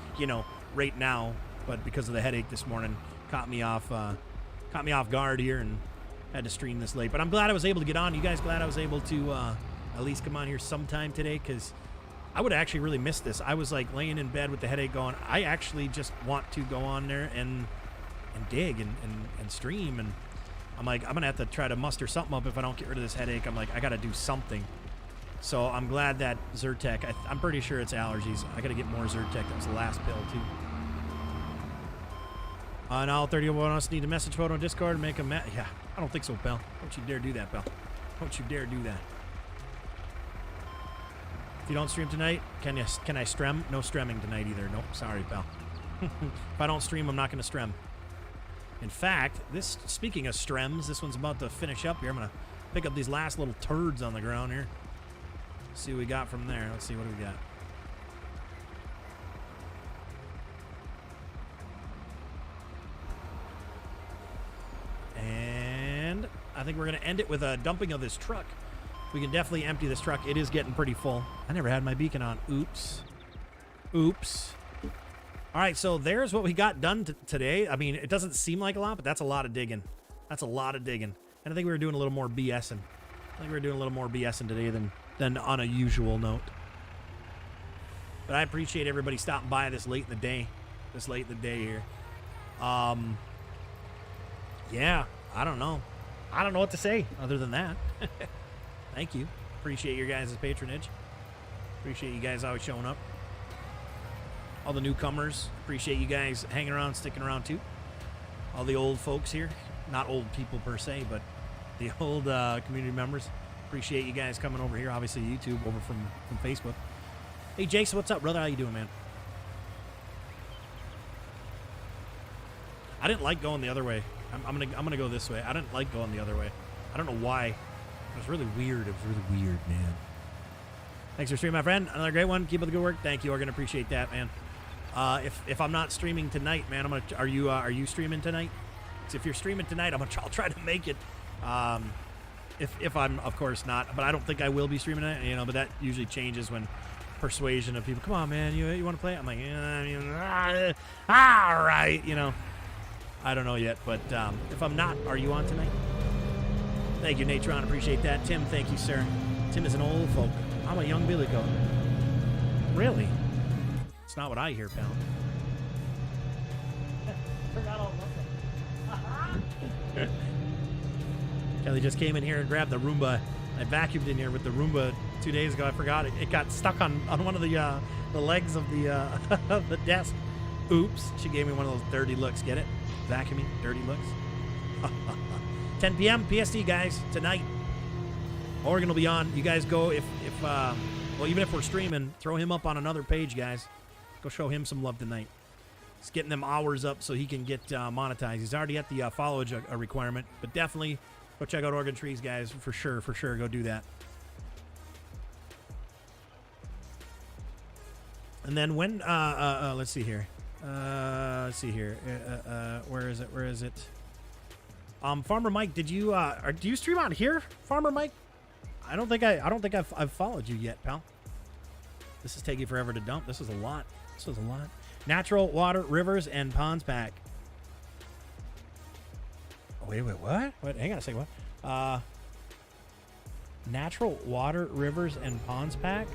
right now. But because of the headache this morning, caught me off guard here, and had to stream this late. But I'm glad I was able to get on. You guys glad I was able to at least come on here sometime today? Because I would actually really miss this. I was like laying in bed with the headache going, I actually just want to go on there and dig and stream, and I'm like, I'm gonna have to try to muster something up if I don't get rid of this headache. I'm like, I gotta do something. So I'm glad that Zyrtec, I'm pretty sure it's allergies. I gotta get more Zyrtec. That was the last pill too. Now 31 of us need a message photo on Discord and make a yeah, I don't think so, pal. Don't you dare do that, pal. Don't you dare do that. If you don't stream tonight, can I strem? No stremming tonight either. Nope, sorry, pal. If I don't stream, I'm not gonna strem. In fact, speaking of strems, this one's about to finish up here. I'm going to pick up these last little turds on the ground here. See what we got from there. Let's see, what do we got? And I think we're going to end it with a dumping of this truck. We can definitely empty this truck. It is getting pretty full. I never had my beacon on. Oops. Oops. All right, so there's what we got done today. I mean, it doesn't seem like a lot, but that's a lot of digging. That's a lot of digging. And I think we were doing a little more BSing. I think we were doing a little more BSing today than on a usual note. But I appreciate everybody stopping by this late in the day. This late in the day here. Yeah, I don't know. I don't know what to say other than that. Thank you. Appreciate your guys' patronage. Appreciate you guys always showing up. All the newcomers, appreciate you guys hanging around, sticking around too. All the old folks here, not old people per se, but the old community members. Appreciate you guys coming over here, obviously YouTube, over from Facebook. Hey Jason, what's up, brother? How you doing, man? I didn't like going the other way. I'm gonna go this way. I didn't like going the other way. I don't know why. It was really weird. It was really weird, man. Thanks for streaming, my friend. Another great one. Keep up the good work. Thank you. We're gonna appreciate that, man. If I'm not streaming tonight, man, are you streaming tonight? If you're streaming tonight, I'll try to make it. If I'm, of course, not, but I don't think I will be streaming tonight, but that usually changes when persuasion of people, come on, man, you want to play? I'm like, all right, I don't know yet, but if I'm not, are you on tonight? Thank you, Natron, appreciate that. Tim, thank you, sir. Tim is an old folk. I'm a young Billy Goat. Really? It's not what I hear, pal. Forgot all about that. Kelly just came in here and grabbed the Roomba. I vacuumed in here with the Roomba 2 days ago. I forgot it. It got stuck on one of the legs of the desk. Oops. She gave me one of those dirty looks. Get it? Vacuuming, dirty looks. 10 p.m. PST, guys, tonight. Morgan will be on. You guys go even if we're streaming, throw him up on another page, guys. Go show him some love tonight. He's getting them hours up so he can get monetized. He's already at the followage requirement, but definitely go check out Oregon Trees, guys, for sure. Go do that. And then when, let's see here. Where is it? Farmer Mike, do you stream on here, Farmer Mike? I don't think I've followed you yet, pal. This is taking forever to dump. This is a lot. Natural water, rivers, and ponds pack. Oh, wait, what? Hang on a second, what? Natural water, rivers, and ponds pack.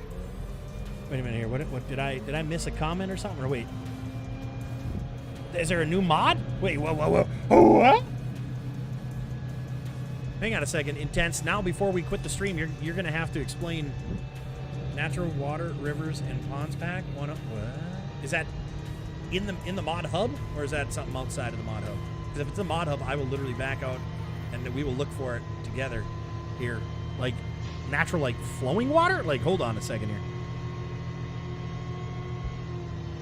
Wait a minute here. What did I miss a comment or something? Or wait, is there a new mod? Wait, whoa. Oh, what? Hang on a second. Intense. Now, before we quit the stream, you're gonna have to explain natural water, rivers, and ponds pack. What is that in the mod hub, or is that something outside of the mod hub? Because if it's the mod hub, I will literally back out, and we will look for it together here. Like natural, like flowing water. Like, hold on a second here.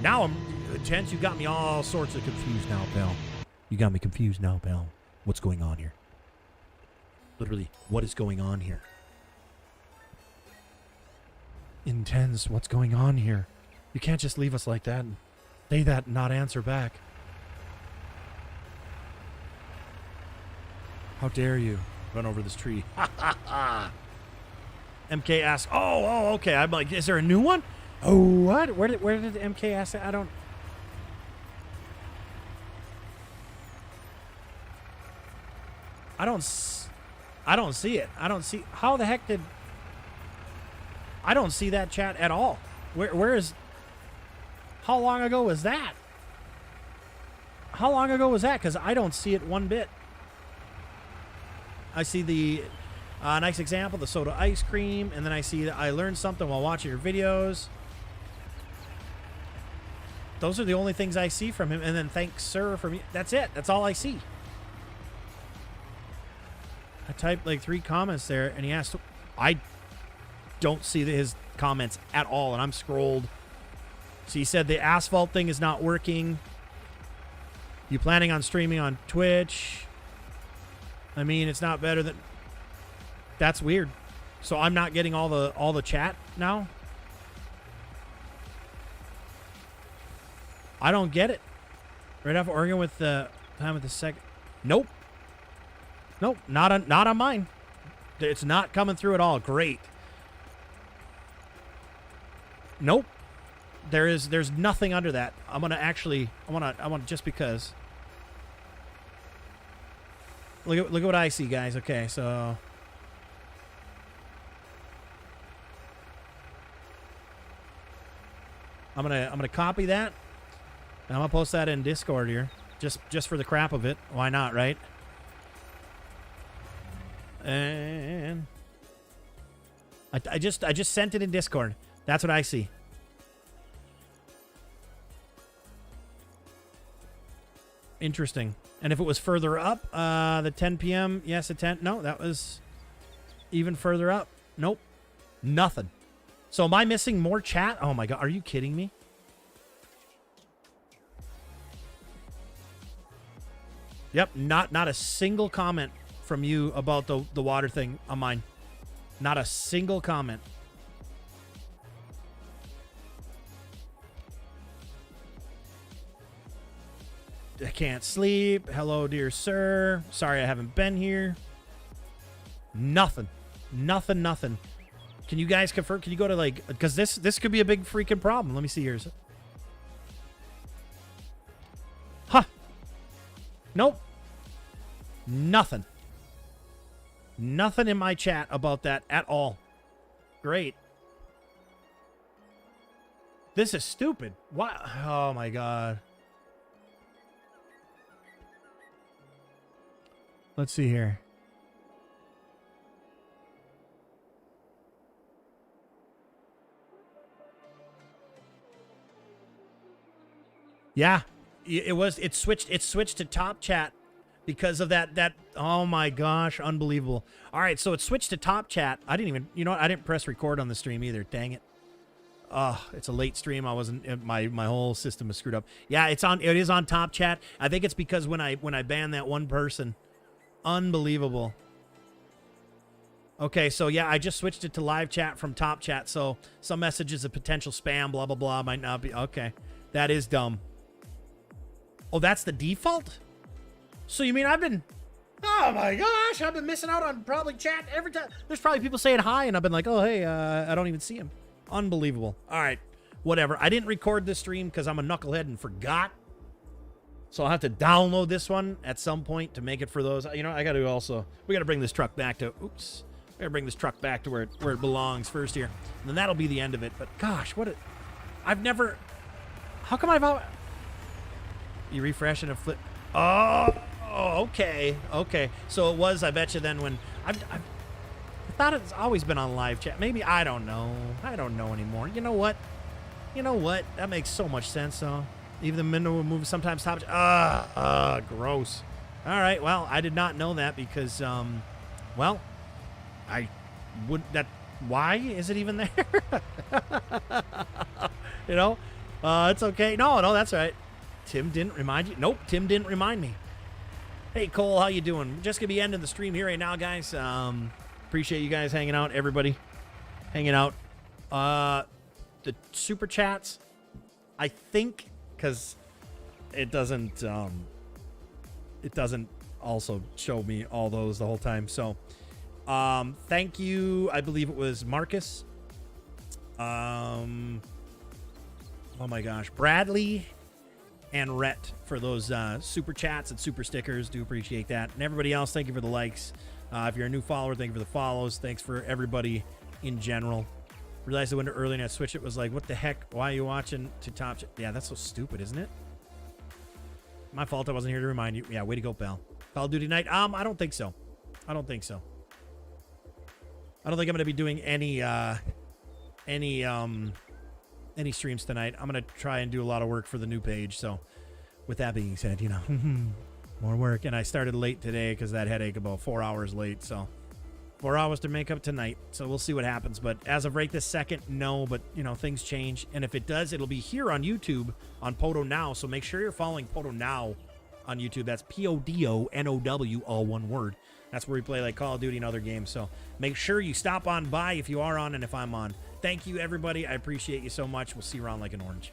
Now I'm Intense. You got me all sorts of confused now, pal. You got me confused now, pal. What's going on here? Literally, what is going on here? Intense, what's going on here? You can't just leave us like that and say that and not answer back. How dare you run over this tree? Ha ha ha! MK asks, oh, okay. I'm like, is there a new one? Oh, what? Where did MK ask that? I don't see it. I don't see. How the heck did? I don't see that chat at all. Where is? How long ago was that? How long ago was that? Because I don't see it one bit. I see the nice example, the soda ice cream, and then I see that I learned something while watching your videos. Those are the only things I see from him, and then thanks, sir, for me. That's it. That's all I see. I typed like 3 comments there, and he asked. I don't see his comments at all, and I'm scrolled. So he said the asphalt thing is not working. You planning on streaming on Twitch? I mean, it's not better than. That's weird. So I'm not getting all the chat now. I don't get it. Right off Oregon with the time with the second. Nope. Nope, not on mine. It's not coming through at all. Great. Nope. There's nothing under that. I want just because. Look at what I see, guys. Okay, so I'm gonna copy that. And I'm gonna post that in Discord here, just for the crap of it. Why not, right? And I just sent it in Discord. That's what I see. Interesting. And if it was further up, the 10 p.m. Yes, the 10. No, that was even further up. Nope, nothing. So am I missing more chat? Oh my god, are you kidding me? Yep, not a single comment from you about the water thing on mine. Not a single comment. I can't sleep. Hello, dear sir. Sorry I haven't been here. Nothing. Nothing. Can you guys confirm? Can you go to like, because this could be a big freaking problem. Let me see here. Huh. Nope. Nothing. Nothing in my chat about that at all. Great. This is stupid. What? Oh my god. Let's see here. Yeah, it switched to top chat because of that. Oh my gosh, unbelievable. All right, so it switched to top chat. I didn't even, I didn't press record on the stream either. Dang it. It's a late stream. I wasn't, my whole system is screwed up. Yeah, it is on top chat. I think it's because when I banned that one person. Unbelievable. Okay, so yeah, I just switched it to live chat from top chat, so some messages of potential spam, blah, blah, blah, might not be. Okay, that is dumb. Oh, that's the default? So you mean oh my gosh, I've been missing out on probably chat every time. There's probably people saying hi, and I've been like, oh, hey, I don't even see him. Unbelievable. All right, whatever. I didn't record this stream because I'm a knucklehead and forgot. So I'll have to download this one at some point to make it for those. I got to we got to bring this truck back to Gotta bring this truck back to where it belongs first here. And then that'll be the end of it. But gosh, I've never... How come I've... You refresh and a flip... Oh, okay. Okay. So it was, I bet you, then when... I thought it's always been on live chat. Maybe, I don't know. I don't know anymore. You know what? That makes so much sense, though. Even the minnow will move sometimes top... gross. All right, well, I did not know that because, well, I wouldn't... Why is it even there? It's okay. No, that's all right. Tim didn't remind you? Nope, Tim didn't remind me. Hey, Cole, how you doing? We're just going to be ending the stream here right now, guys. Appreciate you guys hanging out, everybody. Hanging out. The super chats, I think, because it doesn't also show me all those the whole time. So, thank you. I believe it was Marcus. Oh my gosh, Bradley and Rhett for those super chats and super stickers. Do appreciate that. And everybody else, thank you for the likes. If you're a new follower, thank you for the follows. Thanks for everybody in general. Realized I went early and I switched it. Was like, what the heck? Why are you watching to top? Yeah, that's so stupid, isn't it? My fault. I wasn't here to remind you. Yeah, way to go, pal. Call of Duty night. I don't think so. I don't think I'm going to be doing any streams tonight. I'm going to try and do a lot of work for the new page. So with that being said, more work. And I started late today because that headache about 4 hours late. So 4 hours to make up tonight. So we'll see what happens. But as of right this second, no. But, things change. And if it does, it'll be here on YouTube on PODO Now. So make sure you're following PODO Now on YouTube. That's PODO, all one word. That's where we play like Call of Duty and other games. So make sure you stop on by if you are on and if I'm on. Thank you, everybody. I appreciate you so much. We'll see you around like an orange.